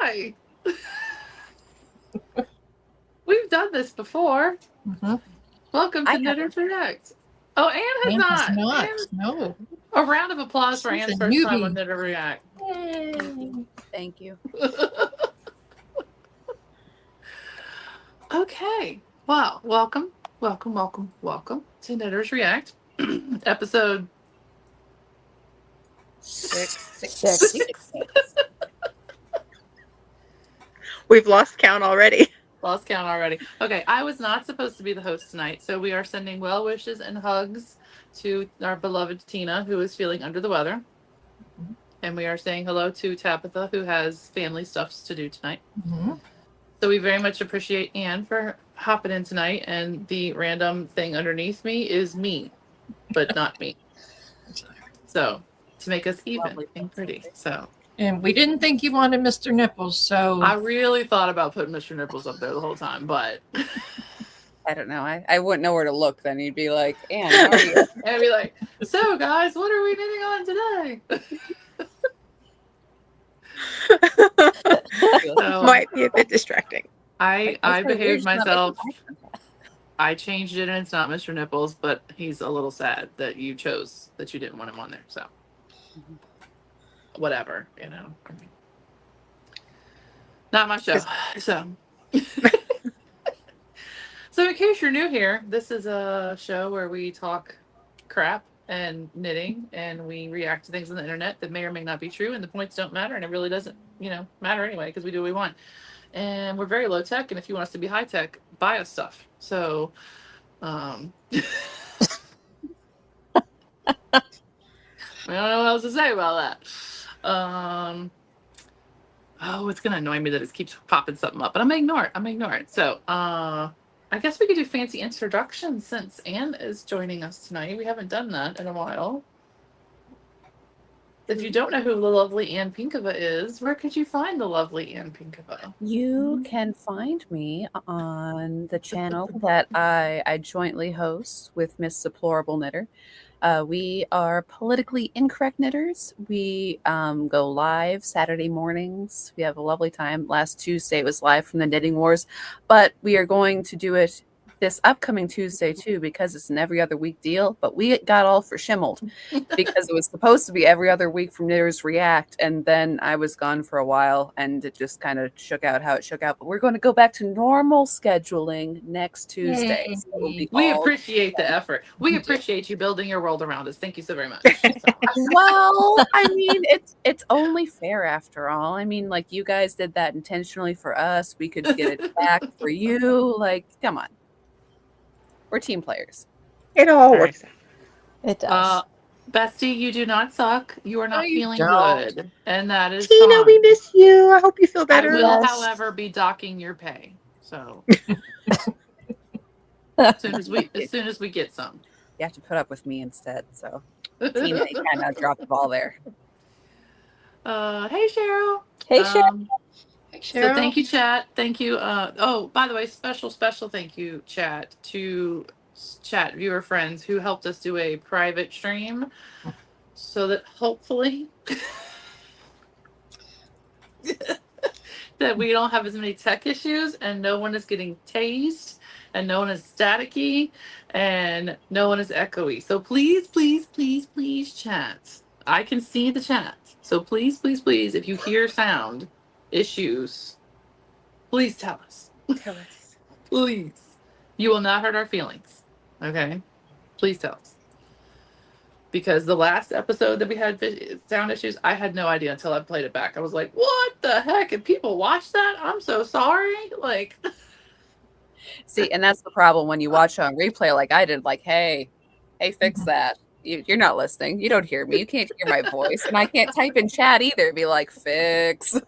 Hi. We've done this before. Mm-hmm. Welcome to Knitters React. Oh, Anne has not. No. A round of applause for Anne's first time on Knitters React. Yay. Thank you. Okay. Well, welcome to Knitters React. Episode 6. We've lost count already. Okay, I was not supposed to be the host tonight, so we are sending well wishes and hugs to our beloved Tina, who is feeling under the weather. Mm-hmm. And we are saying hello to Tabitha, who has family stuffs to do tonight. Mm-hmm. So we very much appreciate Anne for hopping in tonight, and the random thing underneath me is me, but not me. So to make us even and pretty. So. And we didn't think you wanted Mr. Nipples, so I really thought about putting Mr. Nipples up there the whole time, but I don't know. I wouldn't know where to look. Then you'd be like, Anne, how are you? And I'd be like, so guys, what are we knitting on today? So, might be a bit distracting. I behaved myself. I changed it, and it's not Mr. Nipples, but he's a little sad that you chose that you didn't want him on there. So. Whatever, you know. I mean, not my show. So in case you're new here, this is a show where we talk crap and knitting, and we react to things on the internet that may or may not be true, and the points don't matter, and it really doesn't, matter anyway, because we do what we want. And we're very low tech, and if you want us to be high tech, buy us stuff. So I don't know what else to say about that. It's gonna annoy me that it keeps popping something up, but I'm gonna ignore it. So I guess we could do fancy introductions since Anne is joining us tonight. We haven't done that in a while. If you don't know who the lovely Anne Pinkova is, where could you find the lovely Anne Pinkova? You can find me on the channel that I jointly host with Miss Deplorable Knitter. We are politically incorrect knitters. We go live Saturday mornings. We have a lovely time. Last Tuesday it was live from the Knitting Wars, but we are going to do it this upcoming Tuesday too, because it's an every other week deal. But we got all for shimmeled because it was supposed to be every other week from Knitters React, and then I was gone for a while, and it just kind of shook out how it shook out. But we're going to go back to normal scheduling next Tuesday. So we appreciate the effort. We appreciate you building your world around us. Thank you so very much. Well, I mean, it's only fair after all. I mean, like, you guys did that intentionally for us. We could get it back for you. Like, come on. We're team players. It all works out. It does. Bestie, you do not suck. You are not feeling good. And that is Tina, fine. we miss you. I hope you feel better. I will, however, be docking your pay. So as soon as we get some. You have to put up with me instead. So Tina kind of dropped the ball there. Hey Cheryl. Hey Cheryl. So thank you, chat. Thank you. By the way, special thank you, chat, to chat viewer friends who helped us do a private stream so that hopefully that we don't have as many tech issues and no one is getting tased and no one is staticky and no one is echoey. So please, chat. I can see the chat. So please, if you hear sound issues, please tell us. Please. You will not hurt our feelings. Okay? Please tell us. Because the last episode that we had sound issues, I had no idea until I played it back. I was like, what the heck? If people watch that, I'm so sorry. Like, see, and that's the problem when you watch on replay like I did, like, hey, fix that. You're not listening. You don't hear me. You can't hear my voice. And I can't type in chat either. Be like, fix.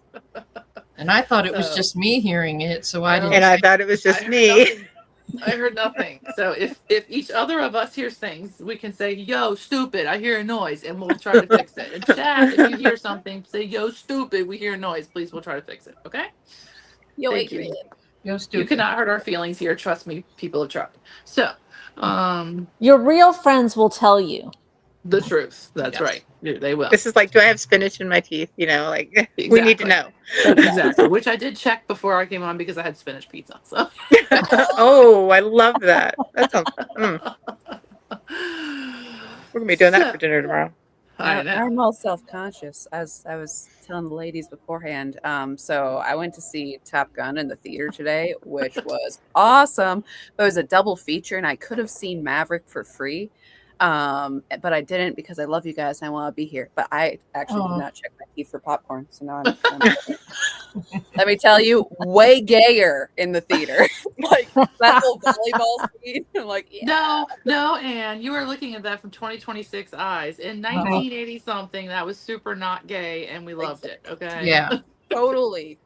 And I thought it was just me hearing it, so I didn't. And I thought it was just me. I heard nothing. So if each other of us hears things, we can say, yo, stupid, I hear a noise, and we'll try to fix it. And chat, if you hear something, say, yo, stupid, we hear a noise. Please, we'll try to fix it. Okay? Thank you. Yo, stupid. You cannot hurt our feelings here. Trust me, people have tried. So, your real friends will tell you. the truth. That's Yes. right. They will. This is like, do I have spinach in my teeth? You know, like Exactly. we need to know. Exactly. Which I did check before I came on because I had spinach pizza. So. Oh, I love that. That sounds. We're gonna be doing that for dinner tomorrow. I know. I'm all self-conscious, as I was telling the ladies beforehand. So I went to see Top Gun in the theater today, which was awesome. But it was a double feature, and I could have seen Maverick for free. But I didn't because I love you guys and I want to be here. But I actually did not check my teeth for popcorn. So now I'm let me tell you, way gayer in the theater. Like that whole volleyball scene. I'm like, yeah. No, Anne, you were looking at that from 2026 eyes. In 1980 something, that was super not gay, and we loved it. Okay. Yeah. Totally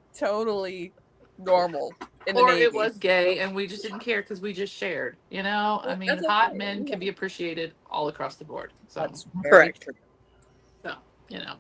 normal. Or it was gay, and we just didn't care because we just shared. You know, I mean, That's hot okay, men can be appreciated all across the board. So, That's very Correct. true. so you know.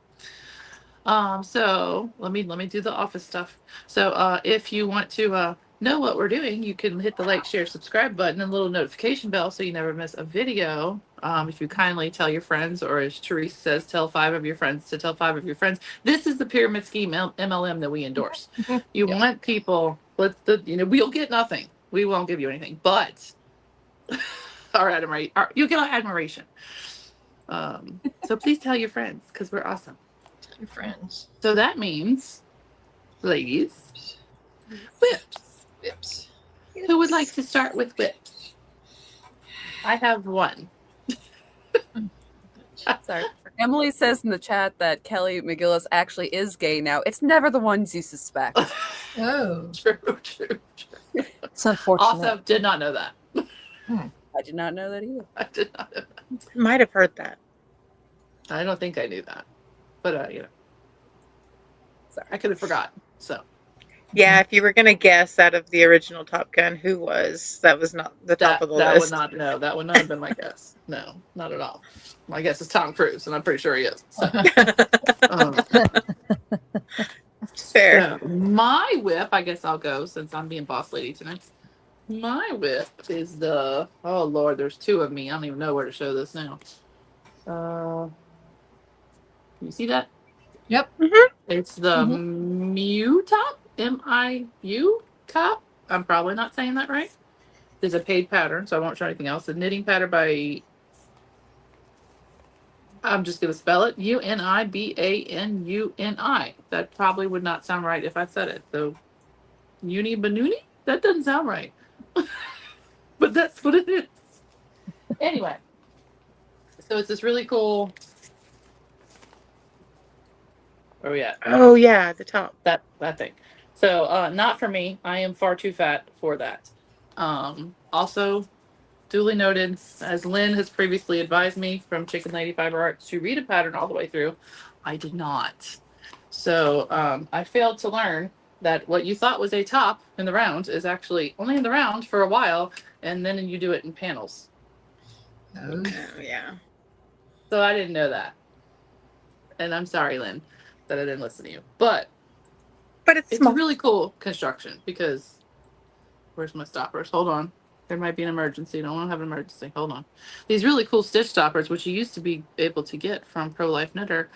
So let me do the office stuff. So if you want to know what we're doing, you can hit the like, share, subscribe button and little notification bell so you never miss a video. If you kindly tell your friends, or as Therese says, tell 5 of your friends to tell 5 of your friends. This is the pyramid scheme MLM that we endorse. You want people, we'll get nothing. We won't give you anything, but our admiration, you'll get our admiration. So please tell your friends because we're awesome. Your friends. So that means, ladies, whips. Whips. Who would like to start with whips? I have one. Sorry. Emily says in the chat that Kelly McGillis actually is gay now. It's never the ones you suspect. Oh. True. It's unfortunate. Also, did not know that. I did not know that either. I did not know that. Might have heard that. I don't think I knew that. But, Sorry. I could have forgotten. So, Yeah, if you were gonna guess out of the original Top Gun, who was that? Was not the top of the that list. that would not have been my guess. No, not at all. My guess is Tom Cruise, and I'm pretty sure he is. So, Fair. So, my whip, I guess I'll go since I'm being boss lady tonight. My whip is oh Lord, there's 2 of me. I don't even know where to show this now. Can you see that? Yep. It's the Mew top, MIU top. I'm probably not saying that right. There's a paid pattern, so I won't show anything else. The knitting pattern by, I'm just going to spell it, UNIBANUNI. That probably would not sound right if I said it. So, Uni Banuni? That doesn't sound right. But that's what it is. Anyway. So it's this really cool. Where are we at? Oh yeah, at the top. That thing. So not for me. I am far too fat for that. Also, duly noted, as Lynn has previously advised me from Chicken Lady Fiber Arts to read a pattern all the way through, I did not. So I failed to learn that what you thought was a top in the round is actually only in the round for a while, and then you do it in panels. Oh. Oh yeah. So I didn't know that. And I'm sorry, Lynn, that I didn't listen to you. But it's small. a really cool construction because where's my stoppers? Hold on. There might be an emergency. Don't want to have an emergency. Hold on. These really cool stitch stoppers, which you used to be able to get from Pro Life Knitter,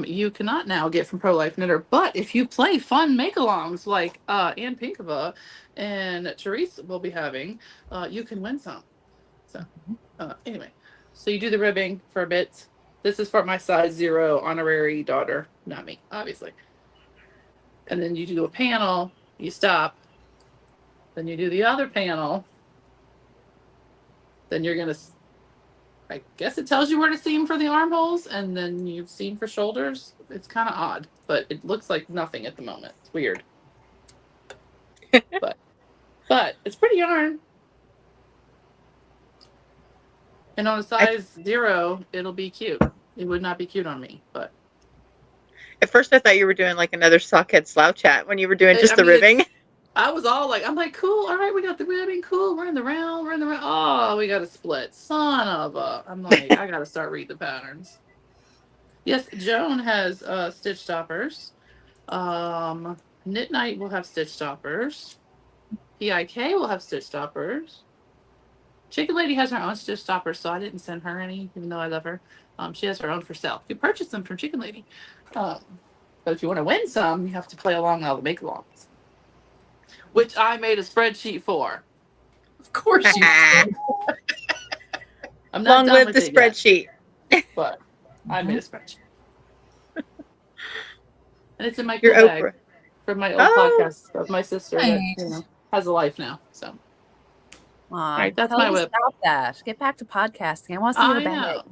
you cannot now get from Pro Life Knitter. But if you play fun make-alongs like Ann Pinkava and Therese will be having, you can win some. So anyway, so you do the ribbing for a bit. This is for my size 0 honorary daughter, not me, obviously. And then you do a panel, you stop. Then you do the other panel. Then you're going to, I guess it tells you where to seam for the armholes, and then you seam for shoulders. It's kind of odd, but it looks like nothing at the moment. It's weird. but it's pretty yarn. And on a size 0, it'll be cute. It would not be cute on me, but. At first, I thought you were doing like another sockhead slouch hat when you were doing just the ribbing. I was all like, I'm like, cool. All right, we got the ribbing. Cool. We're in the round. Oh, we got a split. Son of a. I'm like, I got to start reading the patterns. Yes, Joan has stitch stoppers. Knit Night will have stitch stoppers. PIK will have stitch stoppers. Chicken Lady has her own stitch stoppers, so I didn't send her any, even though I love her. She has her own for sale. You purchase them from Chicken Lady. But if you want to win some, you have to play along all the make-alongs, which I made a spreadsheet for. Of course you did. I'm not Long done live with the it yet, spreadsheet. but I made a spreadsheet. And it's in my Your cool bag Oprah. from my old Oh. podcast of my sister that has a life now. So, Aw, right, that's tell my her to whip. Stop that. Get back to podcasting. I want to see her I bag. know.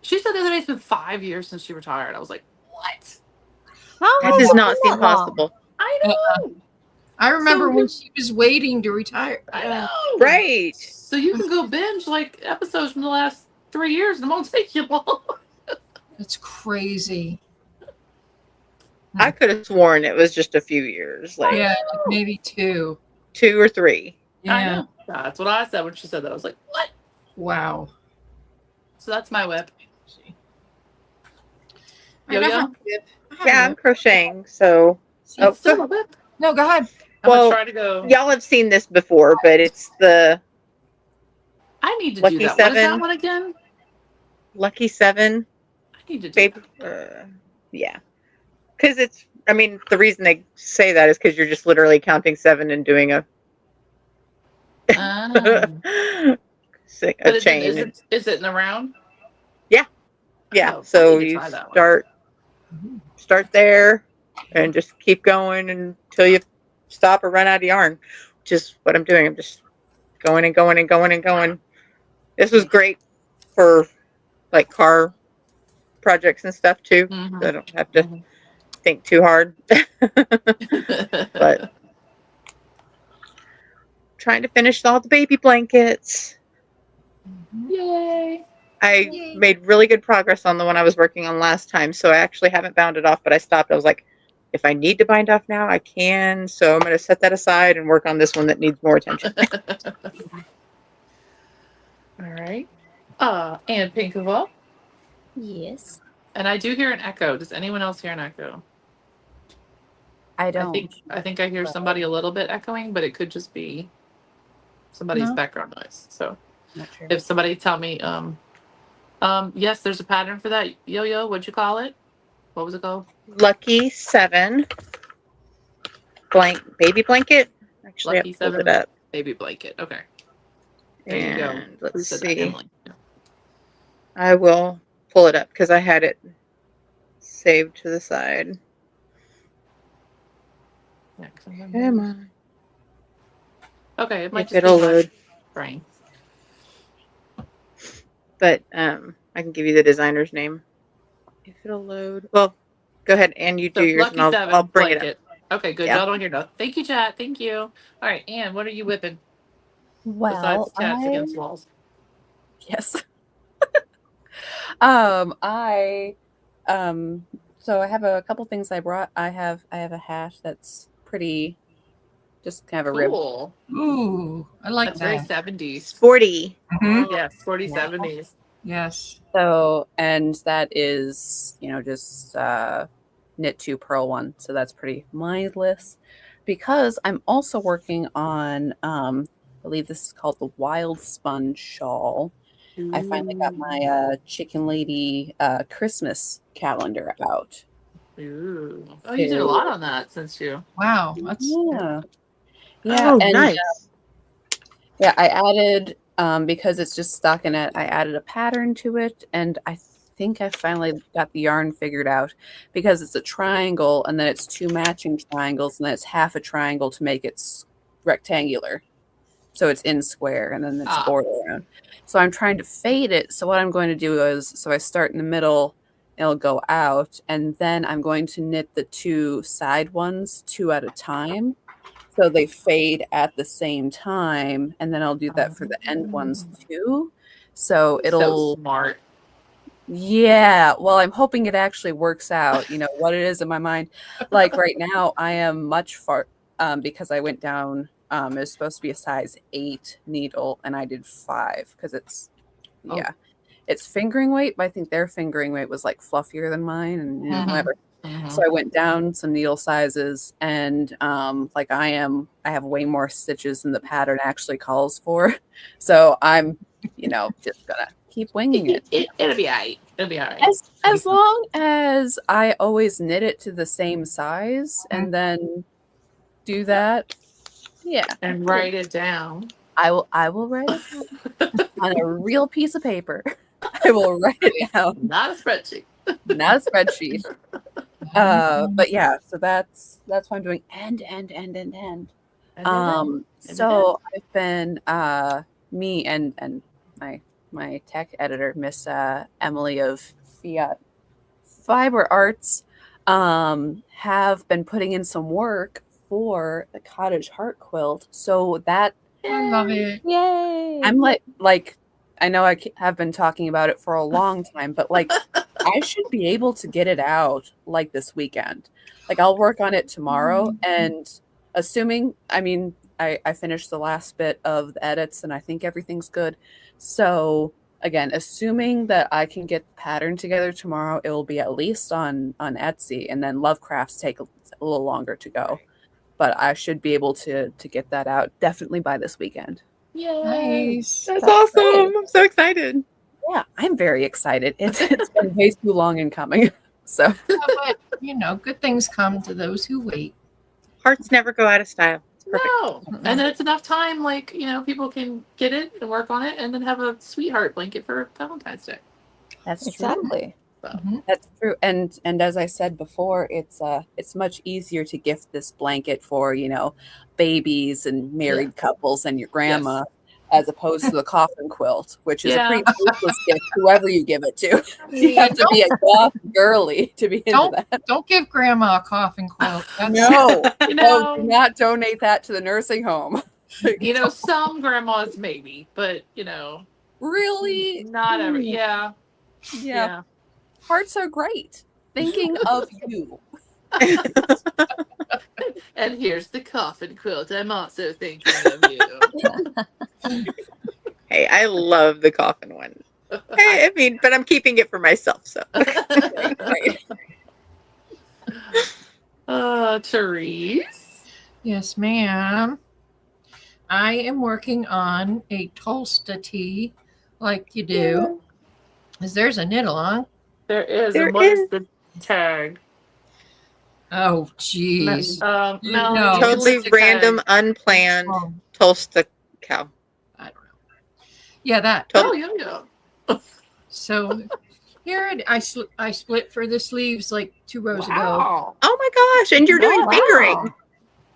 She said the other day it's been 5 years since she retired. I was like, what? That does not seem possible. I know. I remember So when you- she was waiting to retire. I Yeah. know. Right. So you can go binge like episodes from the last 3 years and it won't take you long. That's crazy. I could have sworn it was just a few years, like Yeah, like maybe 2. 2 or 3. Yeah. I know. That's what I said when she said that. I was like, what? Wow. So that's my whip. I have Yo-yo? a whip. I have Yeah, a I'm whip. crocheting, so It's Oh, still go- a whip. No, go ahead. I'm Well, gonna try to go. y'all have seen this before, but it's the I need to Lucky do that. What is that 7. one again? Lucky 7. I need to do Baby, yeah. Because it's, I mean, the reason they say that is because you're just literally counting 7 and doing a, that. a chain. Is it in the round? Yeah, Oh, I so need to you try that one. start there and just keep going until you stop or run out of yarn, which is what I'm doing. I'm just going and going and going and going. This was great for like car projects and stuff too. Mhm. So I don't have to think too hard. But trying to finish all the baby blankets. Yay! I Yay. made really good progress on the one I was working on last time, so I actually haven't bound it off, but I stopped. I was like, if I need to bind off now, I can. So I'm going to set that aside and work on this one that needs more attention. All right. And Pinkable. Yes. And I do hear an echo. Does anyone else hear an echo? I don't. I think I hear somebody a little bit echoing, but it could just be somebody's No. background noise. So Not sure. if somebody tell me, yes, there's a pattern for that. Yo-yo, what'd you call it? What was it called? Lucky 7 baby blanket. Actually, Lucky I pulled 7 it up. baby blanket. Okay. There you go. And Who let's said that? see. Emily. Yeah. I will pull it up because I had it saved to the side. Yeah, 'cause I'm Come on. Okay, it might If just be it'll my load. brain. But I can give you the designer's name. If it'll load. Well, go ahead and you do So yours Lucky and 7 I'll bring it up. blanket. Okay, good. Yeah. Y'all don't hear no. Thank you, chat. Thank you. All right, Anne, what are you whipping Well, besides cats against walls? Yes. So I have a couple things I brought. I have a hat that's pretty, just kind of a rib. Cool. Ooh, I like That's very that. 70s. Sporty. Mhm. Yes, 40s, Yeah. 70s. Yes. So, and that is, just knit 2, purl 1. So that's pretty mindless, because I'm also working on, I believe this is called the Wild Sponge Shawl. I finally got my Chicken Lady Christmas calendar out. Ooh. Oh, you did a lot on that since you. Wow. That's Yeah. Oh, and nice. yeah, I added because it's just stockinette. I added a pattern to it, and I think I finally got the yarn figured out, because it's a triangle, and then it's 2 matching triangles, and then it's half a triangle to make it rectangular. So it's in square, and then it's border around. So I'm trying to fade it. So what I'm going to do is, so I start in the middle, it'll go out, and then I'm going to knit the 2 side ones 2 at a time, so they fade at the same time, and then I'll do that for the end ones too. So it'll, So smart. yeah. Well, I'm hoping it actually works out. You know what it is in my mind. Like right now, I am much far because I went down. It was supposed to be a size 8 needle, and I did 5 because it's, yeah, it's fingering weight, but I think their fingering weight was like fluffier than mine, and whatever. So I went down some needle sizes, and like I have way more stitches than the pattern actually calls for. So I'm, just gonna keep winging it. It'll be all right. It'll be all right. As long as I always knit it to the same size and then do that, yeah. And write it down. I will write it down on a real piece of paper. I will write it down, Not a spreadsheet. not a spreadsheet. But yeah, so that's what I'm doing. And so I've been me and my tech editor, Miss Emily of Fiat Fiber Arts, have been putting in some work for the cottage heart quilt. So that I love it. Yay! I'm like I know I have been talking about it for a long time, but like I should be able to get it out like this weekend. Like I'll work on it tomorrow, and assuming, I mean, I finished the last bit of the edits and I think everything's good. So again, assuming that I can get the pattern together tomorrow, it will be at least on Etsy, and then Lovecrafts take a little longer to go. But I should be able to get that out definitely by this weekend. Yay. Nice. That's That's awesome. great. I'm so excited. Yeah, I'm very excited. It's been way too long in coming. So But, good things come to those who wait. Hearts never go out of style. It's perfect. No. And then it's enough time, like, people can get it and work on it and then have a sweetheart blanket for Valentine's Day. that's true. Exactly. That's true. And as I said before, it's much easier to gift this blanket for, babies and married couples and your grandma, as opposed to the coffin quilt, which is a pretty useless gift, whoever you give it to. You have to be a goth girly to be into that. Don't give grandma a coffin quilt. That's No, You no, know, do not donate that to the nursing home. some grandmas maybe, but Really? not every. Yeah. Yeah. Hearts are great. Thinking of you. And here's the coffin quilt. I'm also thinking of you. Hey, I love the coffin one. Hey, I mean, but I'm keeping it for myself. So Therese. Yes, ma'am. I am working on a Tolsta tee, like you do. Because there's a knit along. There is. There And what is is. the tag? Oh, jeez. Melanie, totally what's the random, tag? unplanned Oh, Tulsa cow. I don't know. Yeah, that. Oh, Yoyo. So here I split for the sleeves like 2 rows ago. Wow. Oh my gosh! And you're doing wow. fingering,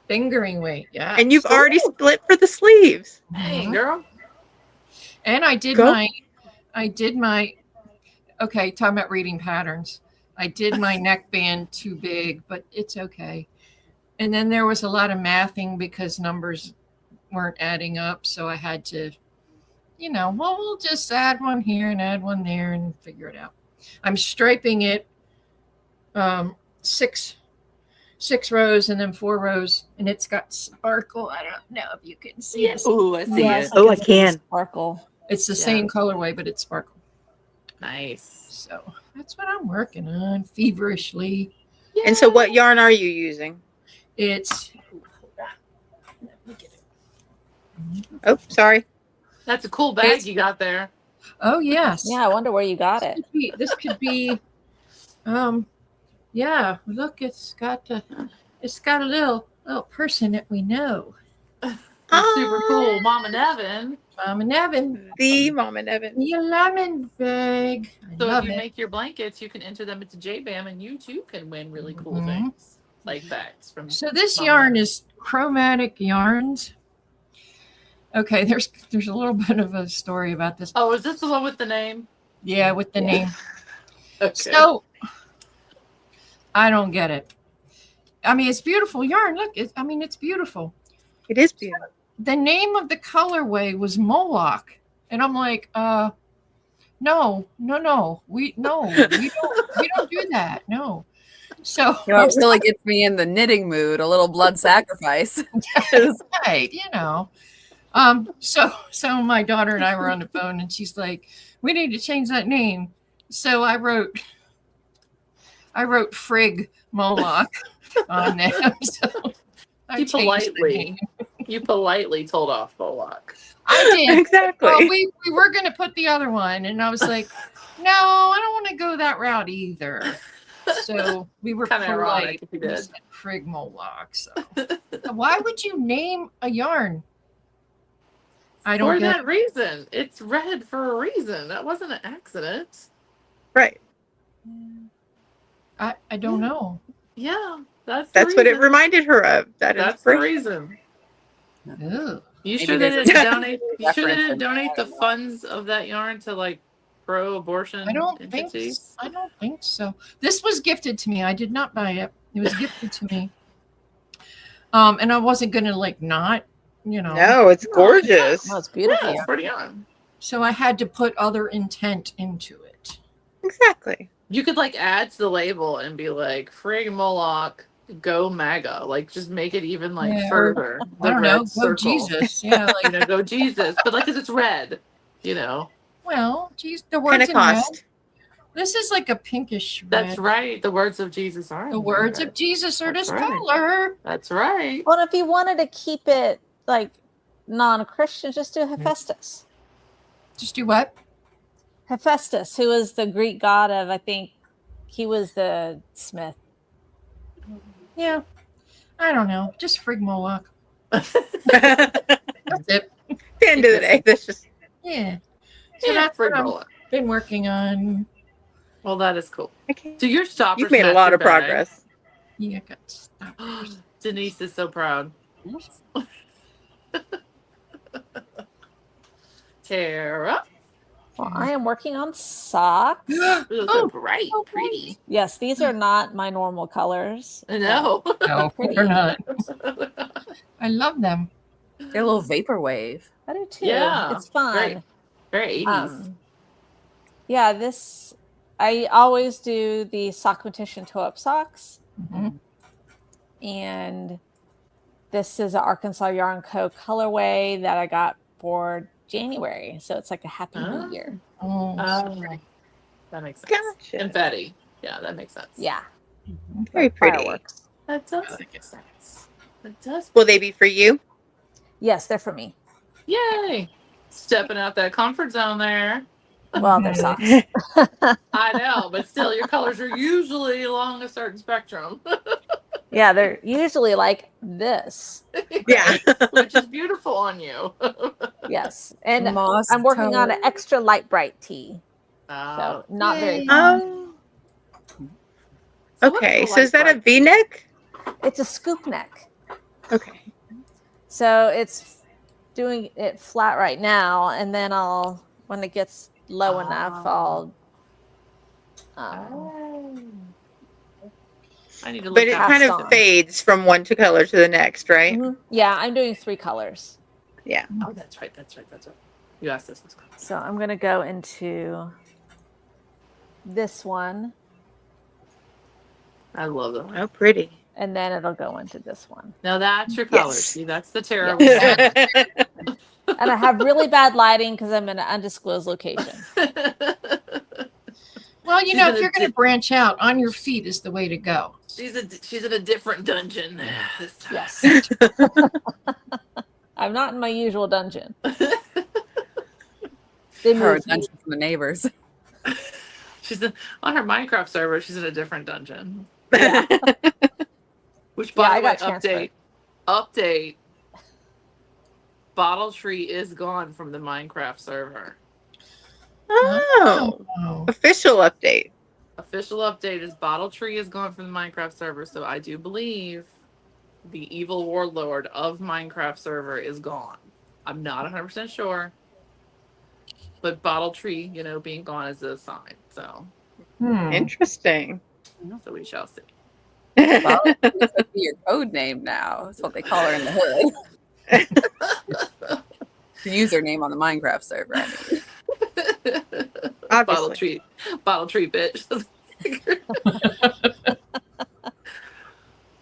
Fingering weight, yeah. and you've already split for the sleeves. Hey, girl. And I did Go. my okay, talking about reading patterns. I did my neckband too big, but it's okay. And then there was a lot of mathing because numbers weren't adding up. So I had to, we'll just add one here and add one there and figure it out. I'm striping it 6 rows and then 4 rows, and it's got sparkle. I don't know if you can see it. Ooh, I see Yes, it. Oh, I see the can. Sparkle. It's the Yeah. same colorway, but it's sparkle. Nice. So that's what I'm working on feverishly. And so, what yarn are you using? It's Oh, sorry. That's a cool bag you got there. oh yes. Yeah, I wonder where you got it. This could be yeah, look, it's got a little person that we know. It's super cool. Mom and Evan. Mom and Evan. The Mom and Evan. The lemon bag. I So love if you it. make your blankets, you can enter them into JBAM, and you too can win really cool Mhm. things like bags from. So this Mom yarn and is Chromatic Yarns. Okay, there's a little bit of a story about this. Oh, is this the one with the name? Yeah, with the name. Okay. So I don't get it. I mean, it's beautiful yarn. Look, it's beautiful. It is beautiful. The name of the colorway was Moloch, and I'm like, no, we don't do that, no. So It really gets me in the knitting mood, a little blood sacrifice. right, so my daughter and I were on the phone, and she's like, we need to change that name. So I wrote Frig Moloch on there. So I Be changed the politely. name. You politely told off Bullock. I did. Exactly. Well, we were going to put the other one, and I was like, no, I don't want to go that route either. So we were Kinda ironic polite. if you We did. said Frig Moloch. So why would you name a yarn? I don't For get that reason. It's red for a reason. That wasn't an accident. Right. I don't know. Yeah, that's That's the what it reason. reminded her of. That That's the inspiration. reason. Ugh. You Maybe sure they there's a didn't donate? You sure they reference didn't in there, donate I the don't know. funds of that yarn to like pro-abortion I don't think entities? I don't think so. This was gifted to me. I did not buy it. It was gifted to me. And I wasn't gonna like not, No, it's gorgeous. Oh, it's Yeah, beautiful. it's pretty on. So I had to put other intent into it. Exactly. You could like add to the label and be like Frig Moloch, go MAGA. Like just make it even like Yeah, or- further. I don't know. Go circle. Jesus. Yeah, You like know, go Jesus. But like, 'cause it's red. You know. well, geez, the words in red. Pentecost. This is like a pinkish red. That's right. The words of Jesus are. The in words red. of Jesus are That's this right. color. That's right. Well, if you wanted to keep it like non-Christian, just do Hephaestus. Just do what? Hephaestus, who was the Greek god of, I think, he was the smith. Yeah. I don't know. Just Frig Moloch. At That's it. the end of the day, that's just Yeah. So Yeah, that's Frig what I've Moloch. been working on. Well, that is cool. okay. So your stopper. You've made a lot of progress. Yeah, I got stuff. Denise is so proud. Tara. Well, I am working on socks. Those are Oh, bright, oh, pretty. Yes, these are not my normal colors. I know. No, they're not. I love them. They're a little vaporwave. I do too. Yeah, It's fun. great. Very 80s. Yeah, this I always do the sock competition toe-up socks, Mhm. and this is an Arkansas Yarn Co. colorway that I got for January. So it's like a happy Oh. new year. Oh, That makes sense. Gotcha. Confetti. Yeah, that makes sense. Yeah, Very pretty. fireworks. That does make sense. That does. Will they be for you? Yes, they're for me. Yay. Stepping out that comfort zone there. Well, they're socks. I know, but still, your colors are usually along a certain spectrum. Yeah, they're usually like this. Yeah. Which is beautiful on you. Yes, and Moss I'm working on tone. an extra light bright tee, Oh. so not very. Yay. Oh. So what Okay. is the So is that a light V-neck? It's a scoop neck, Okay. so it's doing it flat right now, and then I'll when it gets low enough, I'll. Oh. I need to look But it that kind Passed of on. fades from one color to the next, right? Mhm. Yeah, I'm doing 3 colors, Oh, that's right. That's right. That's right. You asked this. Let's go. so I'm gonna go into this one, I love that one. Oh, pretty. and then it'll go into this one. Now that's your colors. Yes. See, that's the Tara. And I have really bad lighting because I'm in an undisclosed location. Well, She's if gonna you're going to branch out, on your feet is the way to go. she's in a different dungeon this time. Yes. I'm not in my usual dungeon. They Her moved me. dungeon from the neighbors. She's on her Minecraft server. She's in a different dungeon. Yeah. Which, Yeah, by I the way, got transferred. update. Bottle Tree is gone from the Minecraft server. Oh, Oh. official update. Official update is Bottle Tree is gone from the Minecraft server. So I do believe the evil warlord of Minecraft server is gone. I'm not 100% sure. But Bottle Tree, being gone is a sign. So Interesting. we shall see. Well, this would be your code name now. That's what they call her in the hood. The username on the Minecraft server. I mean. Obviously. Bottle Tree, bitch.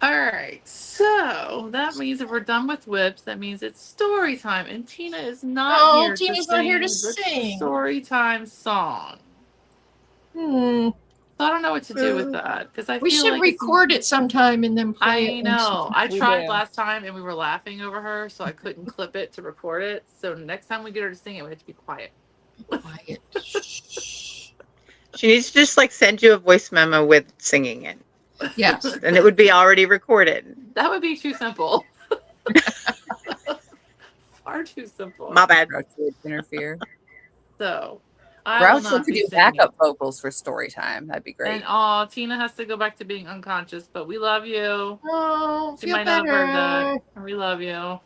All right, so that means if we're done with whips, that means it's story time, and Tina is not Oh, here. Tina's not here to the sing. story time song. Hmm. So I don't know what to do with that because I We feel should like record it sometime and then play it. I know. I We tried do. last time and we were laughing over her, so I couldn't clip it to record it. So next time we get her to sing it, we have to be quiet. Quiet. Shh. She needs to just like send you a voice memo with singing in, Yes. and it would be already recorded. That would be too simple. Far too simple. My bad. Grouch would interfere. So I will Grouch not could be do singing. backup vocals for story time. That'd be great. And Tina has to go back to being unconscious, but we love you. Oh, She feel might not have heard better. that. And we love you.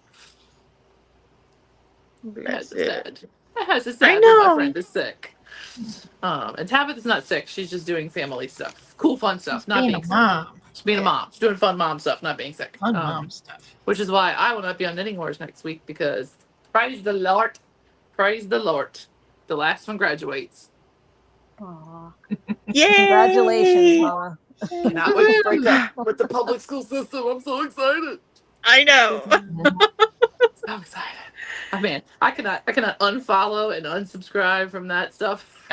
Bless That's it. sad. That's sad I that know. my friend is sick. And Tabitha's not sick. She's just doing family stuff. Cool, fun stuff. Not Being being a sick. mom. She's being a mom. She's doing fun mom stuff, not being sick. Fun mom stuff. Which is why I will not be on Knitting Wars next week because praise the Lord. Praise the Lord. The last one graduates. Aw. Yay! Congratulations, Mama. Cannot wait to break up with the public school system. I'm so excited. I know. So excited. I mean, I cannot unfollow and unsubscribe from that stuff.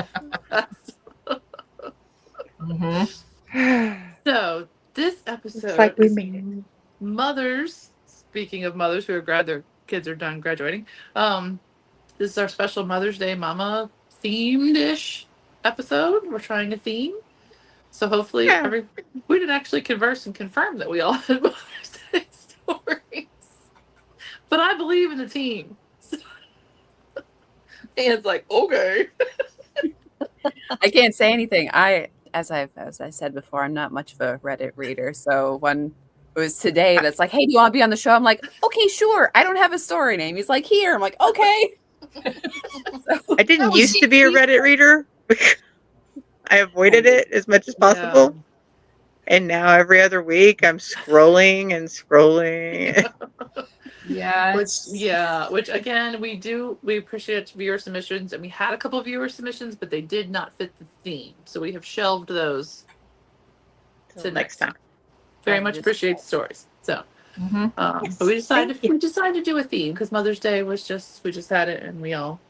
Mm-hmm. So this episode It's like we is made it. mothers. Speaking of mothers who are their kids are done graduating. This is our special Mother's Day Mama themed-ish episode. We're trying a theme. So hopefully we didn't actually converse and confirm that we all had Mother's Day stories. But I believe in the team. Anne's like, okay. I can't say anything. As I said before, I'm not much of a Reddit reader. So when it was today that's like, hey, do you want to be on the show? I'm like, okay, sure. I don't have a story name. He's like, here. I'm like, okay. I didn't was used to be a easy. Reddit reader. I avoided it as much as possible. And now every other week I'm scrolling and scrolling. Yeah. Which again, we appreciate viewer submissions, and we had a couple of viewer submissions, but they did not fit the theme. So we have shelved those to next time. Very much appreciate the stories. So Mm-hmm. but we decided to do a theme because Mother's Day was we just had it, and we all,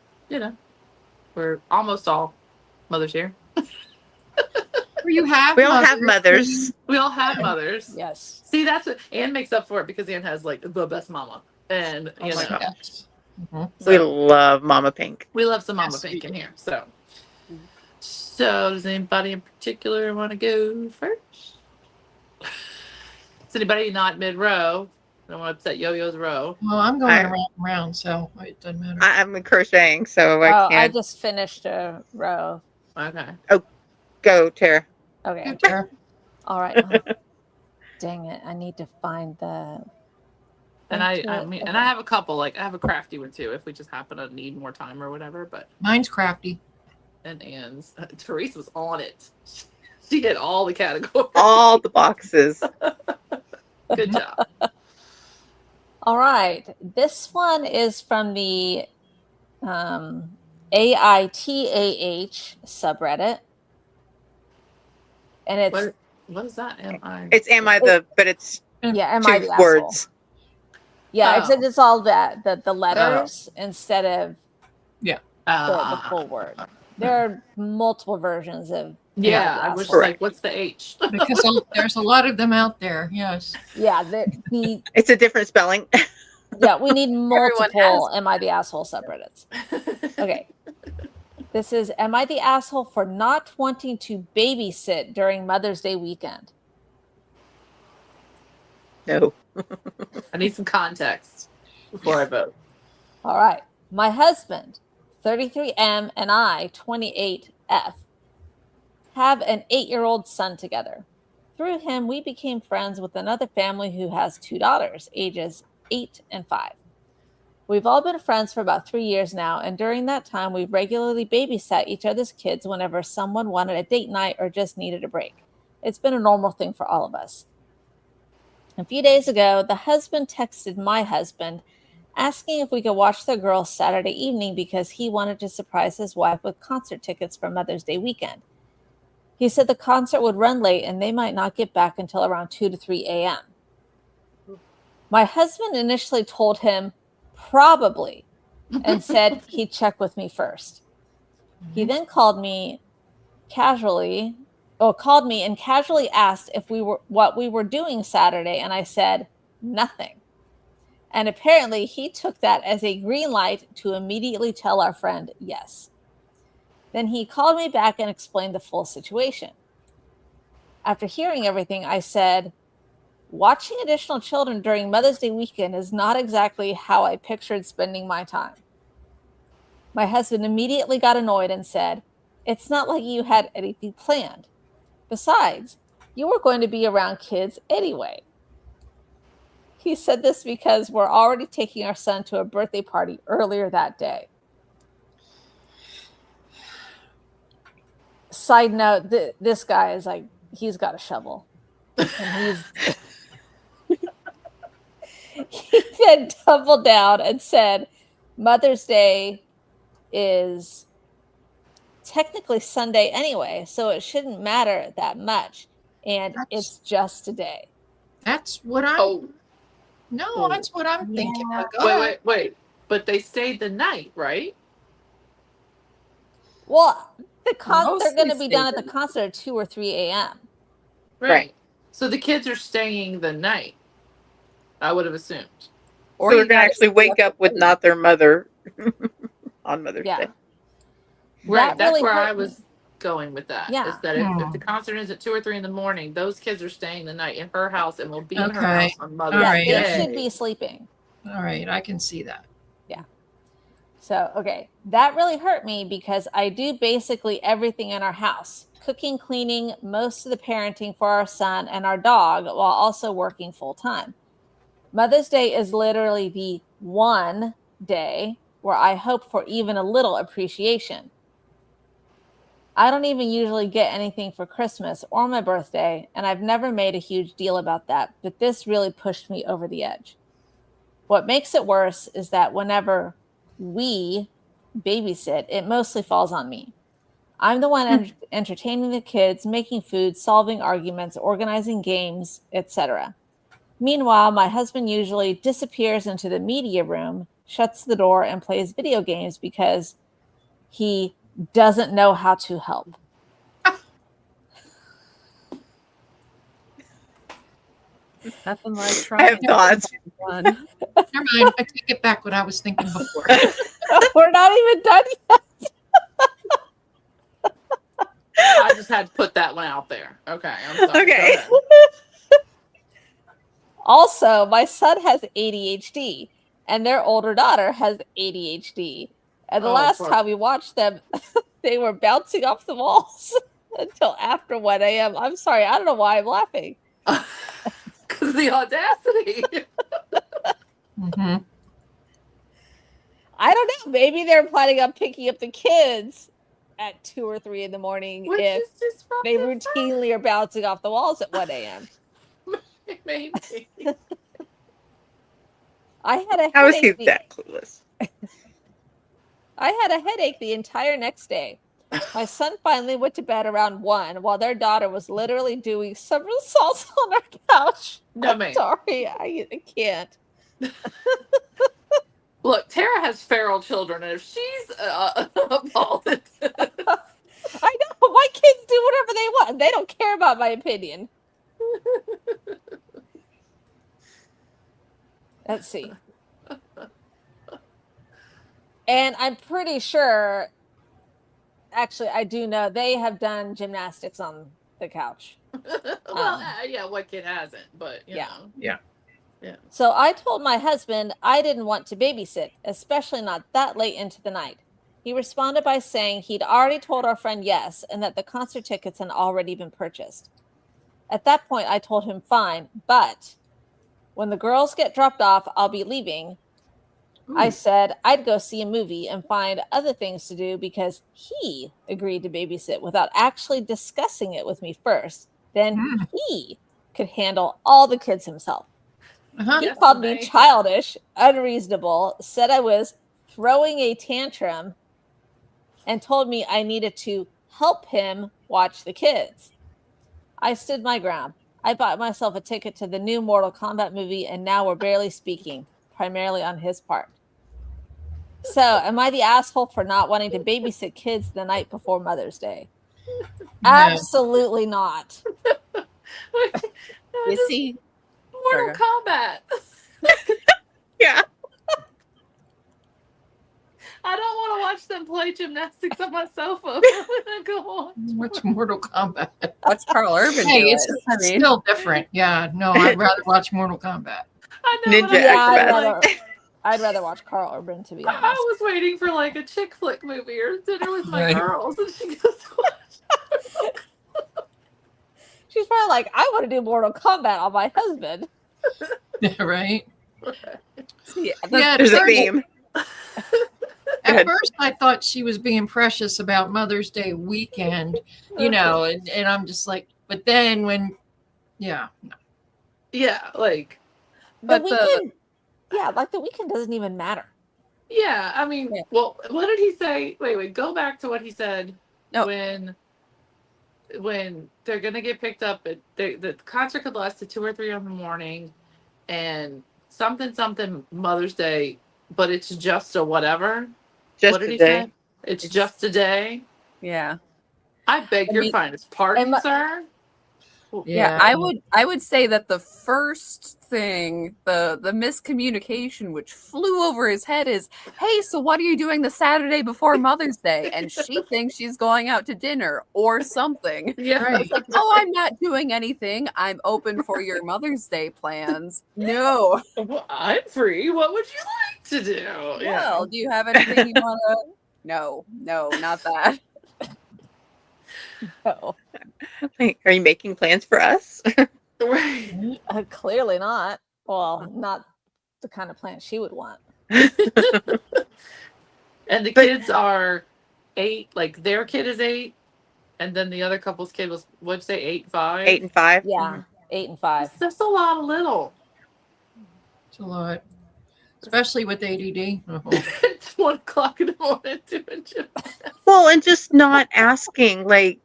we're almost all mothers here. You have We all have mothers. mothers. We all have mothers. Yes. See, that's what Anne makes up for it because Anne has like the best mama, and Oh my God. Yes. Mm-hmm. so We love Mama Pink. we love some Mama Yes, we Pink in do. here. So does anybody in particular want to go first? Is anybody not mid-row? I don't want to upset Yo-Yo's row. Well, I'm going I- around and around, so it doesn't matter. I'm crocheting, so I I can't just finished a row. Okay. go, Tara. Okay. Good, Tara. All right. Dang it. I need to find the. And I Okay. mean, and I have a couple. Like I have a crafty one too, if we just happen to need more time or whatever. But Mine's crafty. and Anne's Therese was on it. She hit all the categories. All the boxes. Good job. All right. This one is from the AITAH subreddit. And it's, What is that? It's but it's yeah, am I two the asshole? words. Yeah, Oh. except it's all the letters instead of the full word. There are multiple versions of Yeah, Am I I the was asshole? like, what's the H? Because there's a lot of them out there. Yes. Yeah, we It's a different spelling. need multiple has- Am I the Asshole subreddits. Okay. This is Am I the Asshole for not wanting to babysit during Mother's Day weekend? No. I need some context before I vote. All right. My husband, 33M, and I, 28F, have an 8-year-old son together. Through him, we became friends with another family who has 2 daughters, ages 8 and 5. We've all been friends for about 3 years now, and during that time, we've regularly babysat each other's kids whenever someone wanted a date night or just needed a break. It's been a normal thing for all of us. A few days ago, the husband texted my husband asking if we could watch the girls Saturday evening because he wanted to surprise his wife with concert tickets for Mother's Day weekend. He said the concert would run late and they might not get back until around 2 to 3 a.m. My husband initially told him probably and said he'd check with me first. He then called me casually called me and casually asked if what we were doing Saturday, and I said nothing. And apparently he took that as a green light to immediately tell our friend yes. Then he called me back and explained the full situation. After hearing everything, I said, watching additional children during Mother's Day weekend is not exactly how I pictured spending my time. My husband immediately got annoyed and said, it's not like you had anything planned. Besides, you were going to be around kids anyway. He said this because we're already taking our son to a birthday party earlier that day. Side note, this guy is like, he's got a shovel. And he then doubled down and said, Mother's Day is technically Sunday anyway, so it shouldn't matter that much. And it's just today. That's what I'm. No, that's what I'm thinking. Wait. But they stayed the night, right? Well, they're going to be done at the concert at 2 or 3 a.m. Right. So the kids are staying the night, I would have assumed. Or they're going to actually wake up with not their mother on Mother's Day. Right. That's really where I was going with that. Yeah. Is that if the concert is at 2 or 3 in the morning, those kids are staying the night in her house and will be in her house on Mother's Day. They should be sleeping. All right. I can see that. Yeah. So, okay. That really hurt me because I do basically everything in our house. Cooking, cleaning, most of the parenting for our son and our dog while also working full time. Mother's Day is literally the one day where I hope for even a little appreciation. I don't even usually get anything for Christmas or my birthday, and I've never made a huge deal about that, but this really pushed me over the edge. What makes it worse is that whenever we babysit, it mostly falls on me. I'm the one entertaining the kids, making food, solving arguments, organizing games, etc. Meanwhile, my husband usually disappears into the media room, shuts the door, and plays video games because he doesn't know how to help. Nothing like I have thoughts. Never mind. I take it back what I was thinking before. We're not even done yet. I just had to put that one out there. Okay. I'm sorry. Okay. Also, my son has ADHD, and their older daughter has ADHD. And the last time we watched them, they were bouncing off the walls until after 1 a.m. I'm sorry. I don't know why I'm laughing. Because the audacity. Mm-hmm. I don't know. Maybe they're planning on picking up the kids at 2 or 3 in the morning if they routinely are bouncing off the walls at 1 a.m. Maybe. I had a headache. How is he that clueless? I had a headache the entire next day. My son finally went to bed around 1 while their daughter was literally doing somersaults on our couch. No, I'm sorry. I can't. Look, Tara has feral children, and if she's appalled at this. I know. My kids do whatever they want. They don't care about my opinion. Let's see. And I'm pretty sure, actually, I do know they have done gymnastics on the couch. Well, yeah, what kid hasn't? But, you know. Yeah. Yeah. So I told my husband I didn't want to babysit, especially not that late into the night. He responded by saying he'd already told our friend yes, and that the concert tickets had already been purchased. At that point, I told him fine, but when the girls get dropped off, I'll be leaving. Ooh. I said I'd go see a movie and find other things to do because he agreed to babysit without actually discussing it with me first. Then he could handle all the kids himself. He called me childish, unreasonable, said I was throwing a tantrum, and told me I needed to help him watch the kids. I stood my ground. I bought myself a ticket to the new Mortal Kombat movie, and now we're barely speaking, primarily on his part. So, am I the asshole for not wanting to babysit kids the night before Mother's Day? Absolutely not. You see, Mortal Kombat. Yeah. I don't want to watch them play gymnastics on my sofa. I want to go on. Watch Mortal Kombat. watch Carl Urban Hey, do it's it. I mean, still different. Yeah, no, I'd rather watch Mortal Kombat. I know, Ninja but Yeah, I, acrobats. like, I'd rather watch Carl Urban, to be I honest. was waiting for like a chick flick movie or dinner with my Right. girls, and she goes to watch. She's probably like, I want to do Mortal Kombat on my husband. Right? see, Yeah, There's a first- theme. At ahead. first, I thought she was being precious about Mother's Day weekend, and I'm just like, but then when, yeah, no. Yeah, like, The But weekend, like the weekend doesn't even matter. yeah. I mean, Yeah. well, what did he say? Wait, go back to what he said No. when they're gonna get picked up. The concert could last to 2 or 3 in the morning, and something Mother's Day, but it's just a whatever. Just What did a he day. say? It's just a day. yeah. I beg I your mean, finest pardon, and my- sir. Yeah, I would say that the first thing, the miscommunication which flew over his head is, hey, so what are you doing the Saturday before Mother's Day? And she thinks she's going out to dinner or something. Yeah. Right. It's like, oh, I'm not doing anything. I'm open for your Mother's Day plans. No. Well, I'm free. What would you like to do? Well, do you have anything you want to? No, not that. No, Like, are you making plans for us? Right. clearly not. Well, not the kind of plan she would want. And the But- kids are 8. Like their kid is 8, and then the other couple's kid was, what'd you say, 8, 5? 8 and 5. Yeah, 8 and 5. That's a lot of little. It's a lot, especially with ADD. Oh. It's 1 o'clock in the morning doing gymnastics. Well, and just not asking, like,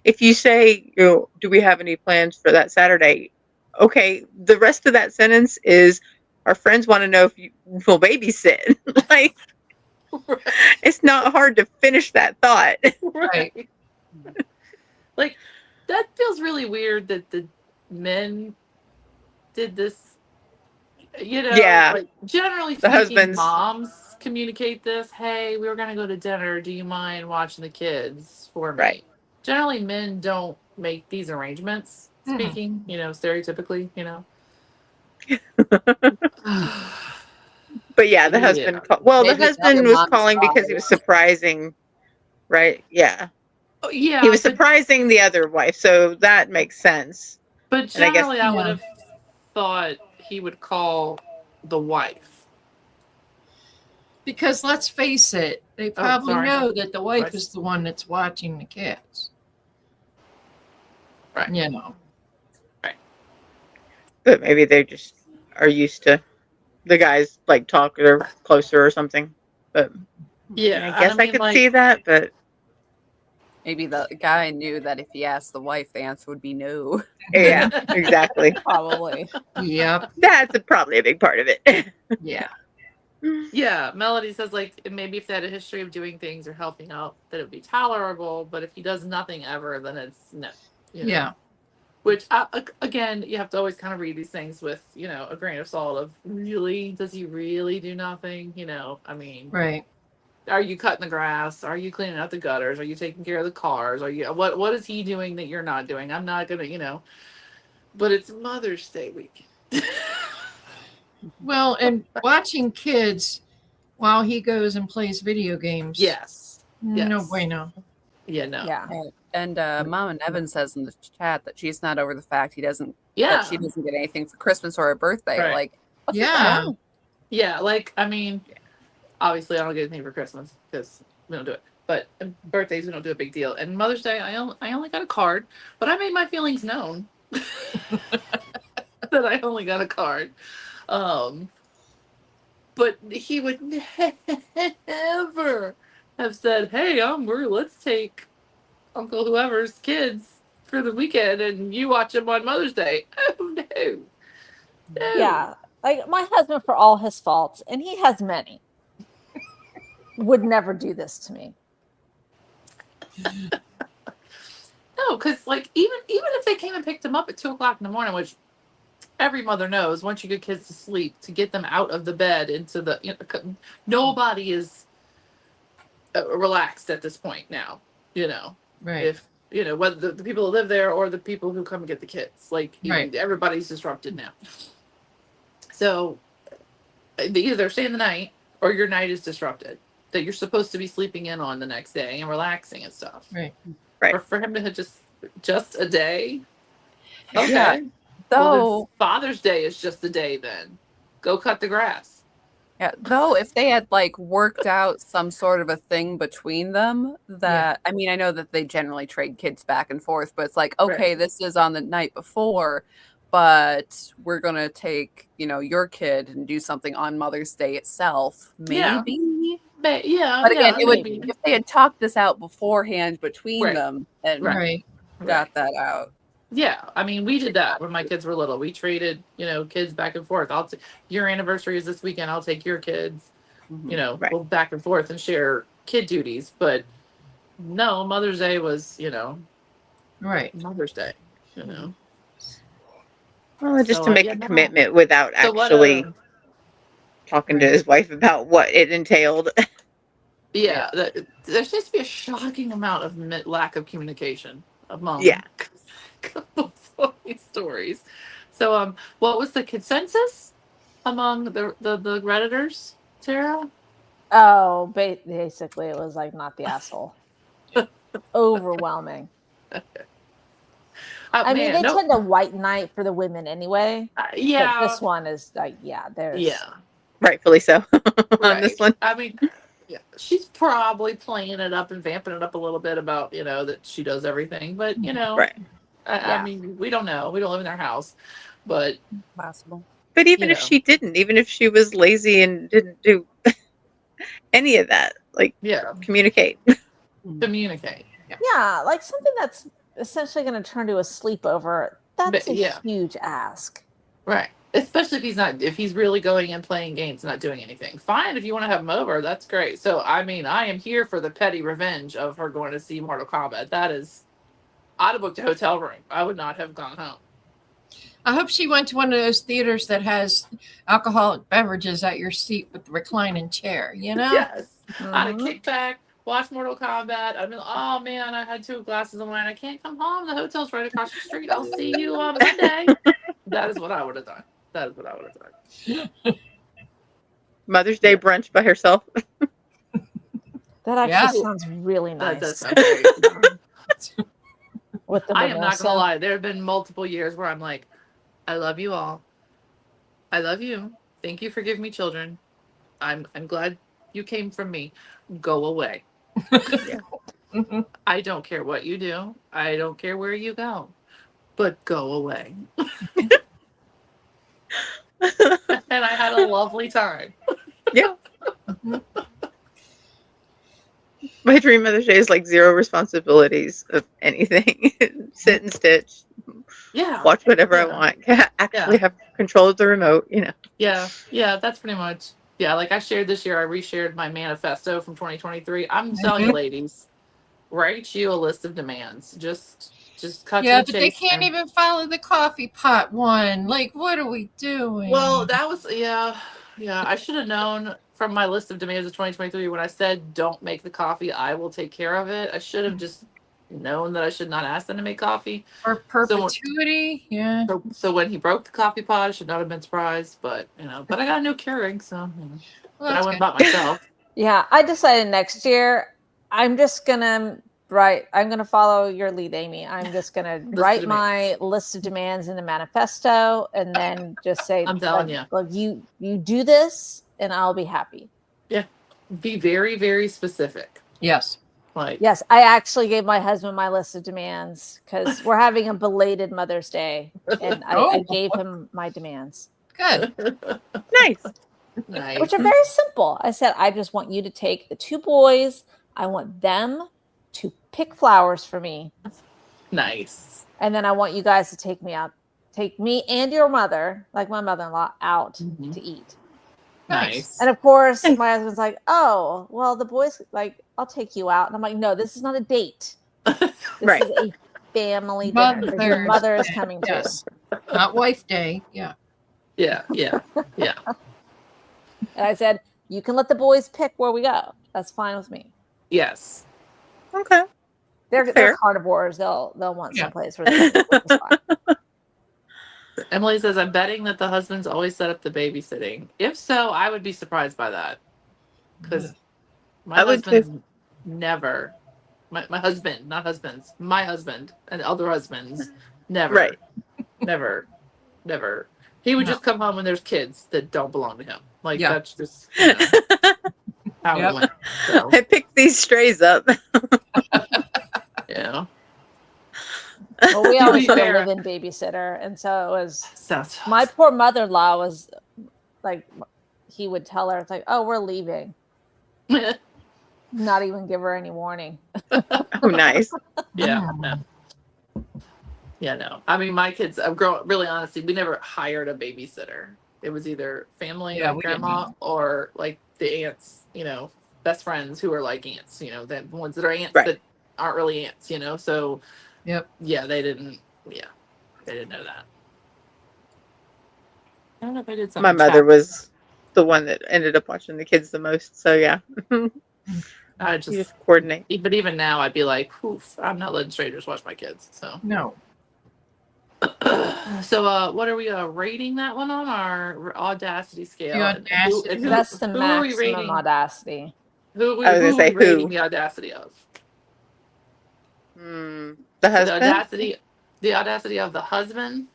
if you say, do we have any plans for that Saturday? Okay, the rest of that sentence is, our friends want to know if you will babysit. Like, Right. it's not hard to finish that thought. Right. Like, that feels really weird that the men did this. Yeah. Like, generally The speaking, husbands. moms communicate this. Hey, we were going to go to dinner. Do you mind watching the kids for me? Right. Generally, men don't make these arrangements, Mhm. speaking, stereotypically, But yeah, the husband. Yeah. The Maybe husband another was mom's calling because he father. was surprising, right? Yeah, Oh, yeah. he was but- surprising the other wife, so that makes sense. But And I guess- generally, I would Yeah. have thought he would call the wife. Because let's face it, they probably sorry. know that the wife Right. is the one that's watching the kids. Right. You know. But maybe they just are used to the guys like talk or closer or something. But Yeah. I guess I could see that. But Maybe the guy knew that if he asked the wife, the answer would be no. yeah, exactly. Probably. Yep. That's probably a big part of it. Yeah. Yeah, Melody says, like, maybe if they had a history of doing things or helping out, that it would be tolerable. But if he does nothing ever, then it's no. Yeah. Which, again, you have to always kind of read these things with, a grain of salt of, really? Does he really do nothing? I mean, Right. are you cutting the grass? Are you cleaning out the gutters? Are you taking care of the cars? Are you, what is he doing that you're not doing? I'm not going to, but it's Mother's Day weekend. Well, and watching kids while he goes and plays video games. Yes. No yes. bueno. Yeah, no. Yeah. And Mama Nevin says in the chat that she's not over the fact Yeah. that she doesn't get anything for Christmas or her birthday. Right. Like, what's Yeah. wrong? Yeah, like, I mean, obviously I don't get anything for Christmas because we don't do it. But birthdays, we don't do a big deal. And Mother's Day, I only got a card, but I made my feelings known that I only got a card. But he would never have said, "Hey, let's take Uncle whoever's kids for the weekend and you watch them on Mother's Day." Oh no. No. Yeah. Like my husband, for all his faults, and he has many, would never do this to me. No, because like even if they came and picked them up at 2:00 in the morning, which every mother knows, once you get kids to sleep, to get them out of the bed into the, nobody is relaxed at this point now. Right. If whether the people who live there or the people who come and get the kids, like Right. everybody's disrupted now. So either they're staying the night or your night is disrupted, that you're supposed to be sleeping in on the next day and relaxing and stuff. Right. Or for him to have just a day. Okay. Yeah. Well, then Father's Day is just a day then. Go cut the grass. Yeah, though if they had like worked out some sort of a thing between them that I mean, I know that they generally trade kids back and forth, but it's like, okay, this is on the night before, but we're gonna take, your kid and do something on Mother's Day itself. Maybe. But again, it would be if they had talked this out beforehand between them and got that out. Yeah, I mean, we did that when my kids were little. We traded, kids back and forth. Your anniversary is this weekend. I'll take your kids. We'll back and forth and share kid duties. But no, Mother's Day was, Mother's Day. Well, just to make a commitment without actually talking to his wife about what it entailed. Yeah, there seems to be a shocking amount of lack of communication among these stories. So, what was the consensus among the Redditors, Tara? Oh, basically, it was like not the asshole. Overwhelming. I mean, they tend to white knight for the women anyway. But this one is like, there's rightfully so on this one. I mean, she's probably playing it up and vamping it up a little bit about that she does everything, but I mean, we don't know. We don't live in their house, but possible. But even if she didn't, even if she was lazy and didn't do any of that, communicate. Communicate. Yeah, like something that's essentially going to turn to a sleepover. That's a huge ask. Right. Especially if he's really going and playing games and not doing anything. Fine, if you want to have him over, that's great. So, I mean, I am here for the petty revenge of her going to see Mortal Kombat. I'd have booked a hotel room. I would not have gone home. I hope she went to one of those theaters that has alcoholic beverages at your seat with the reclining chair, Yes. I'd have kicked back, watched Mortal Kombat. I'd been, oh man, I had 2 glasses of wine. I can't come home. The hotel's right across the street. I'll see you on Monday. That is what I would have done. Mother's Day brunch by herself. That actually sounds really nice. That does sound great. I am not gonna lie. There have been multiple years where I'm like, I love you all. I love you. Thank you for giving me children. I'm glad you came from me. Go away. I don't care what you do. I don't care where you go. But go away. And I had a lovely time. Yeah. My dream Mother's Day is like 0 responsibilities of anything. Sit and stitch. Yeah. Watch whatever I want. Actually have control of the remote, Yeah. Yeah, that's pretty much. Yeah, like I shared this year, I reshared my manifesto from 2023. I'm telling you, ladies, write you a list of demands. Just cut to the chase. But they can't even follow the coffee pot one. Like, what are we doing? Well, that was I should have known from my list of demands of 2023 when I said don't make the coffee, I will take care of it. I should have just known that I should not ask them to make coffee. For perpetuity, So when he broke the coffee pot, I should not have been surprised, but but I got a new Keurig, so well, I went and bought myself. Yeah, I decided next year I'm just gonna follow your lead, Amy. I'm just gonna write my list of demands in the manifesto and then just say, I'm telling you. Look, you do this and I'll be happy. Yeah. Be very, very specific. Yes. Yes, I actually gave my husband my list of demands because we're having a belated Mother's Day, and I gave him my demands. Good. Nice. Which are very simple. I said, I just want you to take the 2 boys. I want them to pick flowers for me. Nice. And then I want you guys to take me and your mother, like my mother-in-law, out to eat. Nice. And of course, my husband's like, oh, well, the boys, like, I'll take you out. And I'm like, no, this is not a date. This is a family dinner because your Mother's mother is Day, coming too. yes. Not wife day. Yeah. Yeah, yeah, yeah. And I said, you can let the boys pick where we go. That's fine with me. Yes. Okay. They're Fair. carnivores. They'll want Yeah. someplace where they can eat, which is fine. Emily says, I'm betting that the husbands always set up the babysitting. If so, I would be surprised by that. Because my I would too. husband's never, my husband, not husbands, my husband and other husbands, never, Right. never. He would No. just come home when there's kids that don't belong to him. Like, Yeah. that's just how Yep. it went. So, I picked these strays up. yeah. Well, we To always be had a fair- live-in babysitter, and so it was Sounds my poor mother-in-law was like, he would tell her, it's like, oh, we're leaving, not even give her any warning. Oh, nice. Yeah, no. Yeah, no. I mean, my kids, really honestly, we never hired a babysitter. It was either family, Yeah, like we didn't grandma, or like the aunts, best friends who are like aunts, the ones that are aunts Right. that aren't really aunts, So, Yep. yeah, they didn't know that. I don't know if I did something. My in mother chat. was the one that ended up watching the kids the most. So yeah, I you just, just coordinate. but even now, I'd be like, oof, I'm not letting strangers watch my kids. So, No. so what are we rating that one on our Audacity scale? The And Audacity. That's the who are we maximum rating? audacity. Who I was gonna are say we rating who. the audacity of? The So husband. the audacity of the husband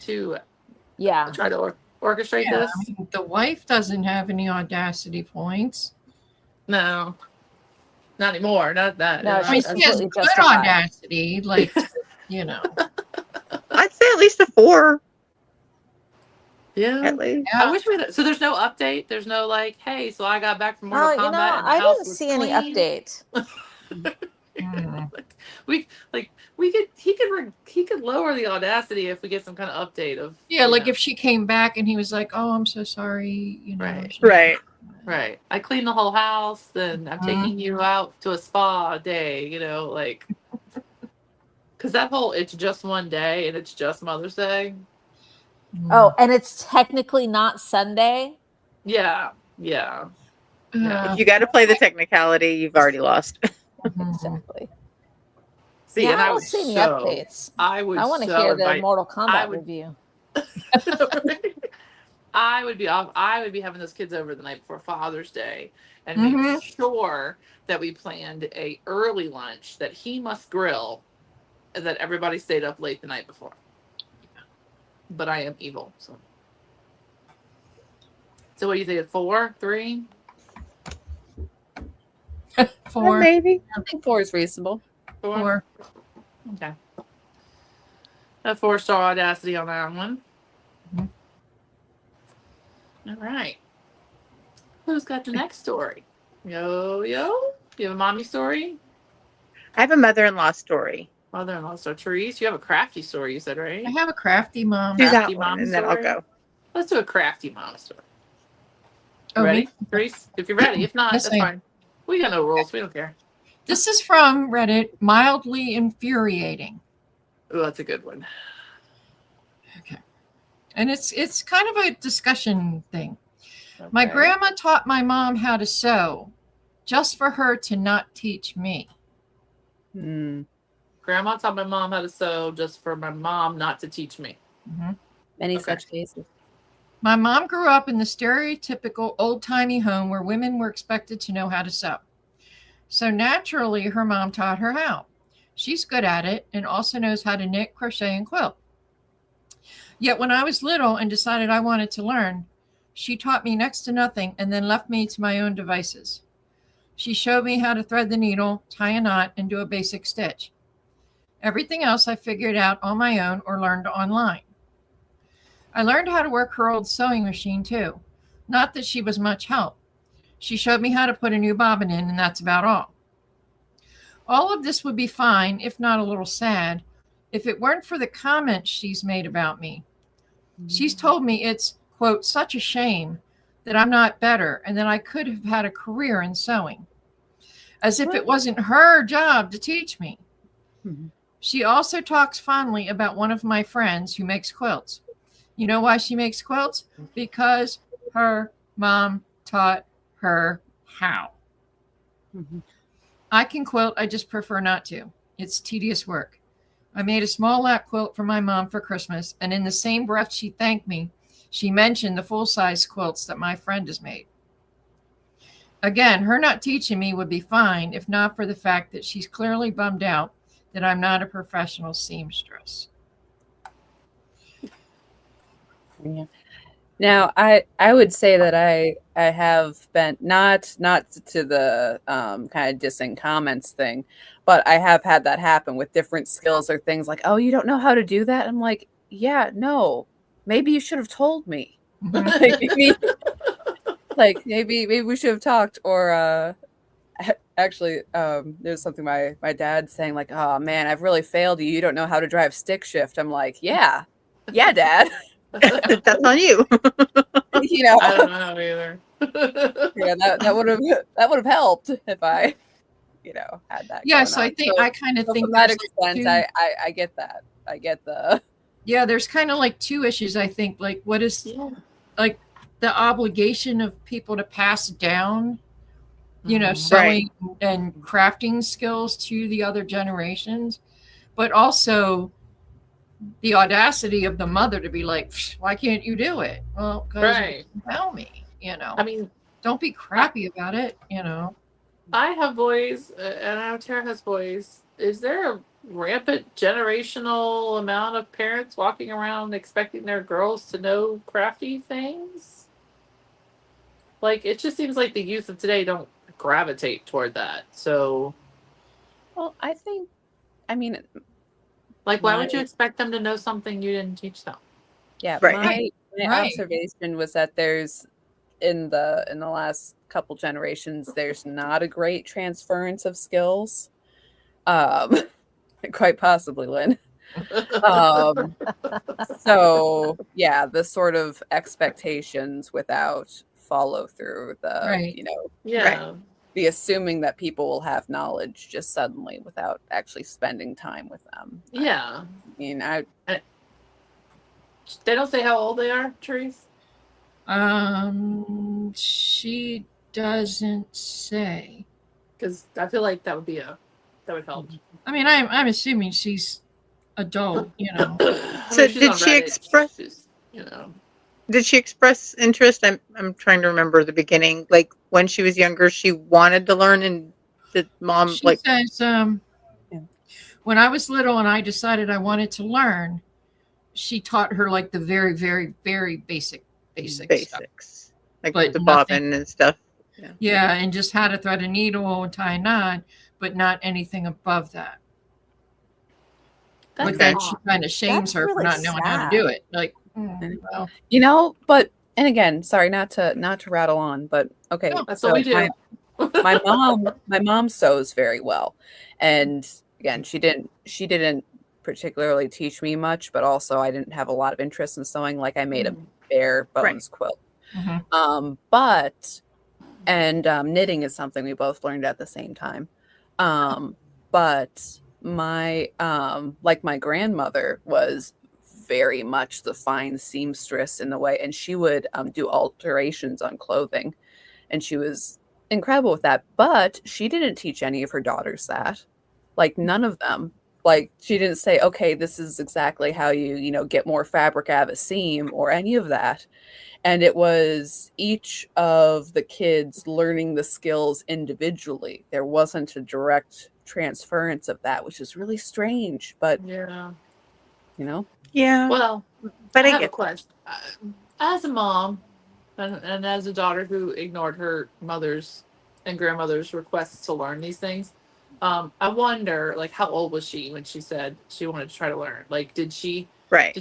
to Yeah. try to orchestrate Yeah, this. I mean, the wife doesn't have any audacity points. No, not anymore. Not that. No, I mean, she's she has completely good justified. audacity, like, I'd say at least a 4. Yeah. At least. I wish we had. So there's no update. There's no like, hey, so I got back from Mortal Oh, Kombat and the I house didn't was see any clean. update. He could lower the audacity if we get some kind of update of. Yeah, like if she came back and he was like, "Oh, I'm so sorry," Right. Right. Right. I cleaned the whole house, then I'm taking you out to a spa day, like. Because that whole it's just one day and it's just Mother's Day. Oh, and it's technically not Sunday. Yeah. Yeah. If you got to play the technicality, you've already lost. Exactly. See, Yeah, and I I don't would see any so, updates. I would I want to so hear the invite- Mortal Kombat would- review. I would be having those kids over the night before Father's Day and make sure that we planned a early lunch that he must grill and that everybody stayed up late the night before. But I am evil, so. So what do you think? 4, 3? 4. Maybe. I think 4 is reasonable. 4. Okay. A 4-star audacity on that one. All right. Who's got the next story? Yo. You have a mommy story? I have a mother-in-law story. Mother-in-law story. Therese, you have a crafty story, you said, right? I have a crafty mom. Do Crafty that one, mom and then I'll story? go. Let's do a crafty mom story. Oh, Ready? me? Therese? If you're ready. If not, Yes, that's I am. fine. We got no rules. We don't care. This is from Reddit, mildly infuriating. Oh, that's a good one. Okay. And it's kind of a discussion thing. My Okay. grandma taught my mom how to sew just for her to not teach me. Grandma taught my mom how to sew just for my mom not to teach me. Many Okay. such cases. My mom grew up in the stereotypical old-timey home where women were expected to know how to sew. So naturally, her mom taught her how. She's good at it and also knows how to knit, crochet, and quilt. Yet when I was little and decided I wanted to learn, she taught me next to nothing and then left me to my own devices. She showed me how to thread the needle, tie a knot, and do a basic stitch. Everything else I figured out on my own or learned online. I learned how to work her old sewing machine too. Not that she was much help. She showed me how to put a new bobbin in, and that's about all. All of this would be fine, if not a little sad, if it weren't for the comments she's made about me. She's told me it's, quote, such a shame that I'm not better and that I could have had a career in sewing. as if it wasn't her job to teach me. Mhm. She also talks fondly about one of my friends who makes quilts. You know why she makes quilts? Because her mom taught her how. Mhm. I can quilt, I just prefer not to. It's tedious work. I made a small lap quilt for my mom for Christmas, and in the same breath she thanked me, she mentioned the full-size quilts that my friend has made. Again, her not teaching me would be fine if not for the fact that she's clearly bummed out that I'm not a professional seamstress. Yeah. Now, I would say that I have been not to the kind of dissing comments thing, but I have had that happen with different skills or things like, oh, you don't know how to do that? I'm like, yeah, no, maybe you should have told me. Like maybe we should have talked. Or actually, there's something my dad's saying like, oh man, I've really failed you. You don't know how to drive stick shift. I'm like, yeah, Dad. That's on you. You know, I don't know how either. yeah, that would have helped if I, had that. Yes, going I on. think So, I kind of so think from that there's like extent, two, I get that. I get the yeah, there's kind of like two issues. I think like what is like the obligation of people to pass down, sewing and crafting skills to the other generations, but also the audacity of the mother to be like, why can't you do it? Well, because you tell me, I mean, don't be crappy about it, I have boys, and I know Tara has boys. Is there a rampant generational amount of parents walking around expecting their girls to know crafty things? Like, it just seems like the youth of today don't gravitate toward that. So, well, I mean, like, why would you expect them to know something you didn't teach them? yeah, Right. my observation was that there's in the last couple generations, there's not a great transference of skills. Quite possibly, Lynn. So yeah, the sort of expectations without follow through, the assuming that people will have knowledge just suddenly without actually spending time with them. Yeah. I mean, They don't say how old they are, Therese? She doesn't say. Because I feel like that would help. I mean, I'm assuming she's adult, So did she express? Did she express interest? I'm trying to remember the beginning. Like when she was younger, she wanted to learn, and did mom she says, when I was little and I decided I wanted to learn, she taught her like the very, very, very basics, stuff. Like but the bobbin and stuff. Yeah, and just how to thread a needle and tie a knot, but not anything above that. But then she kind of shames her for not knowing how to do it. Like, well. But and again, sorry, not to rattle on, but okay. No, that's what we do. My mom sews very well, and again, she didn't particularly teach me much, but also I didn't have a lot of interest in sewing. Like I made a bare bones quilt, but knitting is something we both learned at the same time. But my my grandmother was very much the fine seamstress in the way, and she would do alterations on clothing, and she was incredible with that. But she didn't teach any of her daughters that, like none of them. Like she didn't say, okay, this is exactly how you get more fabric out of a seam or any of that. And it was each of the kids learning the skills individually. There wasn't a direct transference of that, which is really strange. But yeah. Well, but I have a question. As a mom and as a daughter who ignored her mother's and grandmother's requests to learn these things, I wonder, like, how old was she when she said she wanted to try to learn? Like, did she say,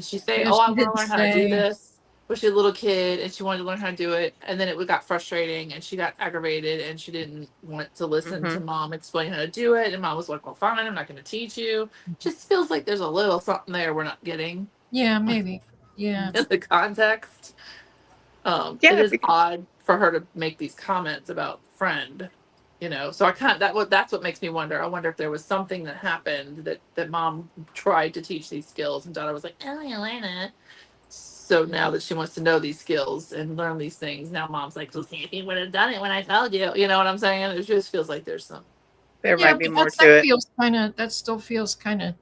"Oh, I want to learn how to do this"? Was she a little kid and she wanted to learn how to do it, and then it got frustrating and she got aggravated and she didn't want to listen to mom explain how to do it, and mom was like, "Well, fine, I'm not going to teach you." Just feels like there's a little something there we're not getting. Yeah, maybe. Yeah. In the context, it is odd for her to make these comments about friend. So I kind of, that's what makes me wonder. I wonder if there was something that happened that mom tried to teach these skills and daughter was like, oh, I learn it. So now that she wants to know these skills and learn these things, now mom's like, well, see if you would have done it when I told you. You know what I'm saying? It just feels like there's some. There Yeah, might be but more that to it. feels that still feels kind of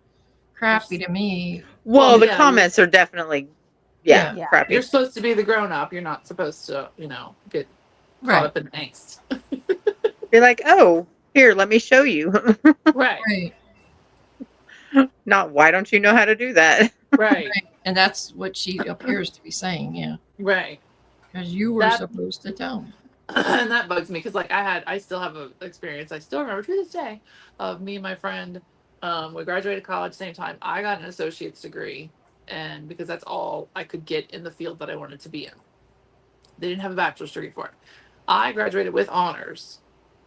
crappy to me. Well, Well, the yeah, comments are definitely, yeah, Yeah. crappy. You're supposed to be the grown up. You're not supposed to, get caught Right. up in angst. Be like, oh, here, let me show you. Right. Right. Not, why don't you know how to do that? Right. And that's what she appears to be saying. Yeah. Right. Because you were That- supposed to tell me. And that bugs me because I still have an experience I still remember to this day of me and my friend. We graduated college same time. I got an associate's degree, and because that's all I could get in the field that I wanted to be in. They didn't have a bachelor's degree for it. I graduated with honors,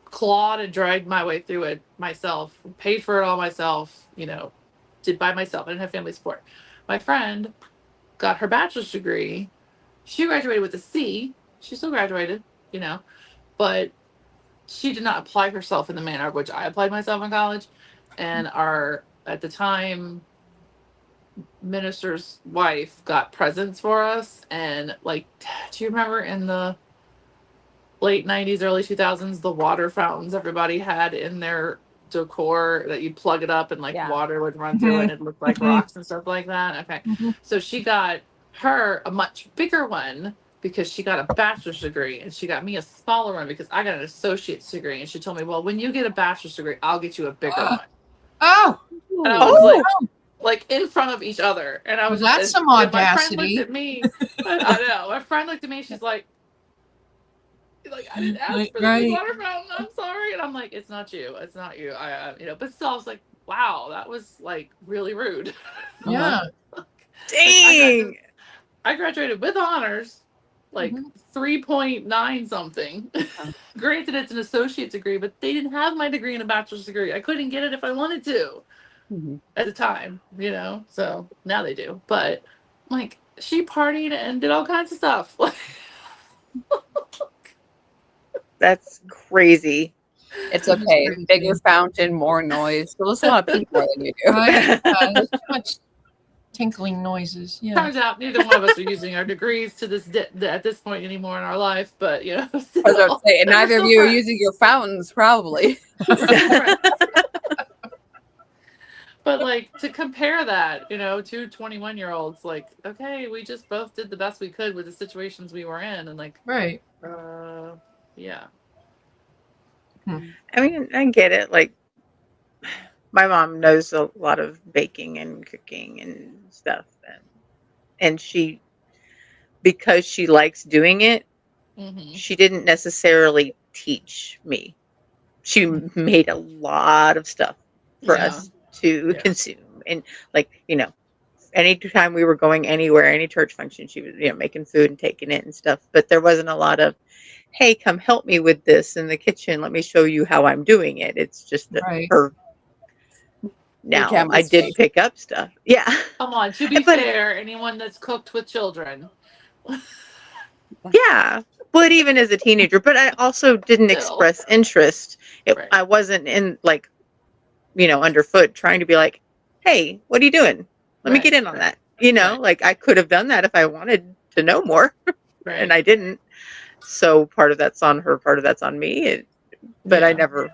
clawed and dragged my way through it myself, paid for it all myself, did by myself. I didn't have family support. My friend got her bachelor's degree. She graduated with a C. She still graduated, but she did not apply herself in the manner of which I applied myself in college. And at the time, minister's wife got presents for us. And do you remember in the late 90s, early 2000s, the water fountains everybody had in their decor that you'd plug it up and Yeah. water would run through it and it looked like rocks and stuff like that? Okay. So she got her a much bigger one because she got a bachelor's degree, and she got me a smaller one because I got an associate's degree. And she told me, well, when you get a bachelor's degree, I'll get you a bigger one. Oh, And I was like in front of each other. And I was that's some and my friend audacity. looked at me. I know. My friend looked at me. She's like, I didn't ask for the big water fountain. I'm sorry. And I'm like, it's not you. It's not you. But still, I was like, wow, that was really rude. Yeah. Dang. I graduated with honors, 3.9 something. Granted, it's an associate's degree, but they didn't have my degree and a bachelor's degree. I couldn't get it if I wanted to at the time, So now they do. But she partied and did all kinds of stuff. That's crazy. It's okay. Bigger fountain, more noise. She'll listen to a lot of people than you do. Right? There's too much tinkling noises. Yeah. Turns out neither one of us are using our degrees to at this point anymore in our life, but I was about to say, and neither of you are using your fountains, probably. But to compare that, to 21-year-olds, okay, we just both did the best we could with the situations we were in, and Right. Yeah. I mean, I get it. My mom knows a lot of baking and cooking and stuff, and she, because she likes doing it, she didn't necessarily teach me. She made a lot of stuff for us to consume, and anytime we were going anywhere, any church function, she was making food and taking it and stuff. But there wasn't a lot of, hey, come help me with this in the kitchen. Let me show you how I'm doing it. It's just that her. Now I did pick up stuff. Yeah. Come on, to be fair, anyone that's cooked with children. Yeah. But even as a teenager, but I also didn't express interest. I wasn't in underfoot trying to be like, hey, what are you doing? Let me get in on that. I could have done that if I wanted to know more, and I didn't. So part of that's on her, part of that's on me. But I never,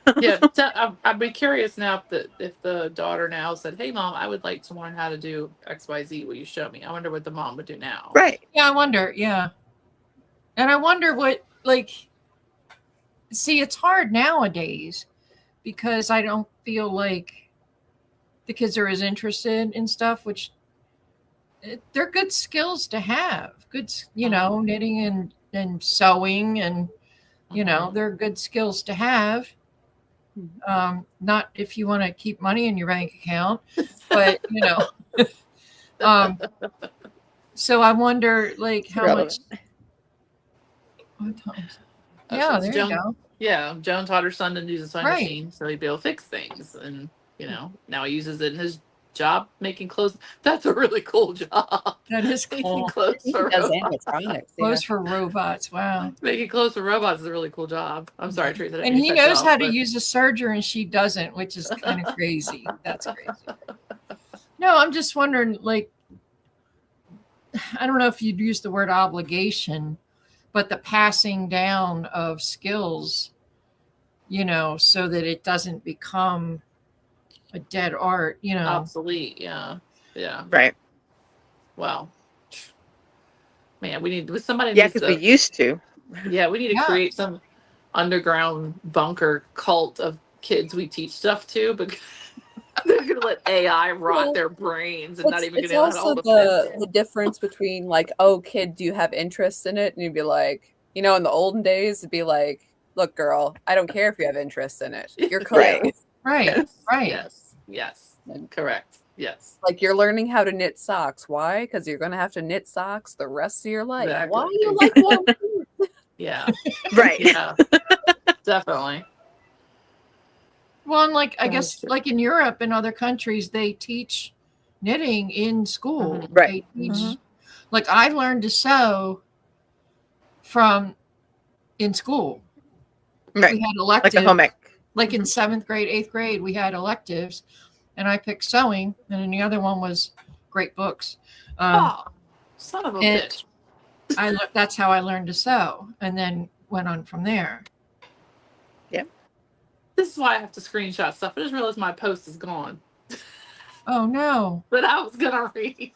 I'd be curious now if the daughter now said, hey, Mom, I would like to learn how to do XYZ. Will you show me? I wonder what the mom would do now. Right. Yeah, I wonder. Yeah. And I wonder what, see, it's hard nowadays because I don't feel like the kids are as interested in stuff, which they're good skills to have. Good, knitting and sewing and, they're good skills to have. Not if you want to keep money in your bank account, but, so I wonder how much. Yeah, there you go. Yeah, Joan taught her son to use a sewing machine so he'd be able to fix things, and now he uses it in his job making clothes. That's a really cool job. That is Making cool. clothes He for does robots. animatronics. Clothes for robots. Wow. Making clothes for robots is a really cool job. I'm sorry, Teresa. I didn't And mean he to cut you knows off, how to but- use a serger and she doesn't, which is kind of crazy. That's crazy. No, I'm just wondering, like, I don't know if you'd use the word obligation, but the passing down of skills, you know, so that it doesn't become a dead art, you know. obsolete. Yeah. Right. Wow. Man, we need somebody. Yeah, needs because to, we used to. Yeah, we need to Yeah. create some underground bunker cult of kids we teach stuff to, because they're gonna let AI rot Well, their brains and not even it's gonna know how to also hold a pencil. the difference between like, oh, kid, do you have interest in it? And you'd be like, you know, in the olden days, it'd be like, look, girl, I don't care if you have interest in it. You're Right. coding. Right. Yes, Right. yes, correct. Yes, Like you're learning how to knit socks. Why? Because you're gonna have to knit socks the rest of your life. Exactly. Why do you like one? yeah, Right. yeah, definitely. Well, and like, I That guess, is true. like in Europe and other countries, they teach knitting in school. Mhm. Right. They teach, Mhm. like, I learned to sew in school. Right. We had Like electives. a home ec. Like in 7th grade, 8th grade, we had electives, and I picked sewing, and then the other one was great books. Oh, son of a and- bitch! That's how I learned to sew, and then went on from there. This is why I have to screenshot stuff. I just realized my post is gone, Oh no, but I was gonna read.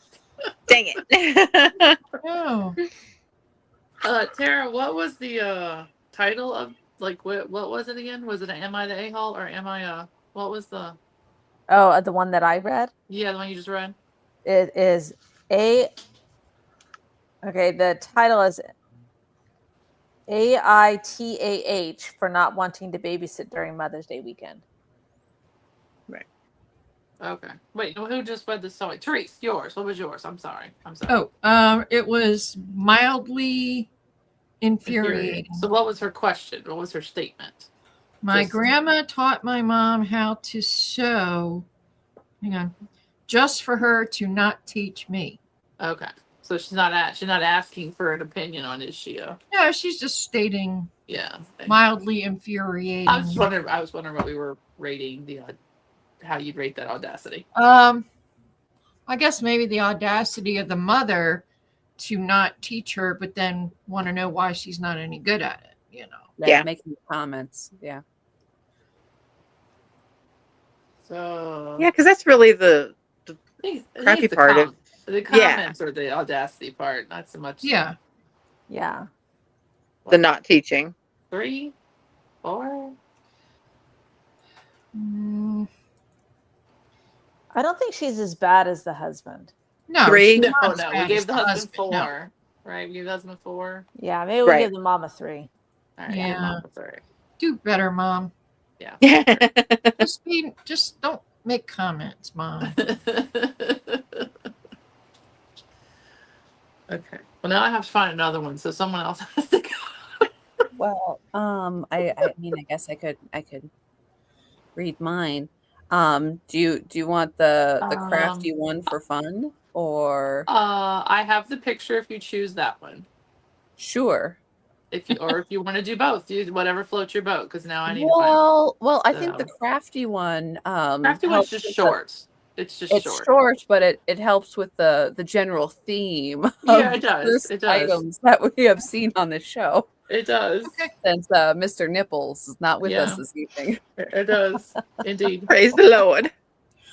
Dang it. no! Tara, what was the title of, like, what was it again? Was it an Am I the A-hole, or am I what was the Oh, the one that I read? the one you just read? It is okay, the title is AITAH for not wanting to babysit during Mother's Day weekend. Okay. Wait, no, who just read this song? Therese, yours. What was yours? I'm sorry. Oh, it was mildly infuriating. So what was her question? What was her statement? My Just- grandma taught my mom how to sew. Hang on, just for her to not teach me. Okay. So she's not asking for an opinion on is she? No, she's just stating Yeah. mildly infuriating. I was wondering what we were rating how you'd rate that audacity. I guess maybe the audacity of the mother to not teach her, but then want to know why she's not any good at it, you know. Yeah. Making comments. Yeah. So Yeah, because that's really the I think crappy it's the part of- the yeah. comments or the audacity part, not so much. Yeah. Yeah. the not teaching. 3, 4. Mm, I don't think she's as bad as the husband. no. 3. she's No, not as we bad gave as the husband 4. no. Right, we gave the husband 4. Yeah, maybe we Right. give the mom a 3. All right, Yeah. give Mom a 3. Do better, Mom. Yeah. Just don't make comments, Mom. Okay. Well, now I have to find another one, so someone else has to go. Well, I mean, I guess I could read mine. Do you want the crafty one for fun, or I have the picture if you choose that one. sure? If you want to do both, whatever floats your boat. Because now I need to find. Well, I think the So- crafty one. Crafty one's helps just with short. It's just It's short. short, but it helps with the general theme Yeah, of it does. first It does. items that we have seen on the show. It does. Okay. Since Mr. Nipples is not with us Yeah. this evening. It does. Indeed. Praise the Lord.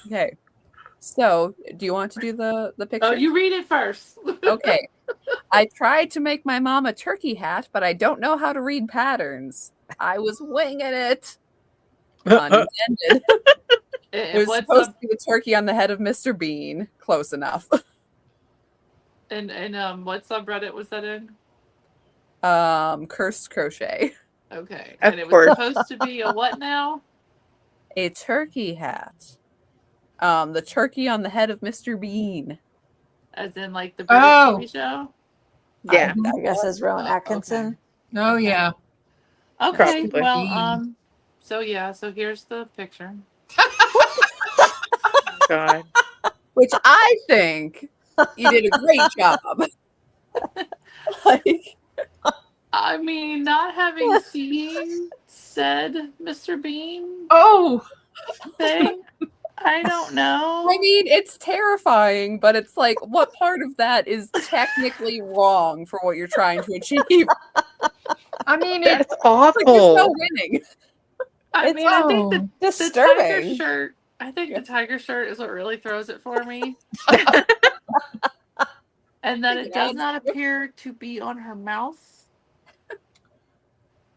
Okay. So, do you want to do the picture? Oh, you read it first. Okay. I tried to make my mom a turkey hat, but I don't know how to read patterns. I was winging it. Pun intended. It was What's supposed up? to be the turkey on the head of Mr. Bean. Close enough. And what subreddit was that in? Cursed crochet. Okay. Of And it was course. supposed to be a what now? A turkey hat. The turkey on the head of Mr. Bean. As in like the British Oh. TV show? Yeah. I guess as Rowan Oh, Atkinson. Oh, yeah. Okay. Probably. Well, so here's the picture. God. which I think you did a great job. Like, I mean, not having seen said Mr. Bean Oh, thing, I don't know. I mean, it's terrifying, but it's like, what part of that is technically wrong for what you're trying to achieve? I mean, That's Like, there's no awful. winning. I mean, I think the tiger Disturbing. shirt. I think the tiger shirt is what really throws it for me. And that it does not appear to be on her mouth.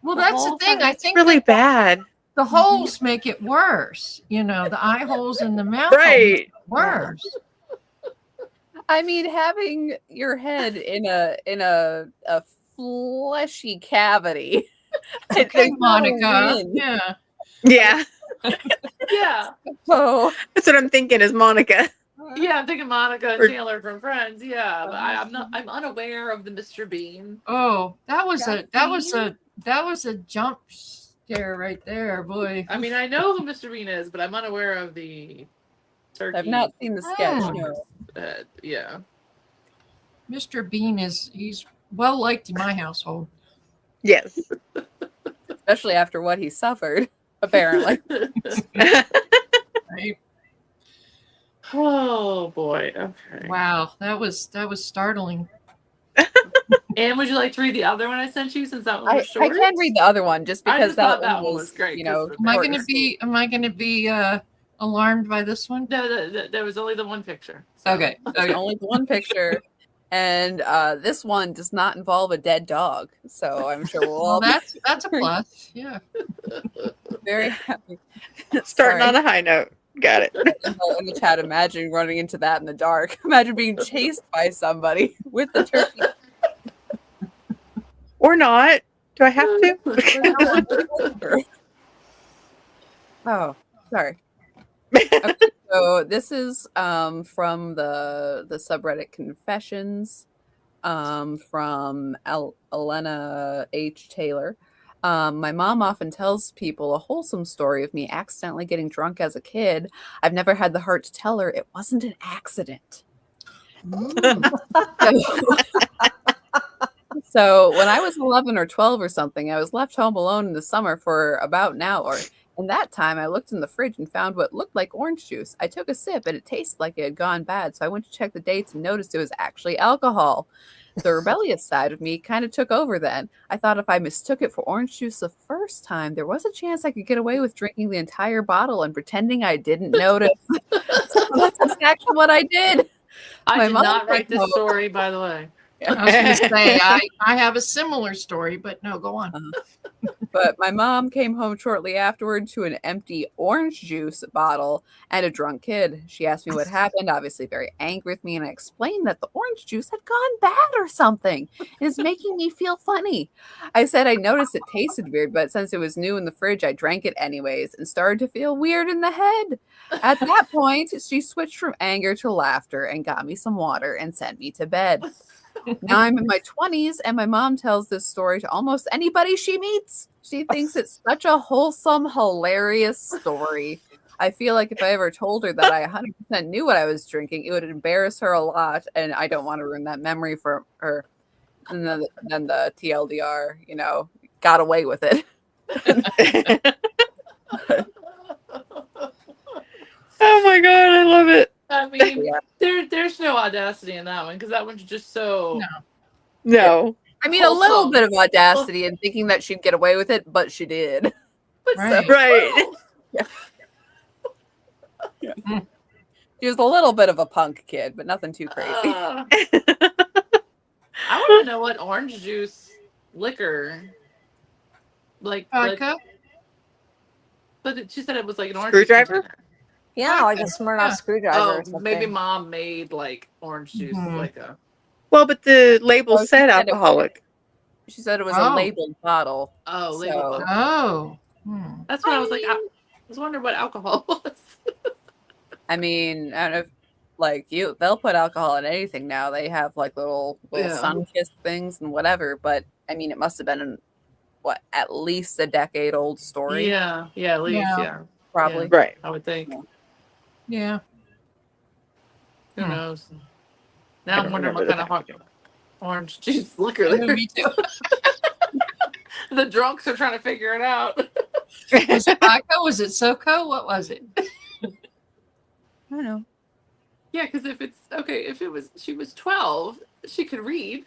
well, The that's the whole thing. thing I It's think really bad. the holes make it worse. You know, the eye holes in the mouth Right. worse. I mean, having your head in a fleshy cavity. Okay, there's no Monica. win. Yeah. Yeah. Yeah. So That's what I'm thinking is Monica. Yeah, I'm thinking Monica and Or- Chandler from Friends. Yeah, but I'm unaware of the Mr. Bean. Oh, that was a jump scare right there, boy. I mean, I know who Mr. Bean is, but I'm unaware of the turkey. I've not seen the sketch. Oh. No. Yeah. Mr. Bean he's well liked in my household. Yes. Especially after what he suffered, apparently. Right? Oh boy. Okay. Wow, that was startling. And would you like to read the other one I sent you since that one I was short? can read the other one just I because just thought that one was great. you know, 'cause Am I short gonna and be alarmed by this one? No, there was only the one picture. So. Okay. There's only the one picture, and this one does not involve a dead dog. So I'm sure we'll all Well, be that's a plus. Yeah. very happy. Starting Sorry. on a high note. Got it. In the chat, imagine running into that in the dark. Imagine being chased by somebody with the turkey. Or not. Do I have to? Oh, sorry. Okay, so this is from the subreddit Confessions from Elena H. Taylor. My mom often tells people a wholesome story of me accidentally getting drunk as a kid. I've never had the heart to tell her it wasn't an accident. So when I was 11 or 12 or something, I was left home alone in the summer for about an hour. And that time I looked in the fridge and found what looked like orange juice. I took a sip and it tasted like it had gone bad. So I went to check the dates and noticed it was actually alcohol. The rebellious side of me kind of took over then. I thought if I mistook it for orange juice the first time, there was a chance I could get away with drinking the entire bottle and pretending I didn't notice. So that's exactly what I did. I My did mom not write came this home. story, by the way. I was going to say I have a similar story, but no, go on. But my mom came home shortly afterward to an empty orange juice bottle and a drunk kid. She asked me what happened, obviously very angry with me, and I explained that the orange juice had gone bad or something. It is making me feel funny. I said I noticed it tasted weird, but since it was new in the fridge, I drank it anyways and started to feel weird in the head. At that point, she switched from anger to laughter and got me some water and sent me to bed. Now I'm in my 20s, and my mom tells this story to almost anybody she meets. She thinks it's such a wholesome, hilarious story. I feel like if I ever told her that I 100% knew what I was drinking, it would embarrass her a lot, and I don't want to ruin that memory for her. And then the TLDR, you know, got away with it. Oh my god, I love it. I mean, Yeah. there's no audacity in that one because that one's just so. No. I mean, a little Wholesome. bit of audacity in thinking that she'd get away with it, but she did. But Right. so Right. She was a little bit of a punk kid, but nothing too crazy. I want to know what orange juice liquor, like, Vodka? she said it was like an orange Screwdriver? juice container. Yeah, like a Smirnoff Yeah. screwdriver or Oh, something. maybe mom made like orange juice, Mhm. like a. Well, but the label Well, she said said it- alcoholic. She said it was Oh. a labeled bottle. Oh, So- label bottle. Oh. Hmm. That's what I was like. I was wondering what alcohol was. I mean, I don't know if, like they'll put alcohol in anything now. They have like little Yeah. sun-kissed things and whatever. But I mean, it must have been at least a decade-old story, Yeah, at least, Yeah. yeah, probably. Right. I would think. Yeah. knows? I Now I'm don't wondering what remember kind the of packaging. orange juice liquor Oh, there. me too. The drunks are trying to figure it out. Was it vodka? Was it SoCo? What was it? I don't know. Yeah, because if it's okay, if it was she was 12, she could read.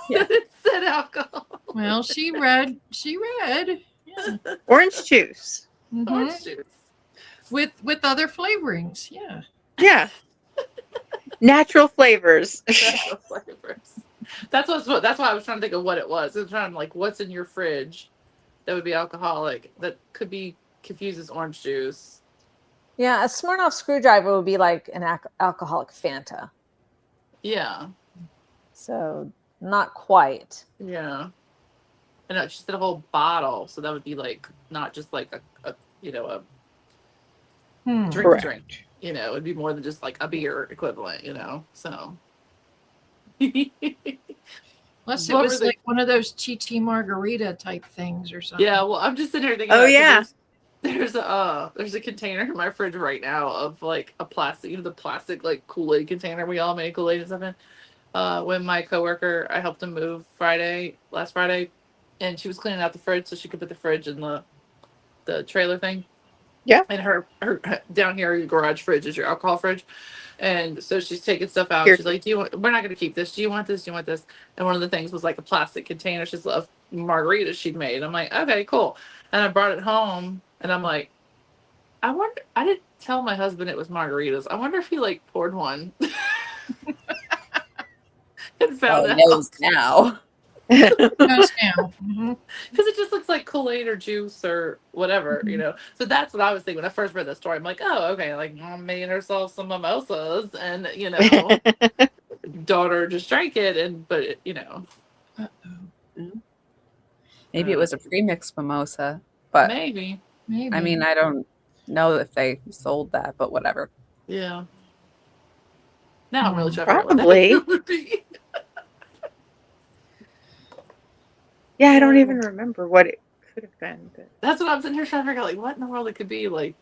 Yeah. It said alcohol. Well, she read. She read. Yeah. Orange juice. Mhm. Orange juice. With other flavorings. Yeah. Yeah. Natural flavors. Natural flavors. That's why I was trying to think of what it was. I was trying to like, what's in your fridge that would be alcoholic that could be confused as orange juice. Yeah, a Smirnoff screwdriver would be like an alcoholic Fanta. Yeah. So not quite. Yeah. And she said a whole bottle, so that would be like not just like a Hmm. drink. Correct. You know, it'd be more than just like a beer equivalent. You know, so. Unless it What was were they- like one of those TT margarita type things or something. Yeah, well, I'm just sitting here thinking. Oh, about it 'cause yeah. there's a container in my fridge right now of like a plastic, the plastic like Kool-Aid container we all make Kool-Aid and stuff in. When my coworker, I helped him move last Friday, and she was cleaning out the fridge so she could put the fridge in the trailer thing. Yeah. And her down here, your garage fridge is your alcohol fridge. And so she's taking stuff out. Here. She's like, we're not going to keep this. Do you want this? Do you want this? And one of the things was like a plastic container. She's of margaritas she'd made. I'm like, okay, cool. And I brought it home and I'm like, I didn't tell my husband it was margaritas. I wonder if he like poured one and found out. knows now. Knows now. Mhm. Because it just looks like Kool-Aid or juice or whatever, you know. So that's what I was thinking when I first read the story. I'm like, oh, okay, like mom made herself some mimosas, and you know, daughter just drank it, but you know, Maybe it was a premix mimosa, but maybe, Maybe. I mean, I don't know if they sold that, but whatever. yeah. Now I'm really trying to figure out Probably. what that would be. Yeah, I don't even remember what it could have been. But That's what I'm sitting here trying to figure out, like, what in the world it could be, like,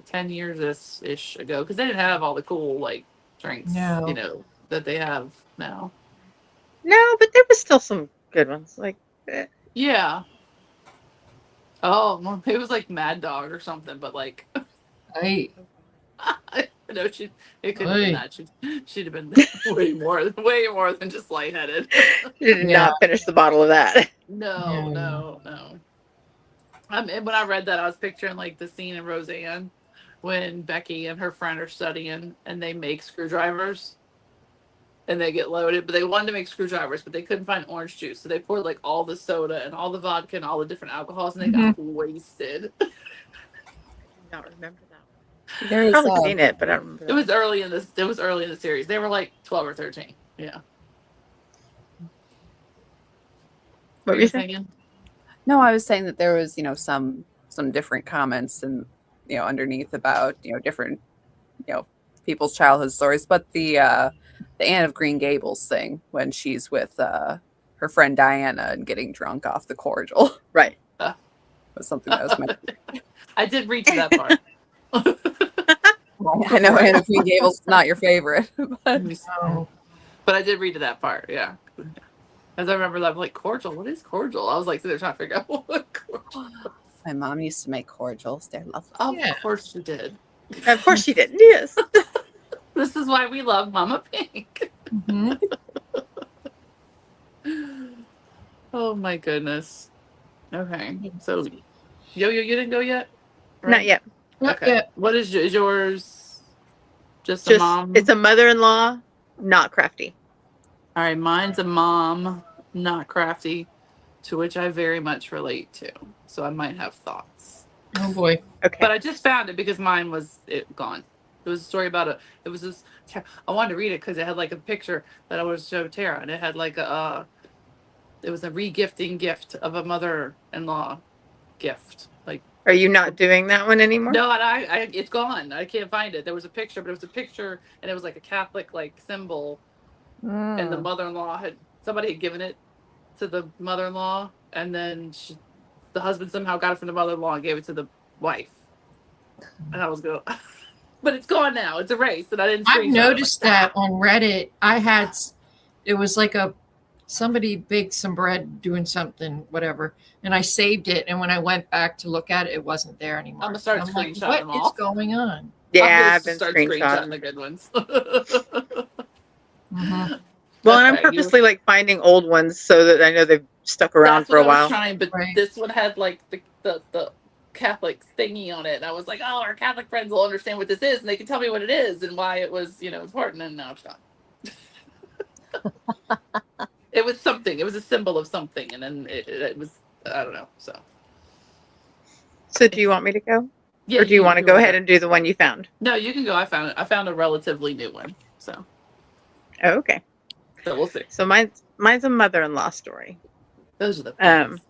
10 years ish ago, because they didn't have all the cool like drinks, No. that they have now. no, but there was still some good ones. Like, Yeah. Oh, well, it was like Mad Dog or something, but like, Hey. no, it couldn't have been that. She'd have been way more than just lightheaded. she did Yeah. not finish the bottle of that. No. And when I read that, I was picturing like the scene in Roseanne when Becky and her friend are studying and they make screwdrivers and they get loaded, but they wanted to make screwdrivers, but they couldn't find orange juice. So they poured like all the soda and all the vodka and all the different alcohols and they got wasted. I do not remember that. There I've is probably seen it, but I don't remember. It was early in the series. They were like 12 or 13. Yeah. What were you saying? No, I was saying that there was, some different comments and, underneath about, different, people's childhood stories. But the Anne of Green Gables thing when she's with her friend Diana and getting drunk off the cordial Right. was something that was meant. I did read to that part. I know Anne of Green Gables is not your favorite, but No. But I did read to that part, yeah. As I remember, I'm like, cordial? What is cordial? I was like, they're trying to figure out what cordial is. my mom used to make cordials. They're lovely. Of Yeah. course she did. Of course she did. Yes. This is why we love Mama Pink. Mhm. Oh my goodness. Okay. So, Yo-Yo, you didn't go yet? Not yet. Not Okay. yet. What is yours? Just a Just mom? it's a mother-in-law, not crafty. All right, mine's a mom, not crafty, to which I very much relate to. So I might have thoughts. Oh boy. Okay. But I just found it because mine was gone. It was a story about it was this, I wanted to read it because it had like a picture that I was show Tara, and it had like it was a re-gifting gift of a mother-in-law gift. Like, Are you not doing that one anymore? no, and I it's gone. I can't find it. There was a picture, but it was a picture, and it was like a Catholic like symbol, and the mother-in-law somebody had given it to the mother-in-law, and then the husband somehow got it from the mother-in-law and gave it to the wife. And I was going, but it's gone now. It's erased, and I didn't. I've screenshot it. noticed Like, that on Reddit. It was like somebody baked some bread doing something, whatever, and I saved it. And when I went back to look at it, it wasn't there anymore. I'm gonna start And I'm like, screenshotting what them is all. going on? Yeah, I've I'm been start screenshotting screenshotting. the good ones. Mhm. Well, and I'm Okay, purposely like finding old ones so that I know they've stuck around That's for what a I was while. trying, but Right. this one had like the Catholic thingy on it, and I was like, oh, our Catholic friends will understand what this is, and they can tell me what it is and why it was, important. And now it's gone. It was something. It was a symbol of something, and then it was, I don't know. So So do you want me to go? yeah, Or do you want to go ahead and do the one you found? No, you can go. I found a relatively new one, so Oh, okay. we'll see. So mine's a mother-in-law story. Those are the best.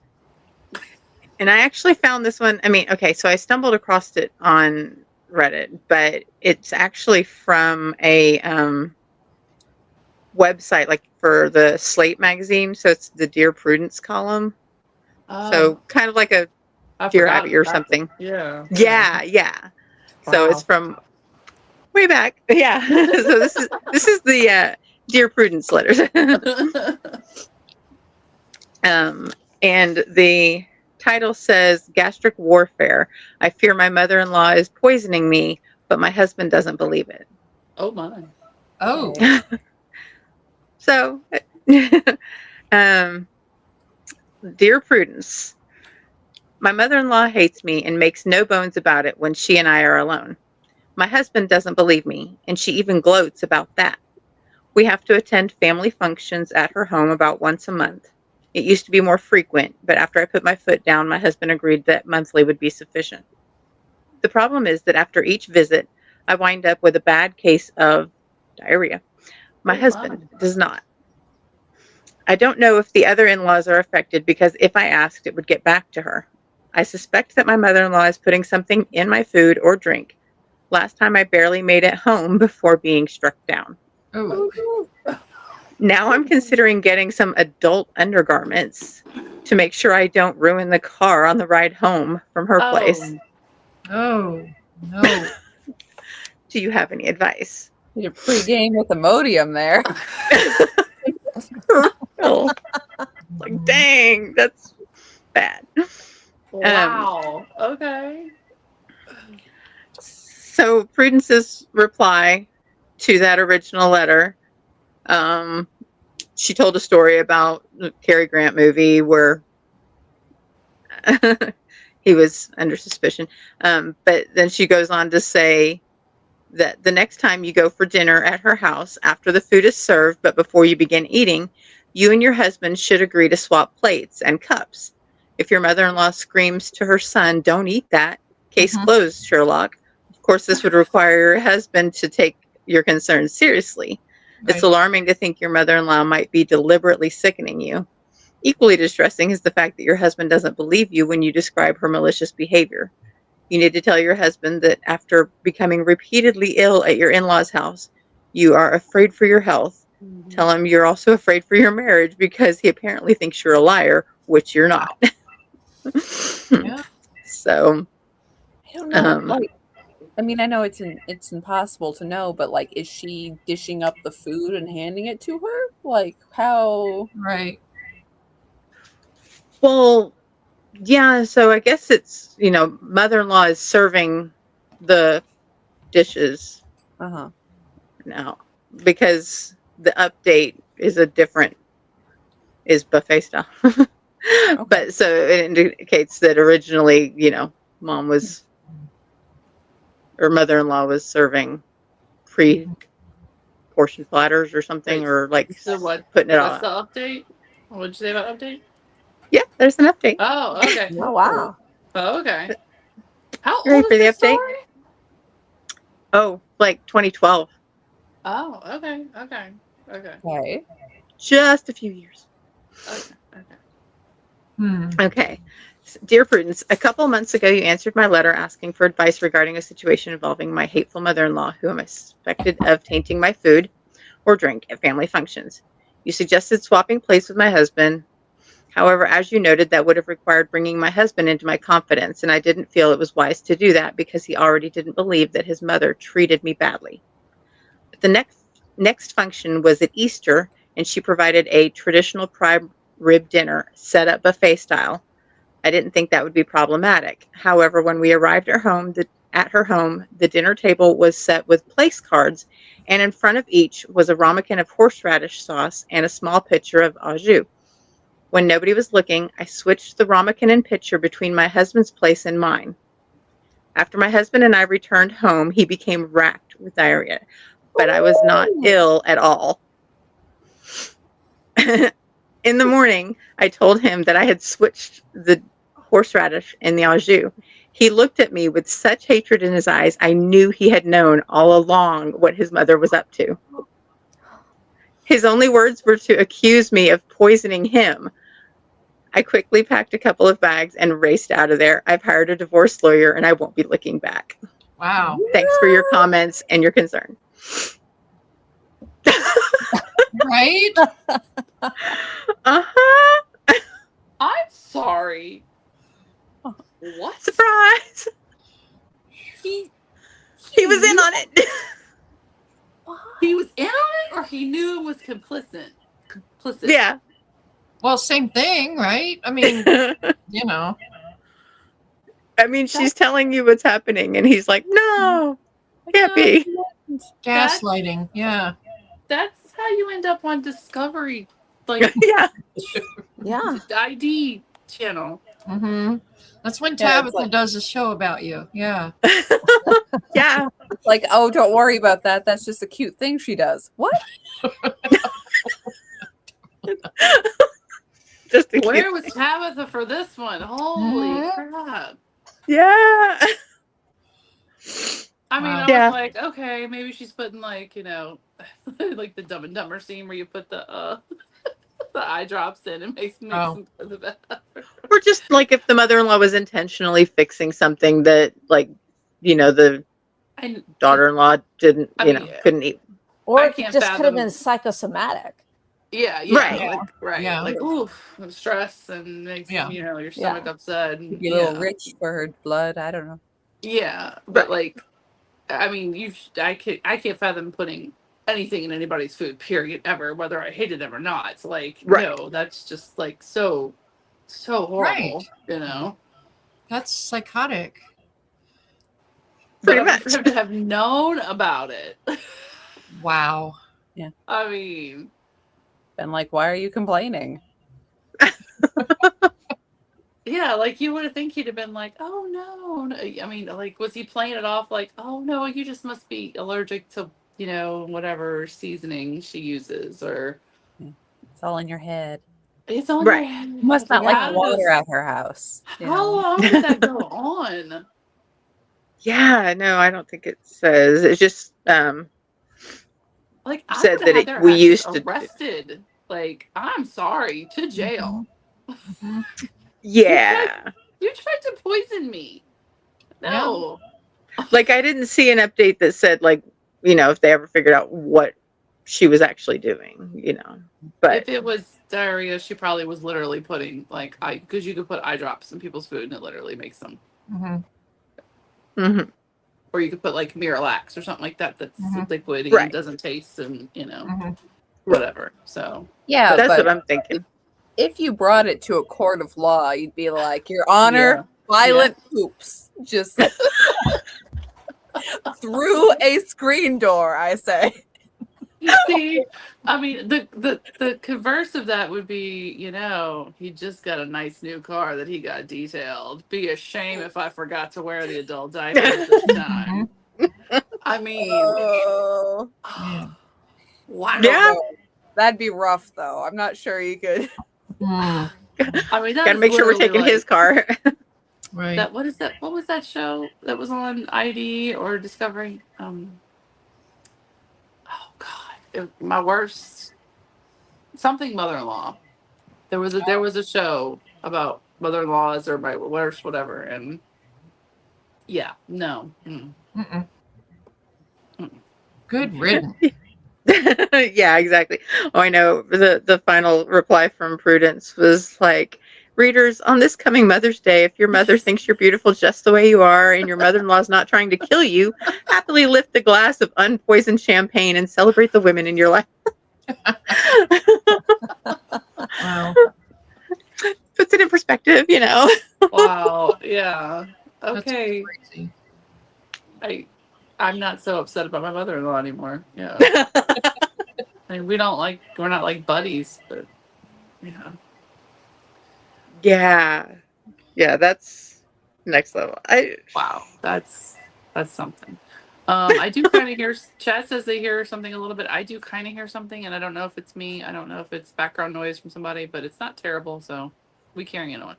And I actually found this one. I mean, okay, so I stumbled across it on Reddit, but it's actually from a website, like for the Slate magazine. So it's the Dear Prudence column. So kind of like a I Dear forgot Abby or about something. that. Yeah. So it's from way back. Yeah. So this is the Dear Prudence letters. And the title says gastric warfare. I fear my mother-in-law is poisoning me, but my husband doesn't believe it. Oh my. Oh, So, Dear Prudence, my mother-in-law hates me and makes no bones about it when she and I are alone. My husband doesn't believe me, and she even gloats about that. We have to attend family functions at her home about once a month. It used to be more frequent, but after I put my foot down, my husband agreed that monthly would be sufficient. The problem is that after each visit, I wind up with a bad case of diarrhea. My husband does not. I don't know if the other in-laws are affected because if I asked, it would get back to her. I suspect that my mother-in-law is putting something in my food or drink. Last time I barely made it home before being struck down. oh, Now I'm considering getting some adult undergarments to make sure I don't ruin the car on the ride home from her place. oh, no. Do you have any advice? You're pregame with Imodium there. Oh, like, dang, that's bad. Wow. Okay. So Prudence's reply to that original letter, she told a story about the Cary Grant movie where he was under suspicion. But then she goes on to say that the next time you go for dinner at her house, after the food is served, but before you begin eating, you and your husband should agree to swap plates and cups. If your mother-in-law screams to her son, "Don't eat that," case closed, Sherlock. Of course, this would require your husband to take your concerns seriously. Right. It's alarming to think your mother-in-law might be deliberately sickening you. Equally distressing is the fact that your husband doesn't believe you when you describe her malicious behavior. You need to tell your husband that after becoming repeatedly ill at your in-laws' house, you are afraid for your health. Tell him you're also afraid for your marriage because he apparently thinks you're a liar, which you're not. Yeah. So, I don't know. Like, I mean, I know it's impossible to know, but like, is she dishing up the food and handing it to her? Like, how? Right. well, yeah, so I guess it's, mother-in-law is serving the dishes now because the update is is buffet style. But so it indicates that originally, mother-in-law was serving pre-portion platters or something, or like So what? putting it What's on. the update? What did you say about update? Yeah, there's an update. Oh, okay. Oh wow. Oh, okay. How You ready old for is the this update? story? Oh, like 2012. Oh, okay. Okay. Just a few years. Okay. Dear Prudence, a couple months ago, you answered my letter asking for advice regarding a situation involving my hateful mother-in-law, who am suspected of tainting my food or drink at family functions. You suggested swapping plates with my husband However, as you noted, that would have required bringing my husband into my confidence, and I didn't feel it was wise to do that because he already didn't believe that his mother treated me badly. But the next function was at Easter, and she provided a traditional prime rib dinner set up buffet style. I didn't think that would be problematic. However, when we arrived at her home, the dinner table was set with place cards, and in front of each was a ramekin of horseradish sauce and a small pitcher of au jus. When nobody was looking, I switched the ramekin and pitcher between my husband's place and mine. After my husband and I returned home, he became racked with diarrhea, but I was not ill at all. In the morning, I told him that I had switched the horseradish and the au jus. He looked at me with such hatred in his eyes, I knew he had known all along what his mother was up to. His only words were to accuse me of poisoning him. I quickly packed a couple of bags and raced out of there. I've hired a divorce lawyer and I won't be looking back. Wow. Thanks for your comments and your concern. Right? Uh-huh. I'm sorry. What? Surprise. He He was in on it. He was in on it, or he knew it was complicit. Yeah. Well, same thing, right? I mean, you know. I mean, she's telling you what's happening, and he's like, no, can't be. Gaslighting. Yeah. That's how you end up on Discovery, like Yeah. Yeah. ID channel. Mm-hmm. That's when Yeah, Tabitha does a show about you. Yeah. Yeah. Like, oh, don't worry about that. That's just a cute thing she does. What? Just to Where keep- was Tabitha for this one? Holy Mhm. crap. Yeah. I mean, Wow. I Yeah. was like, okay, maybe she's putting like, you know, like the Dumb and Dumber scene where you put the the eye drops in and makes Oh. them better. Or just like if the mother-in-law was intentionally fixing something that, like, you know, the And daughter-in-law didn't, I you mean, know, couldn't eat. Or I it can't just could have fathom- been psychosomatic. yeah, yeah, Right. like, right, Yeah. like oof, stress and makes Yeah. you know your stomach Yeah. upset. And, Be a little yeah. rich for her blood. I don't know. Yeah, but Right. like, I mean, I can't fathom putting anything in anybody's food, period, ever, whether I hated them or not. It's like, Right. no, that's just like so horrible, Right. you know. That's psychotic. Pretty But I mean, much. for him to have known about it, Wow. I mean, And like, why are you complaining? yeah, like you would think he'd have been like, oh no. I mean, like, was he playing it off like, oh no, you just must be allergic to, you know, whatever seasoning she uses, or It's all in your head. it's on Right. your head. You must not How like did water this- at her house. you How know? long did that go on? Yeah, no, I don't think it says. It just Like, I Said would that have their we asses used to- arrested. Like, I'm sorry, to jail. Mhm. yeah. You tried to poison me. No. Like, I didn't see an update that said, like, you know, if they ever figured out what she was actually doing, you know. But If it was diarrhea, she probably was literally putting like because you could put eye drops in people's food and it literally makes them. Mhm. Mhm. Or you could put like Miralax or something like that that's Mhm. liquidy Right. and doesn't taste and you know Mhm. whatever. So Yeah, that's but what I'm thinking. if you brought it to a court of law, you'd be like, Your Honor, violent poops just through a screen door, I say. you see, I mean the converse of that would be, you know, he just got a nice new car that he got detailed. Be a shame if I forgot to wear the adult diapers this time. I mean, Oh, Yeah. wow. Yeah. that'd be rough, though. I'm not sure you could. Mm. I mean, that Got to is make sure we're literally taking like- his car. Right. That what is that? What was that show that was on ID or Discovery? Oh God, my worst something mother-in-law. There was a show about mother-in-laws or my worst whatever, and yeah, no. Mm-mm. Good riddance. Yeah, exactly. Oh, I know. The final reply from Prudence was like, readers, on this coming Mother's Day, if your mother thinks you're beautiful just the way you are and your mother-in-law is not trying to kill you, happily lift the glass of unpoisoned champagne and celebrate the women in your life. Wow. Puts it in perspective, you know. Wow. Yeah. That's Okay. crazy. I'm not so upset about my mother-in-law anymore. Yeah. I mean, we're not like buddies, but yeah. Yeah, that's next level. Wow. That's something. I do kind of hear. Chad says they hear something a little bit. I do kind of hear something, and I don't know if it's me. I don't know if it's background noise from somebody, but it's not terrible. So we carrying it on.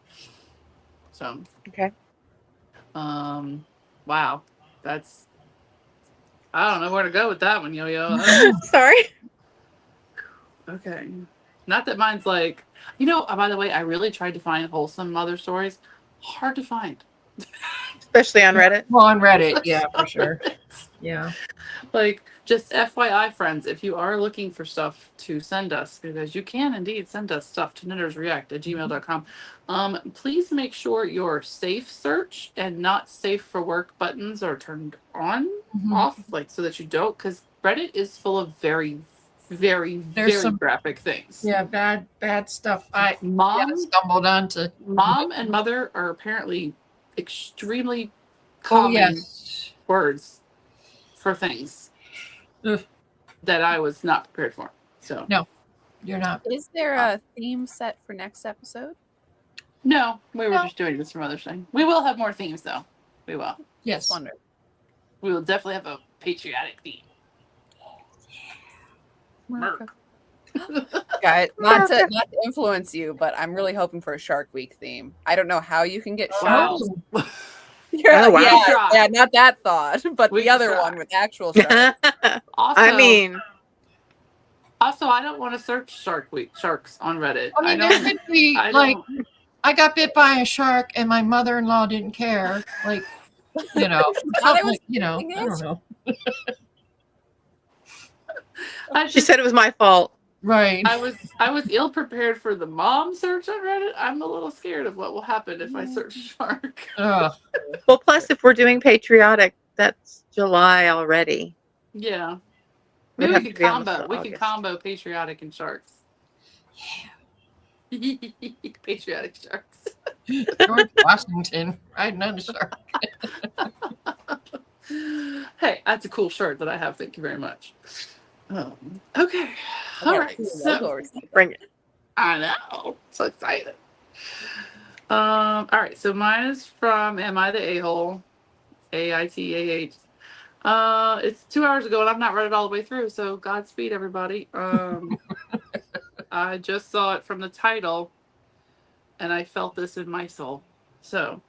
So Okay. wow, that's. I don't know where to go with that one, Yo-Yo. Sorry. Okay. Not that mine's like, by the way, I really tried to find wholesome mother stories. Hard to find. Especially on Reddit. Well, on Reddit, yeah, for sure. Yeah. Like, just FYI, friends, if you are looking for stuff to send us, because you can indeed send us stuff to knittersreact@gmail.com, please make sure your safe search and not safe for work buttons are turned on, off, like so that you don't, because Reddit is full of very, very, There's very some graphic things. Yeah, bad stuff. I Mom stumbled onto. and mother are apparently extremely Oh common yes. words for things Ugh. that I was not prepared for. So No, you're not. Is there a theme set for next episode? no, we were No. just doing this for Mother's Day. We will have more themes though. We will. Yes. Wonder. We will definitely have a patriotic theme. Merc. Guys, not to influence you, but I'm really hoping for a Shark Week theme. I don't know how you can get sharks. Oh, Oh, wow. Yeah, not that thought, but We the can other try. one with actual sharks. Also, I mean, I don't want to search sharks on Reddit. I mean, there could be I like, don't- I got bit by a shark and my mother-in-law didn't care. Like, Thought I something was like, I doing don't it. know. she said it was my fault. Right. I was ill prepared for the mom search on Reddit. I'm a little scared of what will happen if I search shark. Ugh. Well, plus, if we're doing patriotic, that's July already. Yeah. We'd Maybe have we to could be almost combo. to We could August. combo patriotic and sharks. Yeah. Patriotic sharks. George Washington riding on a shark. Hey, that's a cool shirt that I have. Thank you very much. Okay. All right. So Bring it. I know. So excited. All right. So mine is from Am I the A-hole? AITAH. It's 2 hours ago and I've not read it all the way through, so Godspeed, everybody. I just saw it from the title and I felt this in my soul. So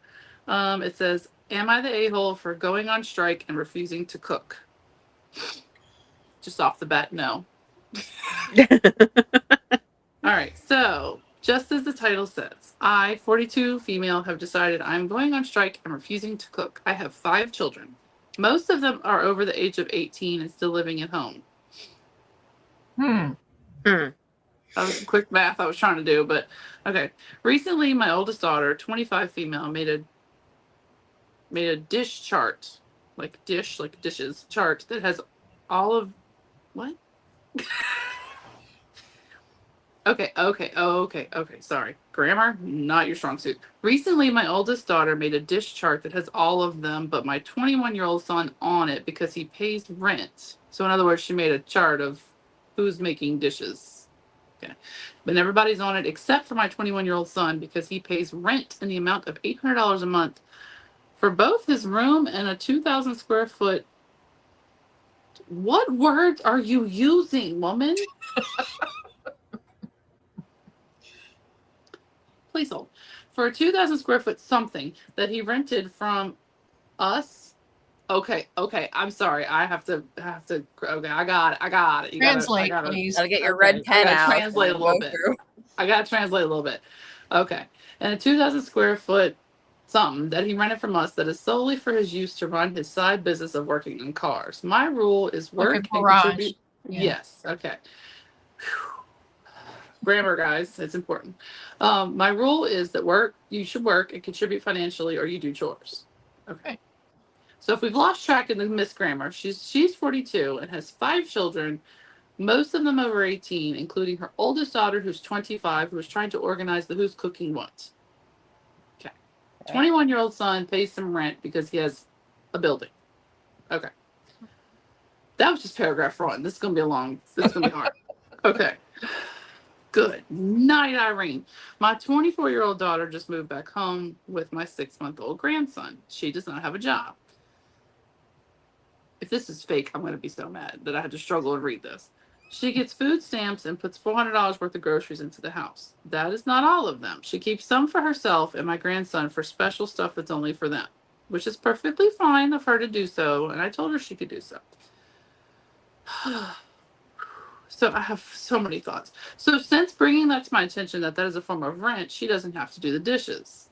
it says, Am I the a-hole for going on strike and refusing to cook? Just off the bat, no. All right, so just as the title says, I, 42 female, have decided I'm going on strike and refusing to cook. I have 5 children. Most of them are over the age of 18 and still living at home. That was some quick math I was trying to do, but okay. Recently, my oldest daughter, 25 female, made a dish chart, like dishes chart that has all of what? Okay. Sorry. Grammar, not your strong suit. Recently, my oldest daughter made a dish chart that has all of them, but my 21-year-old son on it because he pays rent. So in other words, she made a chart of who's making dishes. Okay. But everybody's on it except for my 21-year-old son because he pays rent in the amount of $800 a month for both his room and a 2,000 square foot. What words are you using, woman? Please hold. For a 2,000 square foot something that he rented from us. Okay. I'm sorry. I have to. Okay, I got it. Translate, please. Gotta get your red pen out. Translate a little bit. I gotta translate a little bit. Okay. And a 2,000 square foot something that he rented from us that is solely for his use to run his side business of working in cars. My rule is work and contribute. Yeah. Yes. Okay. Grammar, guys, it's important. My rule is that you should work and contribute financially, or you do chores. Okay. Right. So if we've lost track of the Miss Grammar, she's 42 and has 5 children, most of them over 18, including her oldest daughter, who's 25, who is trying to organize the who's cooking what. Okay. 21-year-old son pays some rent because he has a building. Okay. That was just paragraph 1. This is going to be hard. Okay. Good night, Irene. My 24-year-old daughter just moved back home with my 6-month-old grandson. She does not have a job. If this is fake, I'm going to be so mad that I had to struggle and read this. She gets food stamps and puts $400 worth of groceries into the house. That is not all of them. She keeps some for herself and my grandson for special stuff that's only for them, which is perfectly fine of her to do so, and I told her she could do so. So I have so many thoughts. So since bringing that to my attention that is a form of rent, she doesn't have to do the dishes.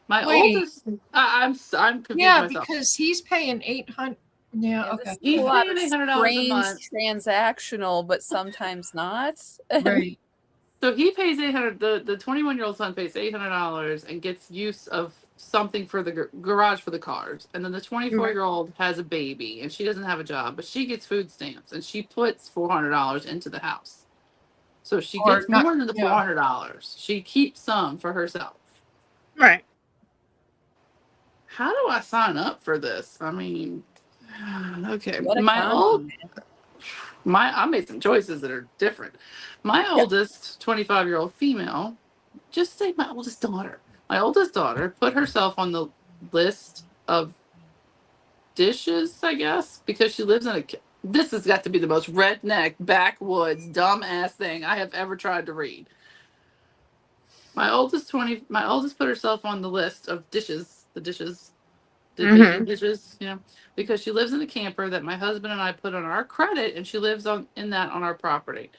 My Wait. oldest, I'm confused myself. Because he's paying 800. Yeah, okay. This is He's a lot paying of $800 a strange month. transactional, but sometimes not. Right. So he pays $800. The 21-year-old son pays $800 and gets use of something for the garage for the cars. And then the 24-year-old has a baby and she doesn't have a job, but she gets food stamps and she puts $400 into the house. So she gets more than the $400. She keeps some for herself. Right. How do I sign up for this? I mean, okay. What a I made some choices that are different. My oldest 25-year-old female, just say my oldest daughter. My oldest daughter put herself on the list of dishes, I guess, because she lives in this has got to be the most redneck, backwoods, dumbass thing I have ever tried to read. My oldest put herself on the list of dishes, making dishes, because she lives in a camper that my husband and I put on our credit, and she lives in that on our property.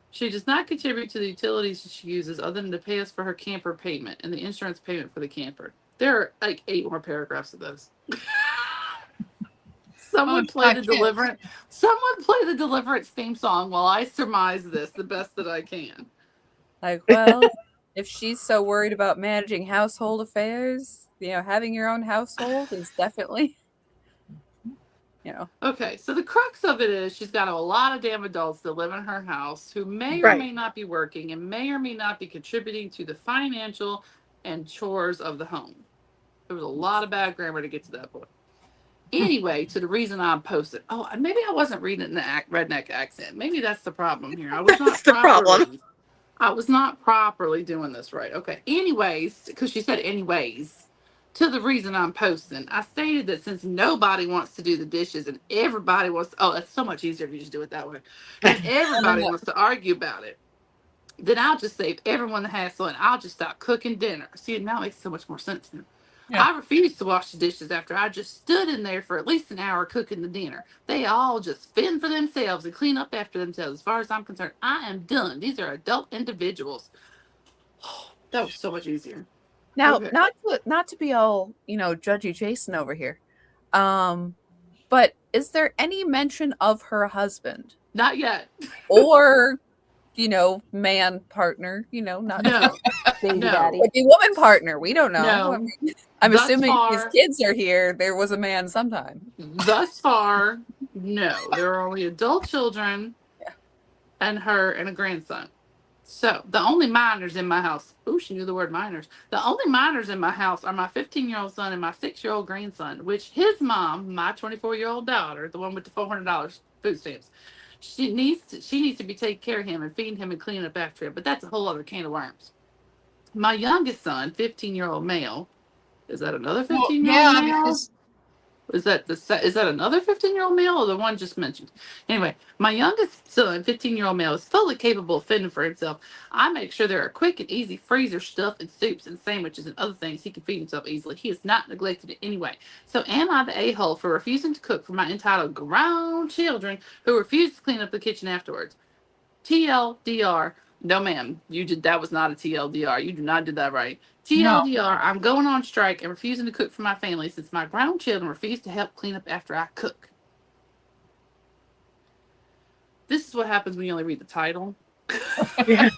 She does not contribute to the utilities she uses other than to pay us for her camper payment and the insurance payment for the camper. There are like 8 more paragraphs of this. Someone play the Deliverance theme song while I surmise this the best that I can. Like, well, if she's so worried about managing household affairs, having your own household is definitely, Okay, so the crux of it is she's got a lot of damn adults that live in her house who may or may not be working and may or may not be contributing to the financial and chores of the home. There was a lot of bad grammar to get to that point. Anyway, to the reason I posted. Oh, maybe I wasn't reading it in the redneck accent. Maybe that's the problem here. I was not properly doing this right. Okay. Anyways, because she said anyways, to the reason I'm posting, I stated that since nobody wants to do the dishes and everybody wants to, it's so much easier if you just do it that way. And everybody wants to argue about it, then I'll just save everyone the hassle and I'll just stop cooking dinner. See, now it makes so much more sense now. Yeah. I refused to wash the dishes after I just stood in there for at least an hour cooking the dinner. They all just fend for themselves and clean up after themselves. As far as I'm concerned, I am done. These are adult individuals. That was so much easier. Now, not to be all, judgy Jason over here. But is there any mention of her husband? Not yet. Or, man partner, not baby daddy. Could be woman partner. We don't know. No. I'm assuming his kids are here. There was a man sometime. Thus far, no. There are only adult children and her and a grandson. So the only minors in my house, she knew the word minors. The only minors in my house are my 15-year-old son and my 6-year-old grandson, which his mom, my 24-year-old daughter, the one with the $400 food stamps, she needs to be taking care of him and feeding him and cleaning up after him. But that's a whole other can of worms. My youngest son, 15-year-old male, is that another 15-year-old male? Is that another 15-year-old male or the one just mentioned? Anyway, my youngest son, 15-year-old male, is fully capable of fending for himself. I make sure there are quick and easy freezer stuff and soups and sandwiches and other things he can feed himself easily. He is not neglected in any way. So am I the a-hole for refusing to cook for my entitled grown children who refuse to clean up the kitchen afterwards? TLDR. No, ma'am. That was not a TLDR. You do not do that right. TLDR, no. I'm going on strike and refusing to cook for my family since my grown children refuse to help clean up after I cook. this is what happens when you only read the title. Yeah.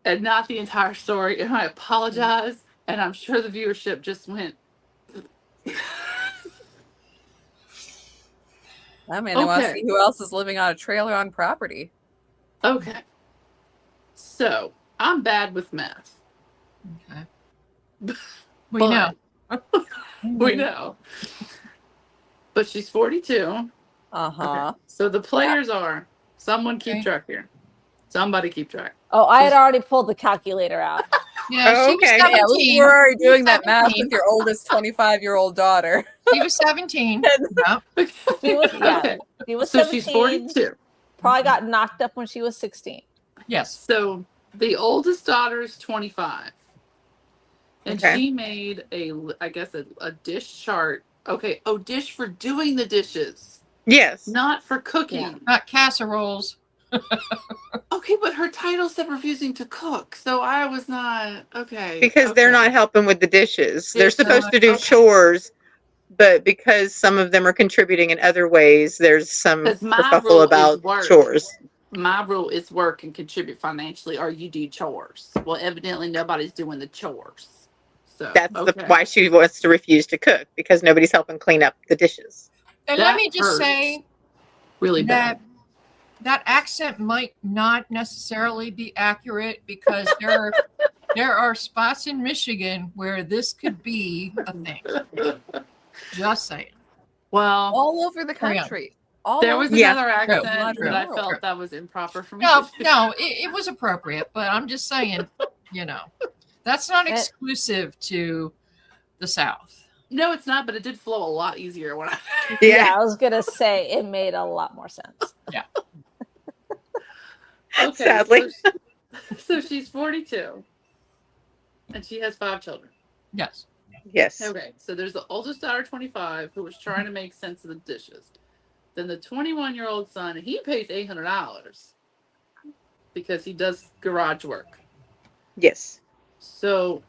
And not the entire story. And I apologize. And I'm sure the viewership just went. I mean, they want to Okay. see who else is living on a trailer on property. Okay. So I'm bad with math. Okay. We know. We know. But she's 42. Uh-huh. Okay. So the players are, someone keep Okay. track here. Somebody keep track. Oh, I had already pulled the calculator out. Yeah, Oh, she was okay. 17. Yeah, we were already doing that math 17. with your oldest 25-year-old daughter. She was 17. Yep. She was, yeah, Okay. she was So 17. she's 42. Probably got knocked up when she was 16. Yes. So the oldest daughter is 25. And Okay. she made I guess a dish chart. Okay. Oh, dish for doing the dishes, Yes. not for cooking. Yeah. Not casseroles. Okay, but her title said refusing to cook. So I was not, okay. Because they're okay. not helping with the dishes. They're It's supposed not- to do okay. chores, but because some of them are contributing in other ways, there's some 'Cause my kerfuffle rule is about work. chores. My rule is work and contribute financially, or you do chores. Well, evidently nobody's doing the chores. So That's okay. why she wants to refuse to cook, because nobody's helping clean up the dishes. And That let me just hurts. say really that bad. that accent might not necessarily be accurate because there are spots in Michigan where this could be a thing. Just saying. Well, All over the Carry on. country. All there was over. Yeah. another accent, True. but I True. felt that was improper for me. No, to do. no, it was appropriate, but I'm just saying, that's not Eh. exclusive to the South. No, it's not, but it did flow a lot easier when I. Yeah, I was going to say it made a lot more sense. Okay, Sadly. So she's 42, and she has 5 children. Yes. Yes. Okay, so there's the oldest daughter, 25, who was trying to make sense of the dishes. Then the 21-year-old son, he pays $800 because he does garage work. Yes. So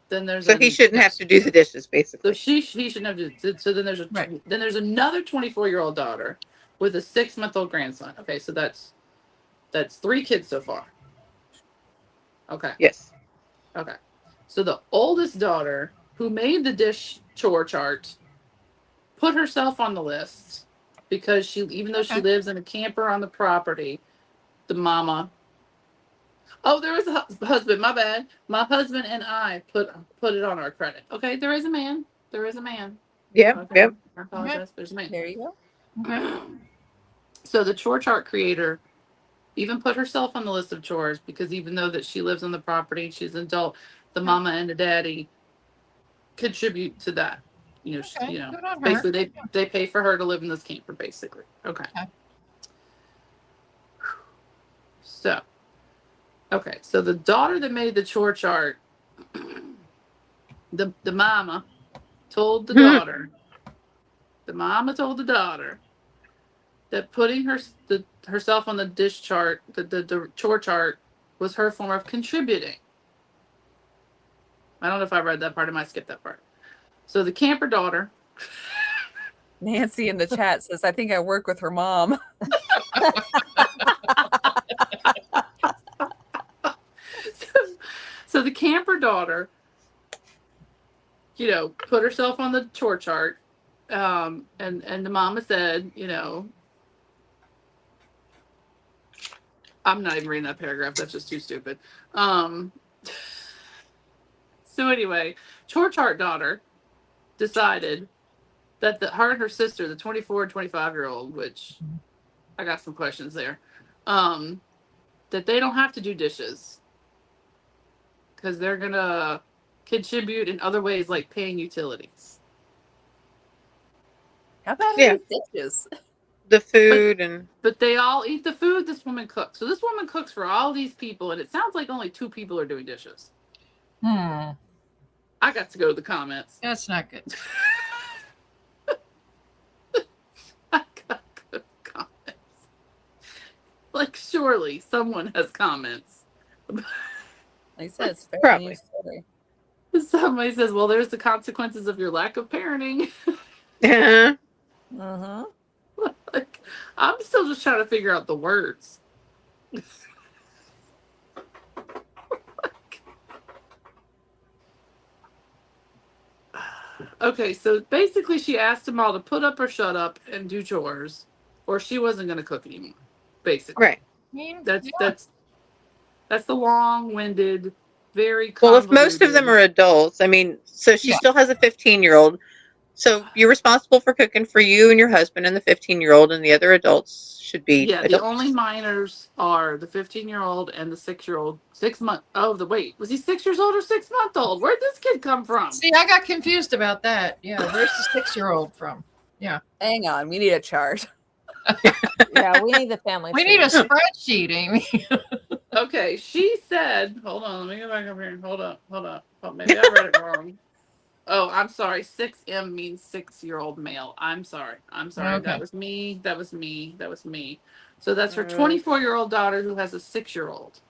then there's So he shouldn't have to do the dishes, So basically. he shouldn't have to. So then Right. then there's another 24-year-old daughter with a 6-month-old grandson. Okay, so that's 3 kids so far. Okay. Yes. Okay. So the oldest daughter, who made the dish chore chart, put herself on the list because even though she Okay. lives in a camper on the property, the mama. Oh, there was a husband. My bad. My husband and I put it on our credit. Okay, there is a man. There is a man. Yep. Okay. Yep. I apologize. There's a man. There you go. Okay. So the chore chart creator even put herself on the list of chores because even though that she lives on the property, she's an adult, the mama and the daddy contribute to that. Okay, good on her. Basically they pay for her to live in this camper, basically. Okay. So, okay. So the daughter that made the chore chart, the mama told the daughter, that putting herself on the dish chart, the chore chart, was her form of contributing. I don't know if I read that part. I might skip that part. So the camper daughter. Nancy in the chat says, I think I work with her mom. So the camper daughter, put herself on the chore chart. And the mama said, I'm not even reading that paragraph. That's just too stupid. So anyway, chore chart daughter decided that her and her sister, the 24 and 25-year-old, which I got some questions there, that they don't have to do dishes because they're going to contribute in other ways like paying utilities. How about Yeah. dishes? The food and But they all eat the food this woman cooks. So this woman cooks for all these people, and it sounds like only 2 people are doing dishes. I got to go to the comments. That's not good. I got to go to the comments. Like, surely someone has comments. Like I said, it's very Probably. news story. Somebody says, well, there's the consequences of your lack of parenting. Mm-hmm. Like, I'm still just trying to figure out the words. Okay, so basically she asked them all to put up or shut up and do chores, or she wasn't going to cook anymore. Basically, Right. I mean, that's yeah. that's the long-winded, very Well, if most of them convoluted. are adults, I mean, so she Yeah. still has a 15-year-old. So you're responsible for cooking for you and your husband and the 15-year-old, and the other adults should be Yeah, the only adults. minors are the 15-year-old and the 6-year-old. 6 month. Oh, wait, was he 6 years old or 6 month old? Where'd this kid come from? See, I got confused about that. Yeah, where's the 6-year-old from? Yeah. Hang on, we need a chart. Yeah, we need the family. We tree. need a spreadsheet, Amy. Okay, she said, hold on, let me go back up here. Hold up. Oh, maybe I read it wrong. Oh, I'm sorry. 6M means 6-year-old male. I'm sorry. Okay. That was me. So that's her 24-year-old daughter who has a 6-year-old.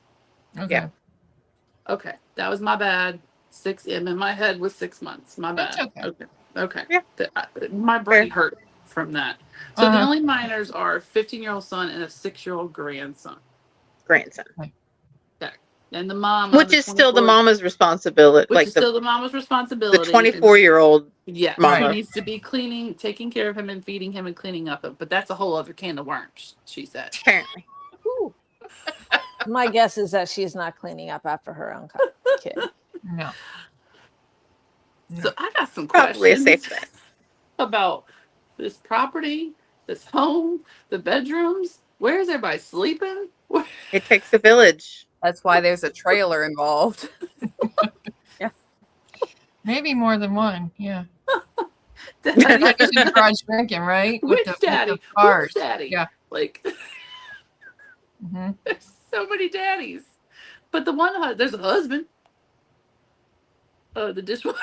Okay. Yeah. Okay, that was my bad. 6M in my head was 6 months. My bad. That's Okay. Yeah. My brain hurt from that. So the Uh-huh. only minors are a 15-year-old son and a 6-year-old grandson. Grandson. And the mama, Which is still the mama's responsibility. which Like is still the mama's the responsibility. 24-year-old Yes, mama. she needs to be cleaning, taking care of him and feeding him and cleaning up him. But that's a whole other can of worms, she said. Apparently. My guess is that she's not cleaning up after her own kid. No. So I got some Probably a questions safe bet. about this property, this home, the bedrooms. Where is everybody sleeping? It takes a village. That's why there's a trailer involved. Maybe more than one. Yeah. Daddy, Daddy's in garage drinking, right? which With daddy? the cars. Which daddy? Yeah. Like, Hmm. there's so many daddies. But the one, there's a husband. The dishwasher.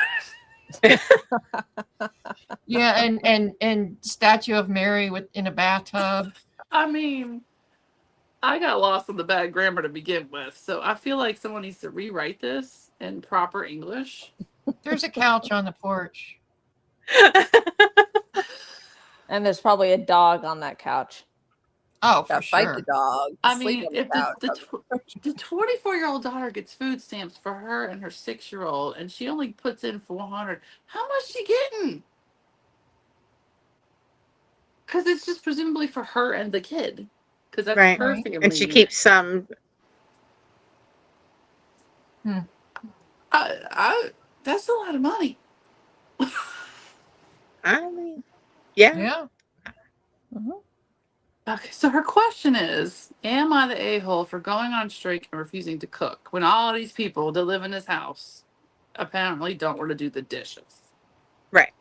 Yeah, and statue of Mary in a bathtub. I mean, I got lost in the bad grammar to begin with, so I feel like someone needs to rewrite this in proper English. There's a couch on the porch. And there's probably a dog on that couch. Oh, for Gotta fight sure. the dog. I Sleep mean, on the if couch. the 24-year-old daughter gets food stamps for her and her 6-year-old, and she only puts in 400, how much she getting? Because it's just presumably for her and the kid, because that's Right. her Right. family. And she unit. keeps some. That's a lot of money. I mean, yeah. Yeah. Okay, so her question is, am I the a-hole for going on strike and refusing to cook when all these people that live in this house apparently don't want to do the dishes? Right.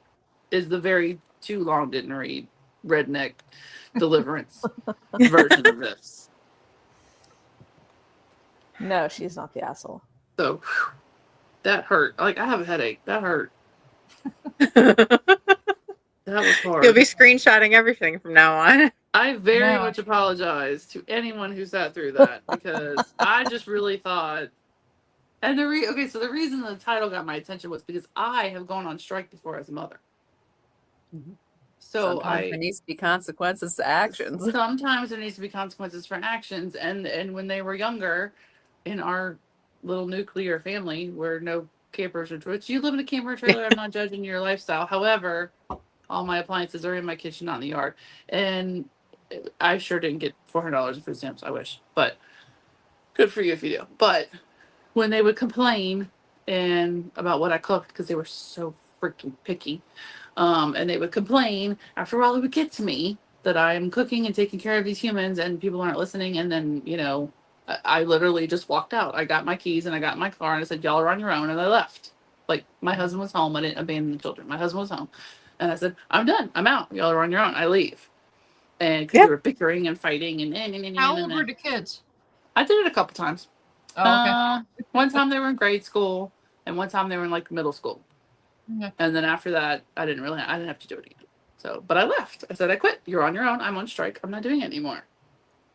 Is the very too long didn't read redneck deliverance version of this. No, she's not the asshole. So that hurt. Like, I have a headache. That hurt. That was hard. You'll be screenshotting everything from now on. I very No. much apologize to anyone who sat through that because I just really thought. And the reason the title got my attention was because I have gone on strike before as a mother. So Sometimes there needs to be consequences to actions. Sometimes there needs to be consequences for actions, and when they were younger, in our little nuclear family where no campers or which you live in a camper trailer, I'm not judging your lifestyle. However, all my appliances are in my kitchen, not in the yard, and I sure didn't get $400 in food stamps. I wish, but good for you if you do. But when they would complain and about what I cooked because they were so freaking picky, and they would complain after a while, it would get to me that I am cooking and taking care of these humans and people aren't listening. And then, I literally just walked out. I got my keys and I got in my car and I said, y'all are on your own. And I left. Like, my husband was home. I didn't abandon the children. My husband was home. And I said, I'm done. I'm out. Y'all are on your own. I leave. And because they were bickering and fighting. And How old were the kids? I did it a couple times. Oh, okay. One time they were in grade school and one time they were in like middle school. Okay. And then after that, I didn't have to do it again. So, but I left. I said, I quit. You're on your own. I'm on strike. I'm not doing it anymore.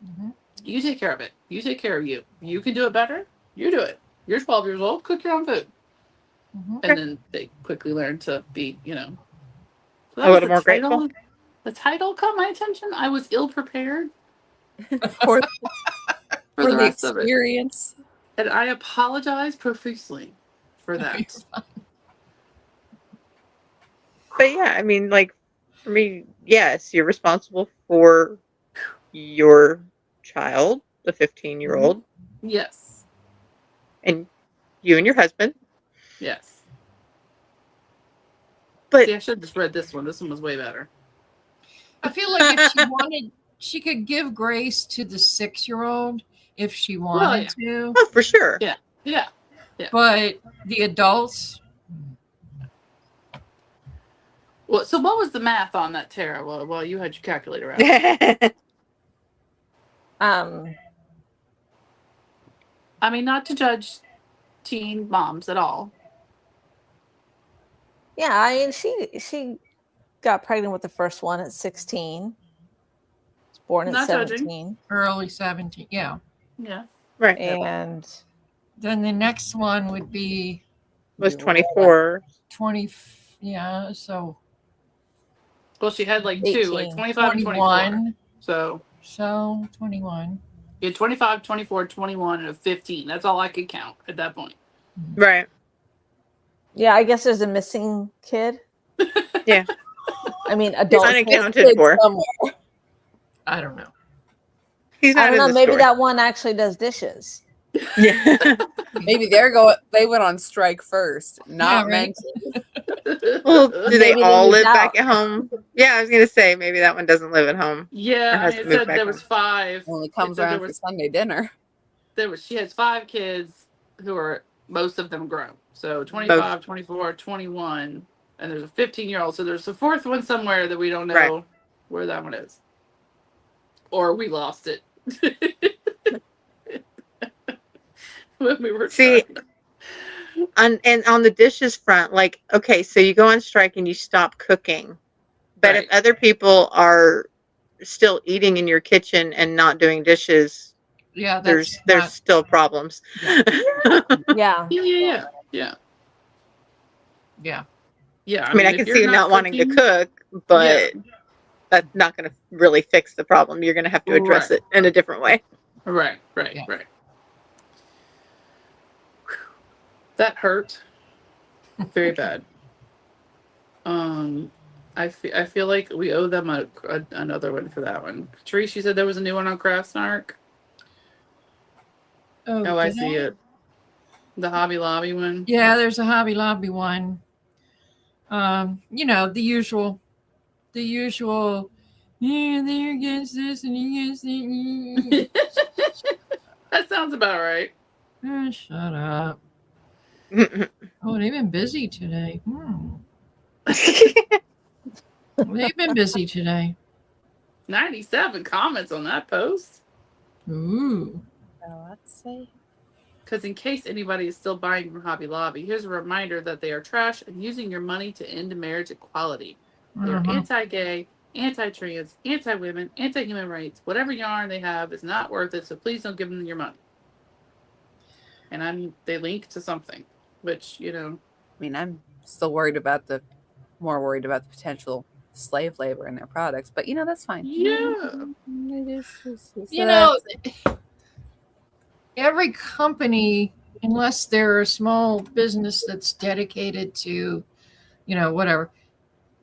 Mm-hmm. You take care of it. You take care of you. You can do it better. You do it. You're 12 years old. Cook your own food. Mm-hmm. And then they quickly learn to be, So A little more grateful. the title caught my attention. I was ill prepared for, for the rest of it. experience. And I apologize profusely for that. But yeah, I mean, like, for me, yes, you're responsible for your child, the 15-year-old, Yes. and you and your husband. Yes. But See, I should have just read this one. This one was way better. I feel like if she wanted, she could give grace to the 6-year-old if she wanted to. oh, for sure. Yeah. Yeah. But the adults, Well, so what was the math on that, Tara? Well, you had your calculator out. I mean, not to judge teen moms at all. Yeah, I mean, she got pregnant with the first one at 16. Was born at Not 17. judging. early 17, yeah. Yeah. Right. And Then the next one would be Was 24. 20, yeah, so Well, she had like two, like 18. 25 and 24. 21. So 21. you had 25, 24, 21, and a 15. That's all I could count at that point. Right. yeah, I guess there's a missing kid. Yeah. I mean, adult unaccounted kids for. somewhere. I don't know. He's not I don't in know. the Maybe story. that one actually does dishes. Yeah. Maybe they went on strike first, not Yeah, right. meant Well, do they Maybe they all moved live back out. at home? Yeah, I was gonna say maybe that one doesn't live at home. Yeah, has I to mean, it move said back there was home. 5. only It comes said around for Sunday dinner. she has 5 kids who are, most of them grown. So 25, 24, 21, and there's a 15-year-old. So there's a 4th one somewhere that we don't know Right. where that one is. Or we lost it. When we were See, trying. and on the dishes front, like, okay, so you go on strike and you stop cooking. But Right. if other people are still eating in your kitchen and not doing dishes, Yeah, there's that's still problems. Yeah. Yeah. yeah. Yeah. I mean, I if can you're see you not wanting to cooking- cook, but that's not going to really fix the problem. You're going to have to address Right. it in a different way. Right. Yeah. That hurt very bad. I feel like we owe them another one for that one. Therese, you said there was a new one on Craftsnark. Oh, I did see it. The Hobby Lobby one. Yeah, there's a Hobby Lobby one. You know, the usual. Yeah, they're against this and against that. That sounds about right. Oh, shut up. Oh, they've been busy today. They've been busy today. 97 comments on that post. Ooh. Let's see. Because in case anybody is still buying from Hobby Lobby, here's a reminder that they are trash and using your money to end marriage equality. They're anti-gay, anti-trans, anti-women, anti-human rights. Whatever yarn they have is not worth it, so please don't give them your money. And they link to something, which, you know. I mean, I'm still more worried about the potential slave labor in their products, but that's fine. Yeah. You know, every company, unless they're a small business that's dedicated to, whatever,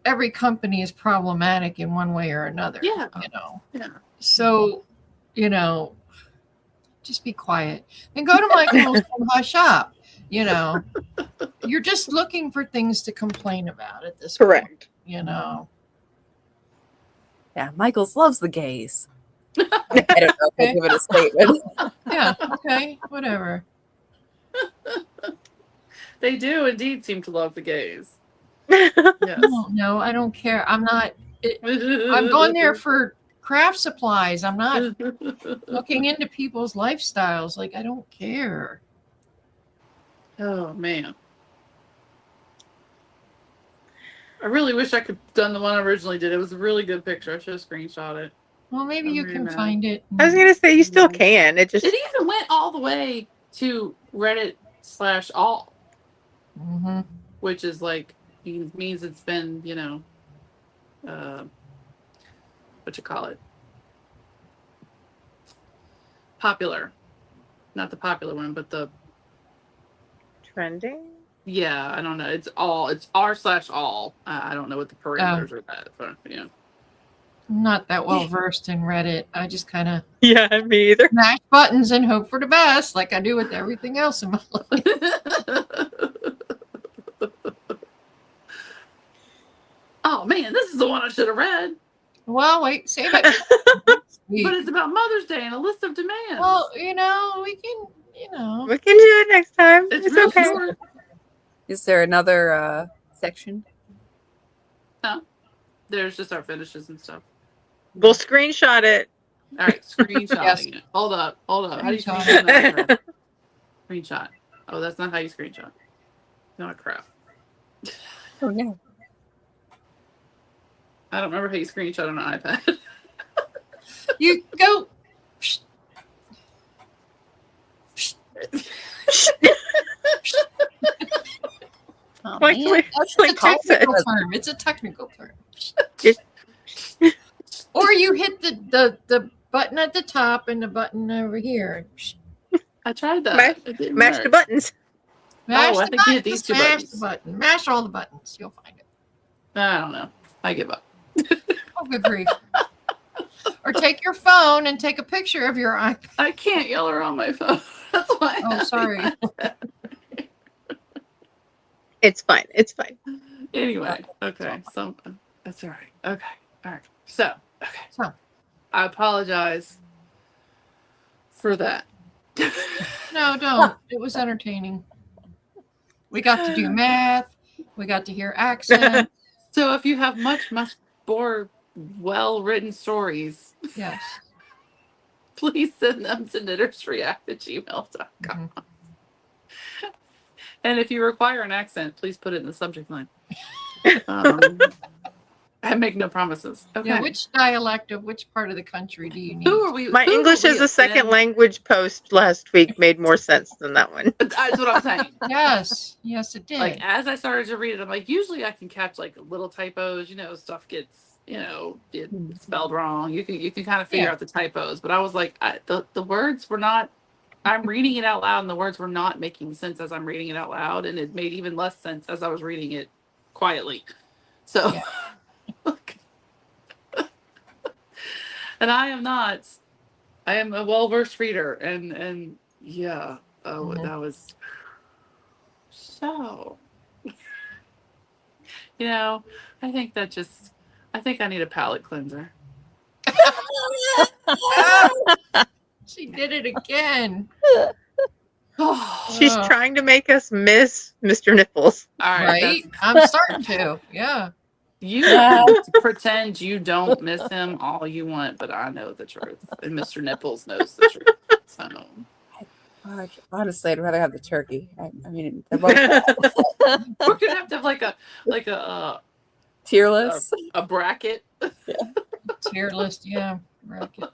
every company is problematic in one way or another. Yeah. Yeah. So, just be quiet and go to Michael's and hush up. You're just looking for things to complain about at this Correct. point, Yeah, Michaels loves the gays. I don't know if I give it a statement. Yeah, okay, whatever. They do indeed seem to love the gays. Yes. No, I don't care. I'm going there for craft supplies. I'm not looking into people's lifestyles. Like, I don't care. Oh, man. I really wish I could have done the one I originally did. It was a really good picture. I should have screenshot it. Well, maybe I'm you really can mad. find it. I was gonna say you still can. It just It even went all the way to Reddit/all, Mm-hmm. which is like means it's been what you call it, popular, not the popular one, but the Trending? yeah, I don't know. It's r/all. I don't know what the parameters are that, but yeah. I'm not that well versed in Reddit. I just kind of Yeah, me either. smash buttons and hope for the best, like I do with everything else in my life. Oh man, this is the one I should have read. Well, wait, save it. But it's about Mother's Day and a list of demands. Well, we can, We can do it next time. it's It's real okay. short. Is there another section? There's just our finishes and stuff. We'll screenshot it. All right, screenshotting Yes. it. Hold up. How do you Screenshot. screenshot that? Screenshot. Oh, that's not how you screenshot. No, crap. Oh no. I don't remember how you screenshot on an iPad. you go. Oh, Like, man. like, That's like a Jack said. technical term. It's a technical term. Just- Or you hit the button at the top and the button over here. I tried that. Mash- It didn't Mash work. the buttons. Mash I the think you hit button, these just two mash buttons. the button. Mash all the buttons. You'll find it. I don't know. I give up. Oh, good grief. Or take your phone and take a picture of your iPad. I can't yell her on my phone. That's why. Oh, sorry. It's fine. It's fine. Anyway, okay. So that's all right. Okay. All right. So, okay. So. I apologize for that. No, don't. It was entertaining. We got to do math. We got to hear accents. So if you have much more well-written stories, Yes. please send them to knittersreact@gmail.com. Mhm. And if you require an accent, please put it in the subject line. I make no promises. Okay. Yeah, which dialect of which part of the country do you need? Who are we? My who are English we as a second offend? language post last week made more sense than that one. That's what I'm saying. Yes, yes, it did. Like as I started to read it, I'm like, usually I can catch like little typos. Stuff gets it's spelled wrong. You can kind of figure Yeah. out the typos. But I was like, the words were not. I'm reading it out loud, and the words were not making sense as I'm reading it out loud, and it made even less sense as I was reading it quietly. So, and I am not. I am a well-versed reader, and yeah. Oh, Mhm. that was so. I think I need a palate cleanser. She did it again. She's trying to make us miss Mr. Nipples. All Right? I'm starting to. Yeah. You can pretend you don't miss him all you want, but I know the truth, and Mr. Nipples knows the truth. So Honestly, I'd rather have the turkey. I mean, they're both we're gonna have to have like a tier list. a bracket. Tier list, yeah. Bracket.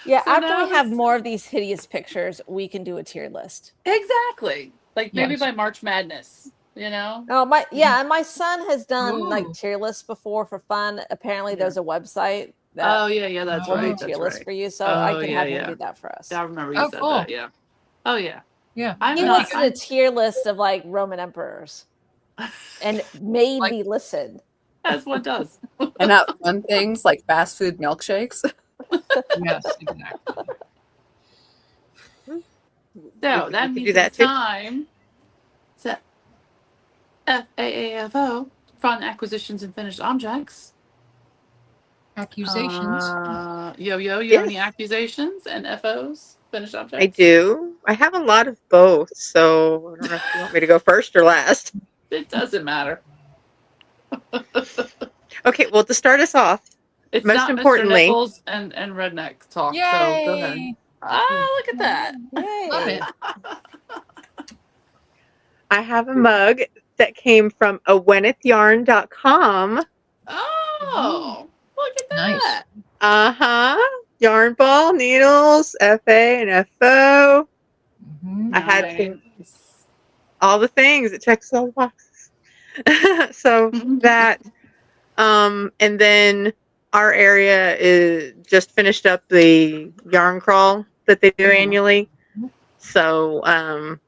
Yeah, So after now we have more of these hideous pictures, we can do a tier list. Exactly. Like maybe Yes. by March Madness, Oh and my son has done like Ooh. tier lists before for fun. Apparently, Yeah. there's a website that Oh yeah, that's will will do right. do tier That's lists right. for you, so I Oh, can yeah, have him yeah. do that for us. I remember you Oh, said cool. that. Yeah. Oh yeah. Yeah. I'm He not. listed a tier list of like Roman emperors and made Like- me listen. As one does. And not fun things like fast food milkshakes. Yes, exactly. So We that could means do that it's too. time to FAAFO, Fun Acquisitions and Finished Objects. Accusations. Yo, you have Yes. any accusations and FOs, finished objects? I do. I have a lot of both, so I don't know if you want me to go first or last. It doesn't matter. Okay, well, to start us off, It's Most not importantly- Mr. Nipples and redneck talk. Yay! So go ahead. Ah, look at that. Yay. Love it. I have a mug that came from awenethyarn.com. Oh, look at Nice. that. Uh-huh. Yarn ball, needles, FA and FO. Mhm. I had to- Nice. all the things. It checks all the boxes. So that, and then our area is just finished up the yarn crawl that they do annually. So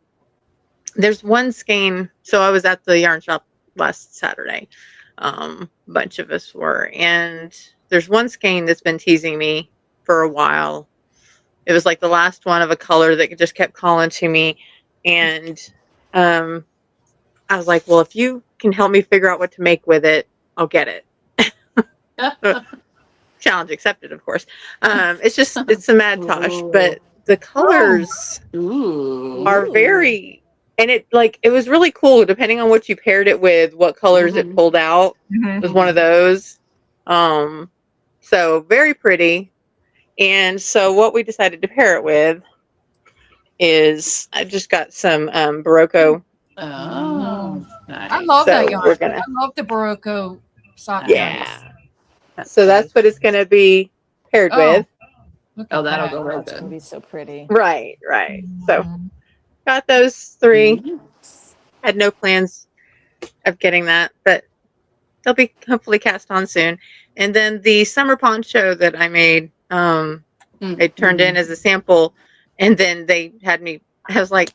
there's one skein. So I was at the yarn shop last Saturday. Bunch of us were, and there's one skein that's been teasing me for a while. It was like the last one of a color that just kept calling to me, and I was like, well, if you can help me figure out what to make with it, I'll get it. Challenge accepted, of course. It's a mad tosh, but the colors are very, and it was really cool depending on what you paired it with, what colors it pulled out. It was one of those. So very pretty. And so what we decided to pair it with is I just got some Barocco. Oh, nice. I love that yarn. I love the Barocco sock. Yeah. So that's what it's going to be paired with. Oh, that'll go Oh, right it's gonna then. be so pretty. Right. So got those 3. Yes. Had no plans of getting that, but they'll be hopefully cast on soon. And then the summer poncho that I made, I turned in as a sample, and then they had me, I was like,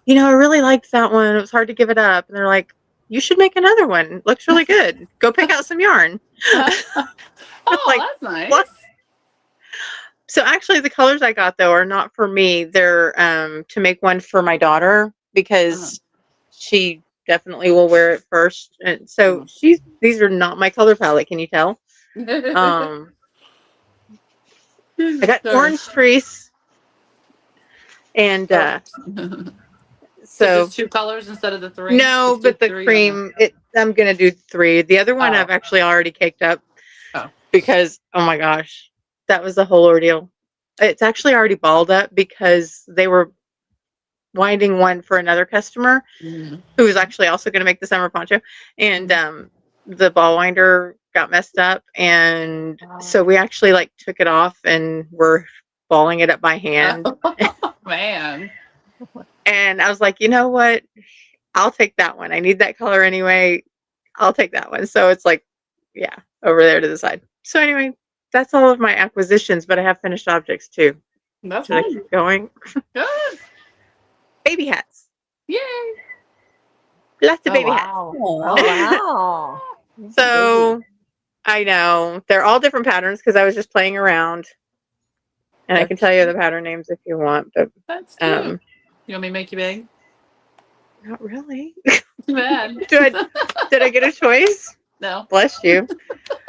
I really liked that one. It was hard to give it up. And they're like, you should make another one. It looks really good. Go pick out some yarn. Oh, Like, that's nice. what? So actually the colors I got though are not for me. They're to make one for my daughter because she definitely will wear it first. And so these are not my color palette, can you tell? I got orange fleece and so just 2 colors instead of the 3? No, Just but do the 3 cream I'm gonna do 3. The other one I've actually already caked up because oh my gosh, that was the whole ordeal. It's actually already balled up because they were winding one for another customer who was actually also going to make the summer poncho, and the ball winder got messed up, and so we actually took it off and we're balling it up by hand. Man. And I was like, you know what, I'll take that one. I need that color anyway. I'll take that one. So it's over there to the side. So anyway, that's all of my acquisitions, but I have finished objects too. That's Should I keep going? good. Baby hats. Yay. Lots of baby hats. Oh, wow. So I know they're all different patterns because I was just playing around, and I can tell you the pattern names if you want. But that's cute. You want me to make you big? Not really. Too bad. Did I get a choice? No. Bless you.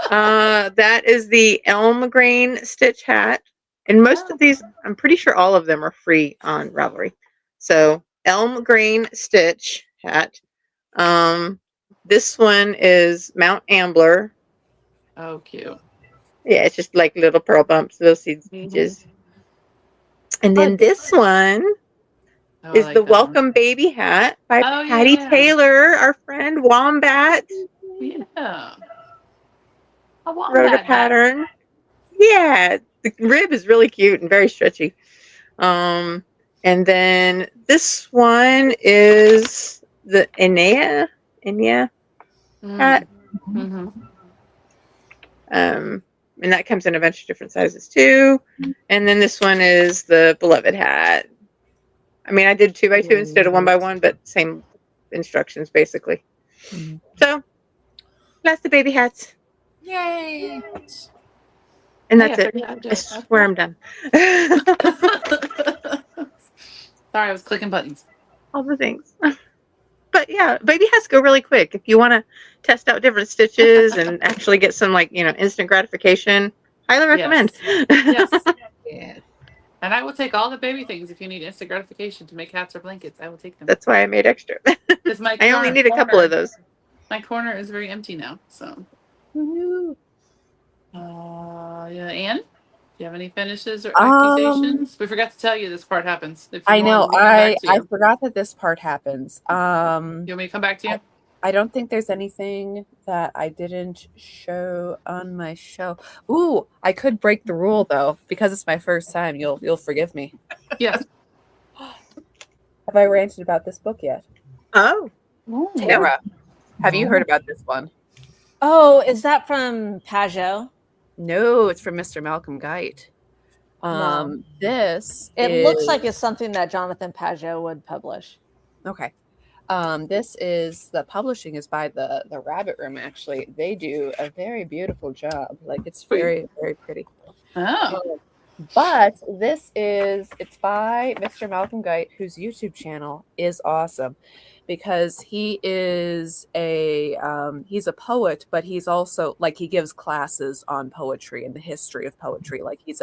That is the elm green stitch hat, and most of these, I'm pretty sure all of them are free on Ravelry. So elm green stitch hat. This one is Mount Ambler. Oh, cute. Yeah, it's just like little pearl bumps, little seed stitches. And then this one is the Welcome Baby hat by Patty Taylor, our friend Wombat. Yeah. Wrote a pattern. Yeah, the rib is really cute and very stretchy. And then this one is the Inea hat. And that comes in a bunch of different sizes too. And then this one is the Beloved hat. I mean, I did 2x2 instead of 1x1, but same instructions basically. So lots of baby hats. Yay! And that's it. I swear I'm done. Sorry, I was clicking buttons. All the things. But yeah, baby hats go really quick. If you want to test out different stitches and actually get some instant gratification, highly recommend. Yes. Yeah. And I will take all the baby things if you need instant gratification to make hats or blankets. I will take them. That's why I made extra. My I only need a couple of those. My corner is very empty now, so. Yeah, Anne, do you have any finishes or accusations? We forgot to tell you this part happens. I know. I forgot that this part happens. You want me to come back to you? I don't think there's anything that I didn't show on my show. Ooh, I could break the rule though because it's my first time. You'll forgive me. Yes. Have I ranted about this book yet? Oh, Tara, have you heard about this one? Oh, is that from Pajot? No, it's from Mr. Malcolm Geit. No. This Looks like it's something that Jonathan Pajot would publish. okay. This is the publishing is by the Rabbit Room. Actually, they do a very beautiful job. Like it's very very pretty. Oh. But it's by Mr. Malcolm Geit, whose YouTube channel is awesome because he is he's a poet, but he's also like he gives classes on poetry and the history of poetry. Like he's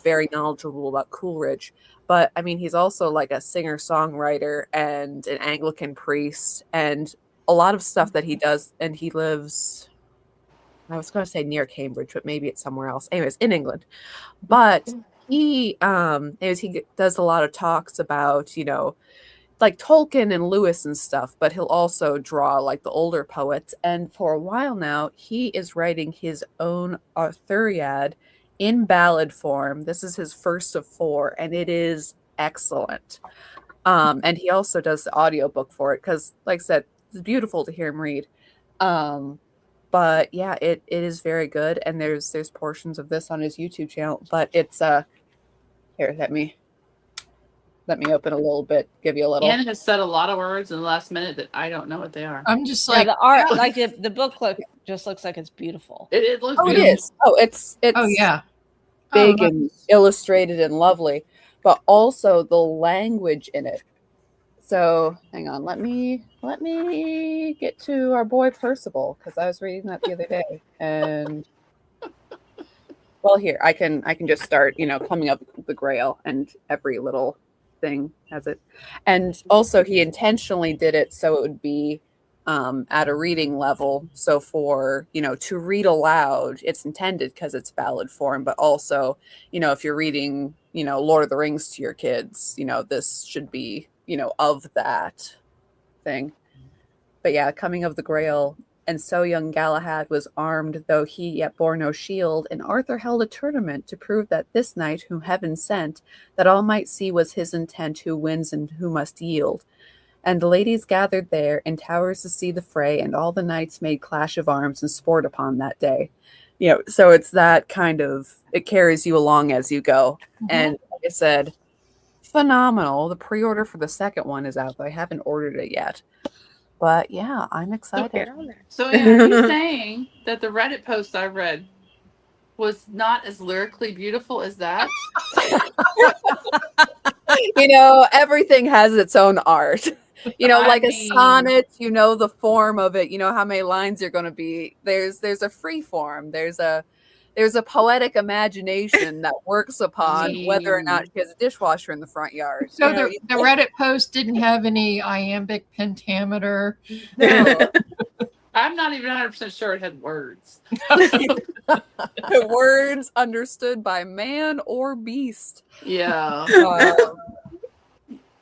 very knowledgeable about Coleridge. But I mean, he's also like a singer-songwriter and an Anglican priest and a lot of stuff that he does. And he lives, I was going to say near Cambridge, but maybe it's somewhere else. Anyways, in England. But he does a lot of talks about, you know, like Tolkien and Lewis and stuff, but he'll also draw like the older poets. And for a while now, he is writing his own Arthuriad in ballad form. This is his first of 4, and it is excellent. And he also does the audiobook for it because, like I said, it's beautiful to hear him read. But yeah, it is very good, and there's portions of this on his YouTube channel. But it's here, let me open a little bit, give you a little. Anna has said a lot of words in the last minute that I don't know what they are. I'm just like the art, like the book just looks like it's beautiful. It looks Oh, it beautiful. is. Oh, it's oh yeah, big Oh, and illustrated and lovely, but also the language in it. So hang on, let me get to our boy Percival because I was reading that the other day, and well, here I can just start, you know, coming up with the Grail, and every little thing has it. And also, he intentionally did it so it would be at a reading level. So for, you know, to read aloud, it's intended because it's ballad form, but also, you know, if you're reading, you know, Lord of the Rings to your kids, you know, this should be, you know, of that thing. But yeah, coming of the Grail. And so young Galahad was armed, though he yet bore no shield, and Arthur held a tournament to prove that this knight whom heaven sent, that all might see was his intent, who wins and who must yield. And the ladies gathered there in towers to see the fray, and all the knights made clash of arms and sport upon that day. You know, so it's that kind of, it carries you along as you go. Mhm. And like I said, phenomenal. The pre-order for the second one is out, but I haven't ordered it yet. But yeah, I'm excited. So Anna, are you saying that the Reddit post I read was not as lyrically beautiful as that? You know, everything has its own art. You know, I like mean- a sonnet, you know the form of it, you know how many lines you're going to be. There's a free form. There's a poetic imagination that works upon whether or not she has a dishwasher in the front yard. So You know, the Reddit post didn't have any iambic pentameter. no. I'm not even 100% sure it had words. The words understood by man or beast. Yeah.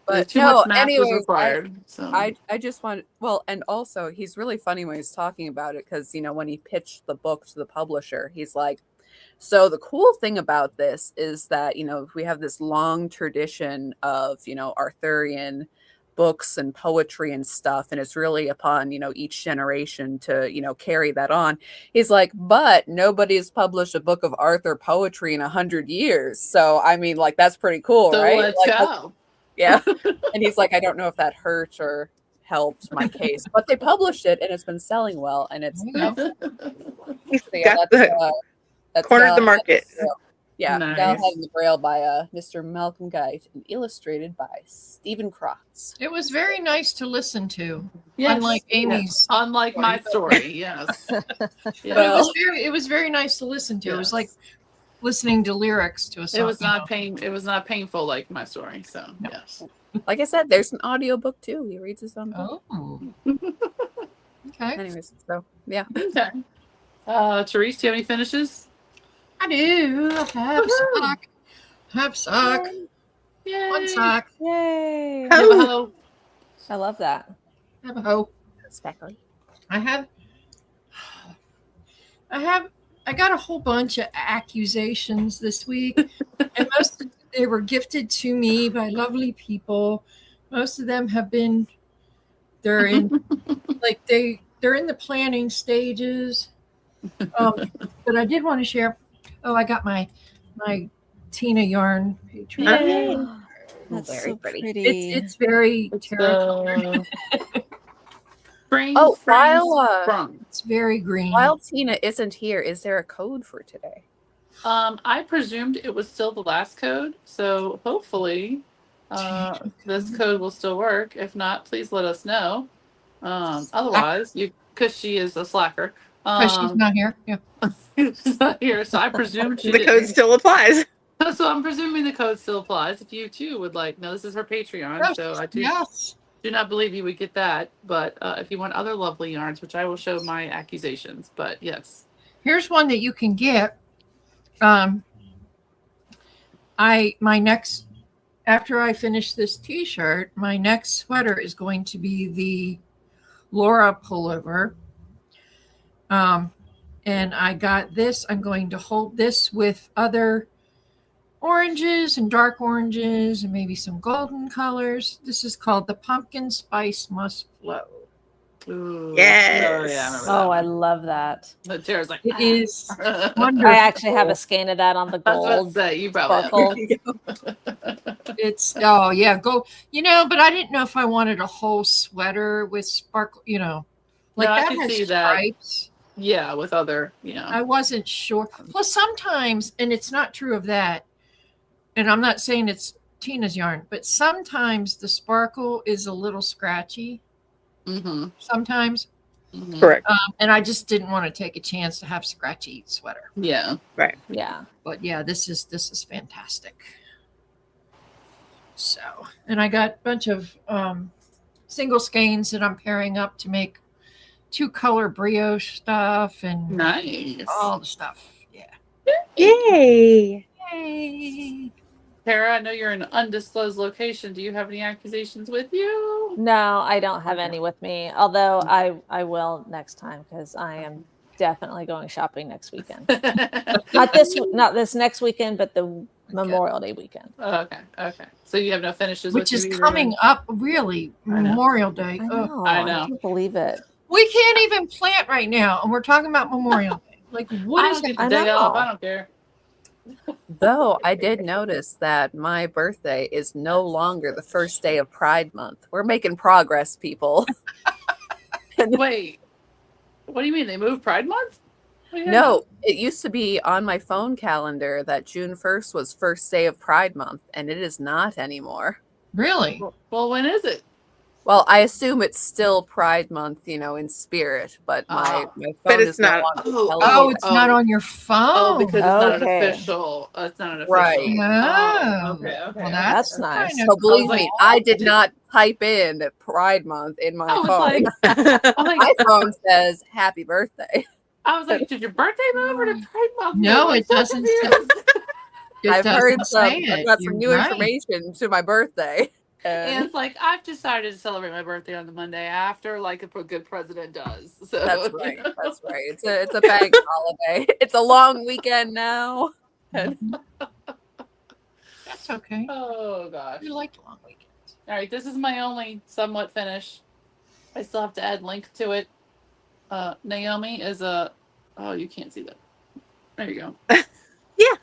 But Too no, much math was anyways, required. So I just want, well, and also he's really funny when he's talking about it because, you know, when he pitched the book to the publisher, he's like, so the cool thing about this is that, you know, we have this long tradition of, you know, Arthurian books and poetry and stuff, and it's really upon, you know, each generation to, you know, carry that on. He's like, but nobody's published a book of Arthur poetry in 100 years. So, I mean, like, that's pretty cool, so right? let's Like, go. yeah. And he's like, I don't know if that hurt or helped my case, but they published it and it's been selling well. And it's, There you go. He's yeah, got that's, the that's corner of the Galahad market. and the Grail. Yeah, Nice. Galahad and the Grail by Mr. Malcolm Geit and illustrated by Stephen Krotz. It was very nice to listen to, Yes. unlike Amy's. Unlike my story, yes. But Yeah. it was very nice to listen to. It was like listening to lyrics to a song. It was not painful like my story. So yes. Like I said, there's an audiobook too. He reads his own book. Oh. Okay. Anyways, so yeah. Okay. Therese, do you have any finishes? I do. Have sock. Yay. One sock. Yay! Navajo. I love that. Have a hoe. Speckly. I got a whole bunch of accusations this week, and they were gifted to me by lovely people. Most of them have been, they're in the planning stages. But I did want to share. Oh, I got my Tina yarn Patreon. Yay. That's Very so pretty. pretty. It's very It's terrible. spring, Oh, spring, while sprung. It's very green. while Tina isn't here, is there a code for today? I presumed it was still the last code, so hopefully this code will still work. If not, please let us know. Otherwise, because she is a slacker. Because she's not here. Yeah. She's not here, so I presumed she The did. code still applies. So I'm presuming the code still applies. If you too would like, no, this is her Patreon, Yes. so I do Yes. not believe you would get that. But if you want other lovely yarns, which I will show my accusations, but yes. Here's one that you can get. After I finish this T-shirt, my next sweater is going to be the Laura pullover. And I got this. I'm going to hold this with other oranges and dark oranges and maybe some golden colors. This is called the Pumpkin Spice Must Flow. Ooh. Yes. Oh yeah, I remember that. Oh, I one. love that. But Tara's like, It is I wonderful. I actually have a skein of that on the was about to gold. say, you probably sparkle. It's oh yeah, go. But I didn't know if I wanted a whole sweater with sparkle. Like No, I that could has see that. stripes. Yeah, with other, I wasn't sure. Plus, sometimes, and it's not true of that. And I'm not saying it's Tina's yarn, but sometimes the sparkle is a little scratchy. Mm-hmm. Sometimes, Correct. and I just didn't want to take a chance to have scratchy sweater. Yeah. Right. Yeah. But yeah, this is fantastic. So, and I got a bunch of single skeins that I'm pairing up to make 2-color brioche stuff and Nice. all the stuff. Yeah. Yay. Yay. Tara, I know you're in an undisclosed location. Do you have any accusations with you? No, I don't have any with me. Although I will next time because I am definitely going shopping next weekend. Not this next weekend, but the Memorial Day weekend. Okay. So you have no finishes, Which with is you either, coming then? up really I know. Memorial Day. I Ugh. know. I know. I can't believe it. We can't even plant right now, and we're talking about Memorial Day. Like, what I is don't it? get the day off. know. I don't care. Though I did notice that my birthday is no longer the first day of Pride Month. We're making progress, people. Wait, what do you mean they moved Pride Month? No, it used to be on my phone calendar that June 1st was first day of Pride Month, and it is not anymore. Really? Well, when is it? Well, I assume it's still Pride Month, in spirit, but my phone But it's is no not- longer Oh, telling Oh, me it's that. not on your phone. Oh, because it's not an Okay. official. It's not an official. Right. Oh, okay. well, That's nice. kind So of believe cool. me, I did not type in Pride Month in my I was phone. like, My phone says happy birthday. did your birthday move or did Pride Month? No, move? I'm it so doesn't confused. I've heard doesn't say I've it. got some You're new right. information to my birthday. And And it's like I've decided to celebrate my birthday on the Monday after, like a good president does. So that's right. That's right. It's a bank holiday. It's a long weekend now. That's okay. Oh gosh. We like long weekends. All right, this is my only somewhat finish. I still have to add link to it. Naomi is a. Oh, you can't see that. There you go. Yeah.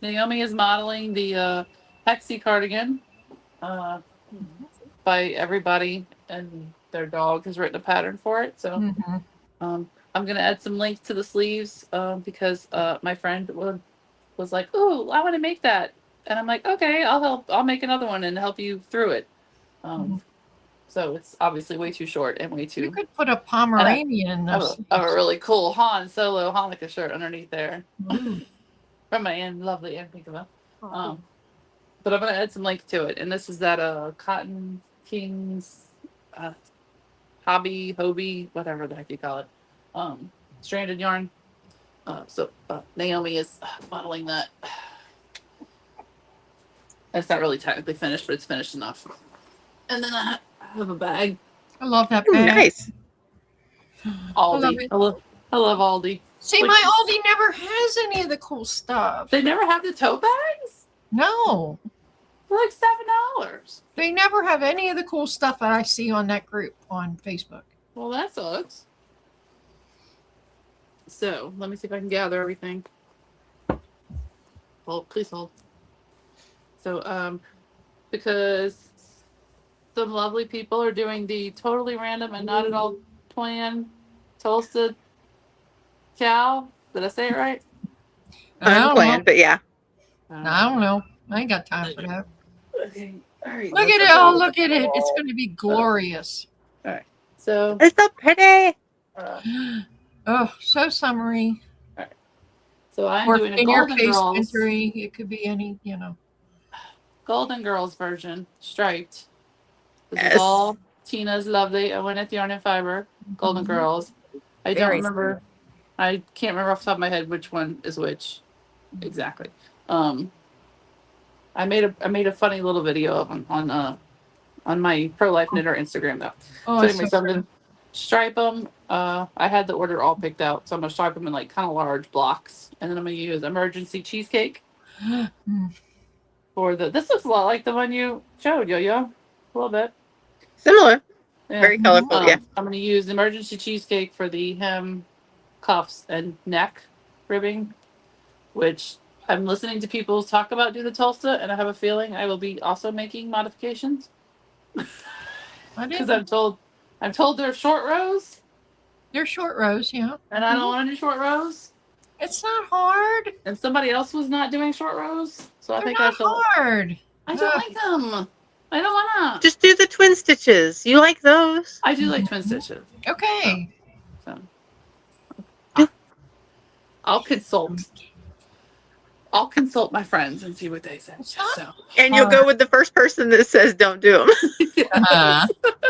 Naomi is modeling the Hexie cardigan by everybody, and their dog has written a pattern for it. So Mhm. I'm gonna add some links to the sleeves because my friend was like, "Ooh, I want to make that," and I'm like, "Okay, I'll help. I'll make another one and help you through it." So it's obviously way too short and way too. You could put a Pomeranian in I those. have a really cool Han Solo Hanukkah shirt underneath there Ooh. from my lovely Ann Pinkava. But I'm gonna add some link to it, and this is that Cotton Kings hobby, whatever the heck you call it, stranded yarn. So Naomi is modeling that. It's not really technically finished, but it's finished enough. And then I have a bag. I love that Ooh, bag. nice. Aldi. I love Aldi. See, Like- my Aldi never has any of the cool stuff. They never have the tote bags. No, They're like $7. they never have any of the cool stuff that I see on that group on Facebook. Well, that sucks. So let me see if I can gather everything. Hold, please hold. So, because some lovely people are doing the totally random and not at all planned toasted cow. Did I say it right? I don't know. Unplanned, but yeah. I don't know. I ain't got time for that. Okay. All right. Look at it. Oh, look at it. It's going to be glorious. All right. So, It's so pretty. Oh, so summery. so I'm Or doing a in your Golden case, Girls, wintry. It could be any, Golden Girls version, striped. This Yes. is all Tina's lovely. I went at Yarn and Fiber, Golden Mhm. Girls. I don't Very remember. I can't remember off the top of my head which one is which exactly. I made a funny little video on my Pro Life Knitter Instagram though. Oh, So it's anyway, so so I'm gonna stripe them. I had the order all picked out, so I'm gonna stripe them in like kind of large blocks, and then I'm gonna use emergency cheesecake Mm. for the. This looks a lot like the one you showed, Yo-Yo, a little bit. Similar. Yeah. Very colorful. Yeah. I'm gonna use emergency cheesecake for the hem, cuffs, and neck ribbing, which I'm listening to people talk about do the Tulsa, and I have a feeling I will be also making modifications I because didn't. I'm told they're short rows, They're short rows, yeah. and I don't want to do short rows. It's not hard. And somebody else was not doing short rows, so I They're think not I shall. hard. I don't like them. I don't wanna. Just do the twin stitches. You like those? I do like twin stitches. Okay. So I'll consult. I'll consult my friends and see what they say. It's not So And you'll go with the first person that says don't do them.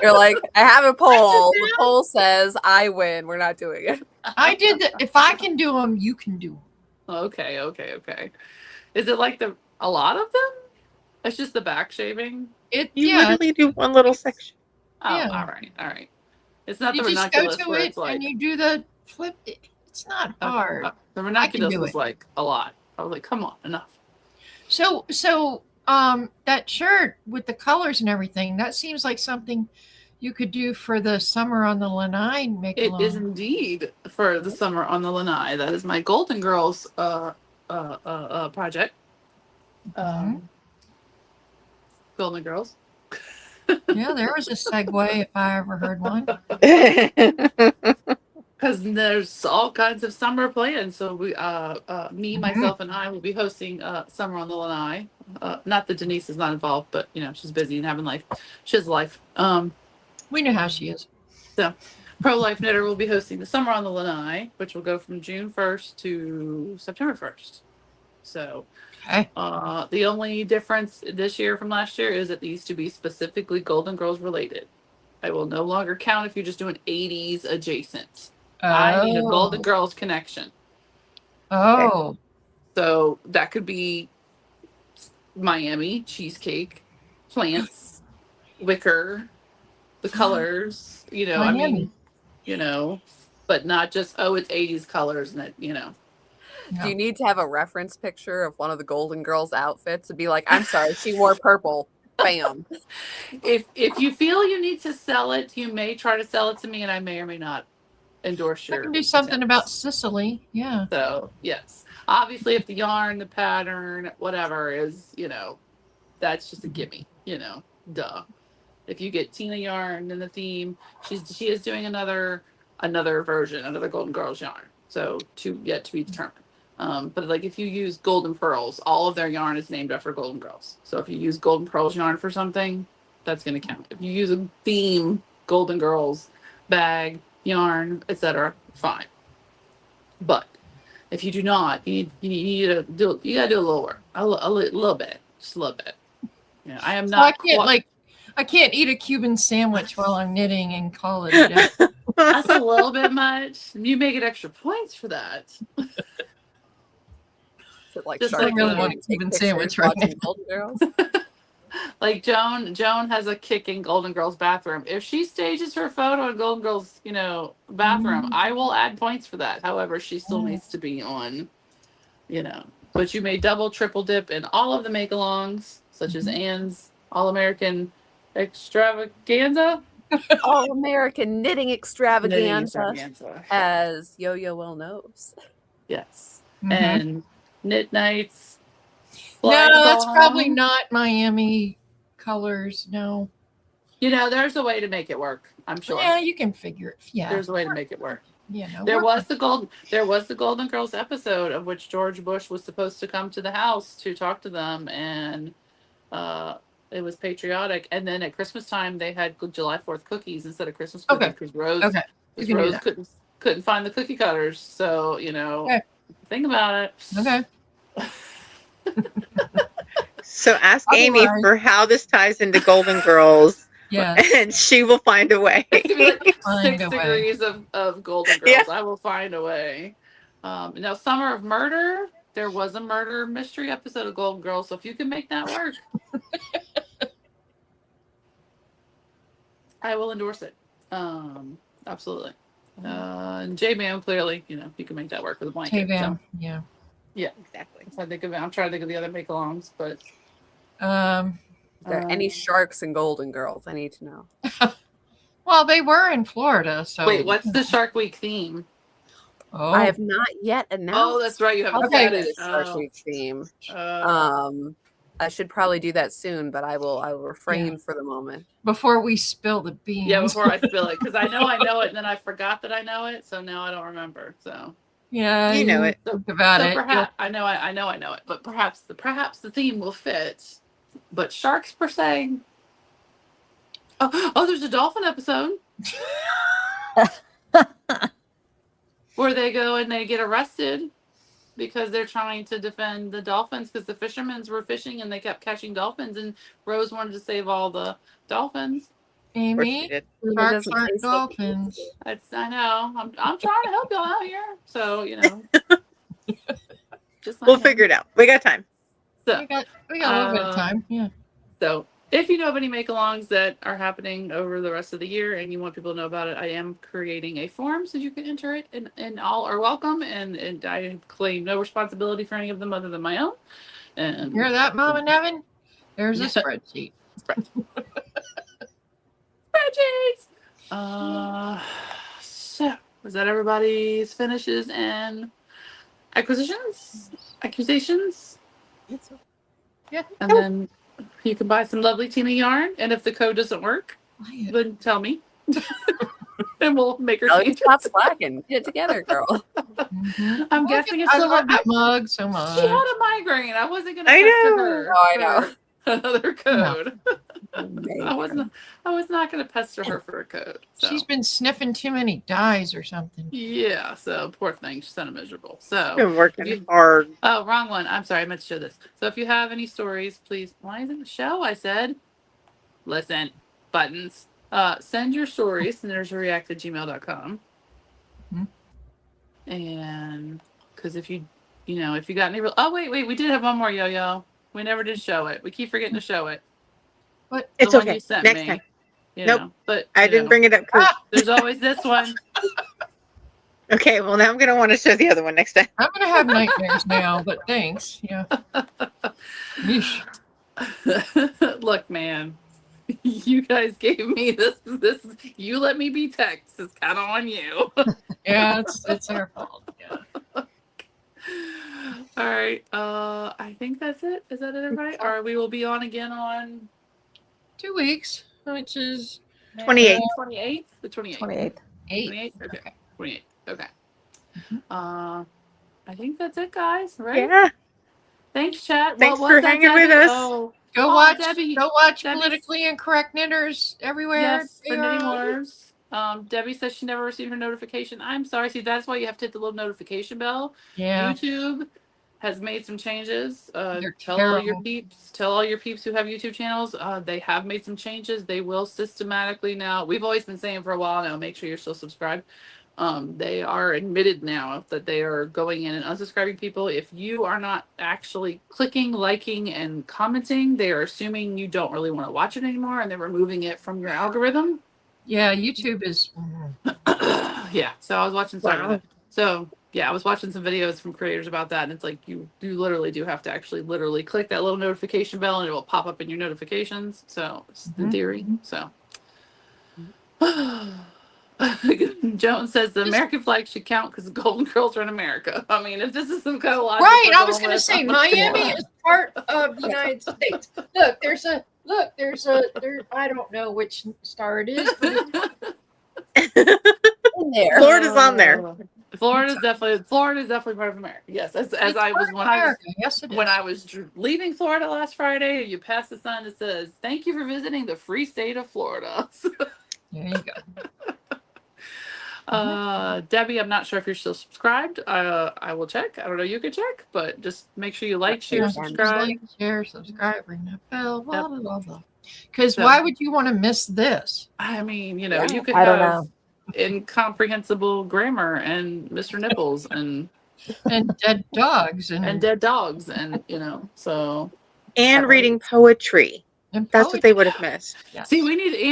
You're like, I have a poll. The poll says I win. We're not doing it. I did that. If I can do them, you can do them. okay. Is it like a lot of them? It's just the back shaving. It You yeah. literally do one little section. Oh, Yeah. all right. It's not You the just go ranunculus to where it it's like and you do the flip. It's not hard. the ranunculus do was it. like a lot. I was like, come on, enough. So that shirt with the colors and everything, that seems like something you could do for the summer on the lanai and make It along. is indeed for the summer on the lanai. That is my Golden Girls project. Golden Girls. Yeah, there was a segue if I ever heard one. Because there's all kinds of summer plans. So we, me, Mhm. myself, and I will be hosting Summer on the Lanai. Not that Denise is not involved, but she's busy and having life. She has life. We know how she is. Pro Life Knitter will be hosting the Summer on the Lanai, which will go from June 1st to September 1st. So Okay. the only difference this year from last year is that these to be specifically Golden Girls related. I will no longer count if you're just doing 80s adjacent. I need a Golden Girls connection. Oh. So that could be Miami, cheesecake, plants, wicker, the colors, Miami. but not just, it's 80s colors and No. Do you need to have a reference picture of one of the Golden Girls outfits to be like, I'm sorry, she wore purple. Bam. If you feel you need to sell it, you may try to sell it to me and I may or may not endorse I your can do something attempts. about Sicily. Yeah. So yes, obviously if the yarn, the pattern, whatever is, that's just a gimme, duh. If you get Tina yarn in the theme, she is doing another version, another Golden Girls yarn. So yet to be determined. But like if you use Golden Pearls, all of their yarn is named after Golden Girls. So if you use Golden Pearls yarn for something, that's going to count. If you use a theme Golden Girls bag, yarn, etc., fine. But if you do not, you need to do. You gotta do a little work, a little bit, just a little bit. I am So not. I can't eat a Cuban sandwich while I'm knitting and call it a day. That's a little bit much. You may get extra points for that. Like Just Shark like, Tank, really want a take Cuban pictures sandwich right watching now. Golden Girls. Like Joan has a kick in Golden Girls bathroom. If she stages her photo in Golden Girls, bathroom, I will add points for that. However, she still needs to be on, But you may double, triple dip in all of the make-alongs, such as Anne's All-American Extravaganza. All American knitting Knitting extravaganza, extravaganza. as Yoyo well knows. Yes. Mhm. And knit nights. No, flags that's all probably home. not Miami colors. No. You know, there's a way to make it work. I'm sure. Yeah, you can figure it. Yeah. There's a way to make it work. You know, There we're- was the Golden Girls episode of which George Bush was supposed to come to the house to talk to them, and it was patriotic. And then at Christmas time they had July 4th cookies instead of Christmas cookies Okay. because Rose, Okay. You can do Rose that. couldn't find the cookie cutters. So you know, Okay. think about it. Okay. So ask Amy Otherwise- for how this ties into Golden Girls, Yeah. and she will find a way. It's gonna be like Find 6 a way. degrees of Golden Girls. Yeah. I will find a way. Now, Summer of Murder. There was a murder mystery episode of Golden Girls, so if you can make that work, I will endorse it. Absolutely. And J-Man, clearly, you know, you can make that work with a blanket. K-Bam. Yeah. Exactly. So I'm trying to think of the other make-alongs, but Is there any Um, sharks in Golden Girls? I need to know. Well, they were in Florida, so. wait, what's the Shark Week theme? Oh. I have not yet announced. Oh, that's right. You haven't Okay. said the it. Shark Week theme. Uh, I should probably do that soon, but I will refrain for the moment. Before we spill the beans. yeah, before I spill it, because I know it, and then I forgot that I know it, so now I don't remember. So, Yeah, You know it. Think about it. perhaps I know it, but perhaps the theme will fit. But sharks per se. Oh, there's a dolphin episode where they go and they get arrested because they're trying to defend the dolphins because the fishermen were fishing and they kept catching dolphins, and Rose wanted to save all the dolphins. Of course she Amy, did. sharks doesn't aren't taste like dolphins. I know. I'm trying to help y'all out here. So, you know. Just We'll figure it out. We got time. So, We got a little bit of Uh, time. Yeah. So, if you know of any make-alongs that are happening over the rest of the year and you want people to know about it, I am creating a form so you can enter it, and all are welcome. And I claim no responsibility for any of them other than my own. And Hear that, Mom and Evan? There's a Yeah. spreadsheet. spreadsheets. So was that everybody's finishes and accusations? Yeah. And then you can buy some lovely Tina yarn, and if the code doesn't work, then tell me. And we'll make her Ellie, change stop it. slacking. Get it together, girl. Mhm. I'm Look guessing at- it's I still love that mug so much. She had a migraine. I wasn't gonna I pester know. her. Oh, I know. for Another code. I Amazing. was not gonna pester her for a code. So. She's been sniffing too many dyes or something. Yeah, so poor thing. She's kind of miserable. So Been working You- hard. oh, wrong one. I'm sorry, I meant to show this. So if you have any stories, please. Why is it the show? I said. Listen, buttons. Send your stories to knittersreact@gmail.com. Mhm. And because if you got any real. Oh wait, we did have one more yo-yo. We never did show it. We keep forgetting to show it. What? The It's one okay. you sent Next me. time. You Nope. know, but I you didn't know, bring it up. 'cause- There's always this one. Okay, well now I'm gonna want to show the other one next time. I'm gonna have nightmares now, but thanks. Yeah. Yeesh. Look, man, you guys gave me this. You let me be text. It's kind of on you. Yeah, it's our fault. Yeah. All right. I think that's it. Is that it, everybody? Or we will be on again on 2 weeks, which is 28th. 28th. The 28th. 28th. 8. 28th. Okay. 28th. Okay. Mhm. I think that's it, guys. Right? Yeah. Thanks, chat. Thanks What was for that, hanging with Debbie? us. Oh, Go Oh, watch. Debbie- Go watch Debbie's- Politically Incorrect Knitters everywhere. yes, They for are knitting on. wars. Debbie says she never received her notification. I'm sorry. See, that's why you have to hit the little notification bell. Yeah. YouTube has made some changes. They're Tell all your terrible. peeps. Tell all your peeps who have YouTube channels. They have made some changes. They will systematically now. We've always been saying for a while now. Make sure you're still subscribed. They are admitted now that they are going in and unsubscribing people. If you are not actually clicking, liking, and commenting, they are assuming you don't really want to watch it anymore, and they're removing it from your algorithm. Yeah, YouTube is. Yeah. So I was watching. Sorry about Wow. that. So yeah, I was watching some videos from creators about that, and it's like you literally do have to actually literally click that little notification bell, and it will pop up in your notifications. So it's the Mhm. theory. So Joan says the American flag should count because the Golden Girls are in America. I mean, if this is some kind of logic, Right. we're I was going going to with, say I'm gonna Miami go. is part of the United States. There, I don't know which star it is, but it's In there. Florida's on there. Florida's definitely part of America. Yes, as I was when America. Yes, it is. I was leaving Florida last Friday, you pass the sign that says, "Thank you for visiting the free state of Florida." There you go. Debbie, I'm not sure if you're still subscribed. I will check. I don't know. You can check, but just make sure you like, share, Yeah, subscribe. just like, share, subscribe, ring that bell, blah, Yep. blah, blah, blah. Because So- why would you want to miss this? I mean, you know, Yeah. you could I don't have know. incomprehensible grammar and Mr. Nipples and And dead dogs and dead dogs and so And reading poetry. That's what they would have missed. Yes. see,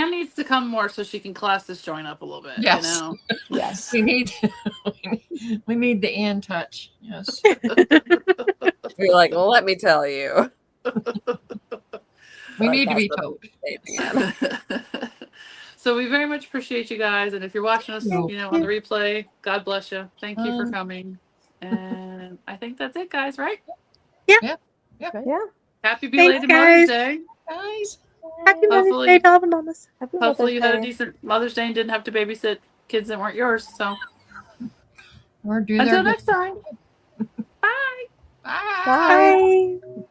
Anne needs to come more so she can class this joint up a little bit. Yes. Yes. We need we need the Ann touch. Yes. You're like, well, let me tell you. We need to be That's told. So we very much appreciate you guys, and if you're watching us, No. on the replay, God bless you. Thank you for Um, coming. And I think that's it, guys. Right? Yeah. Happy belated guys. Mother's Day. Guys. Happy Mother's Hopefully- Day to all the mamas. Happy Hopefully you Mother's had a Day. decent Mother's Day and didn't have to babysit kids that weren't yours. So Or do until their next time. Bye. Bye. Bye. Bye.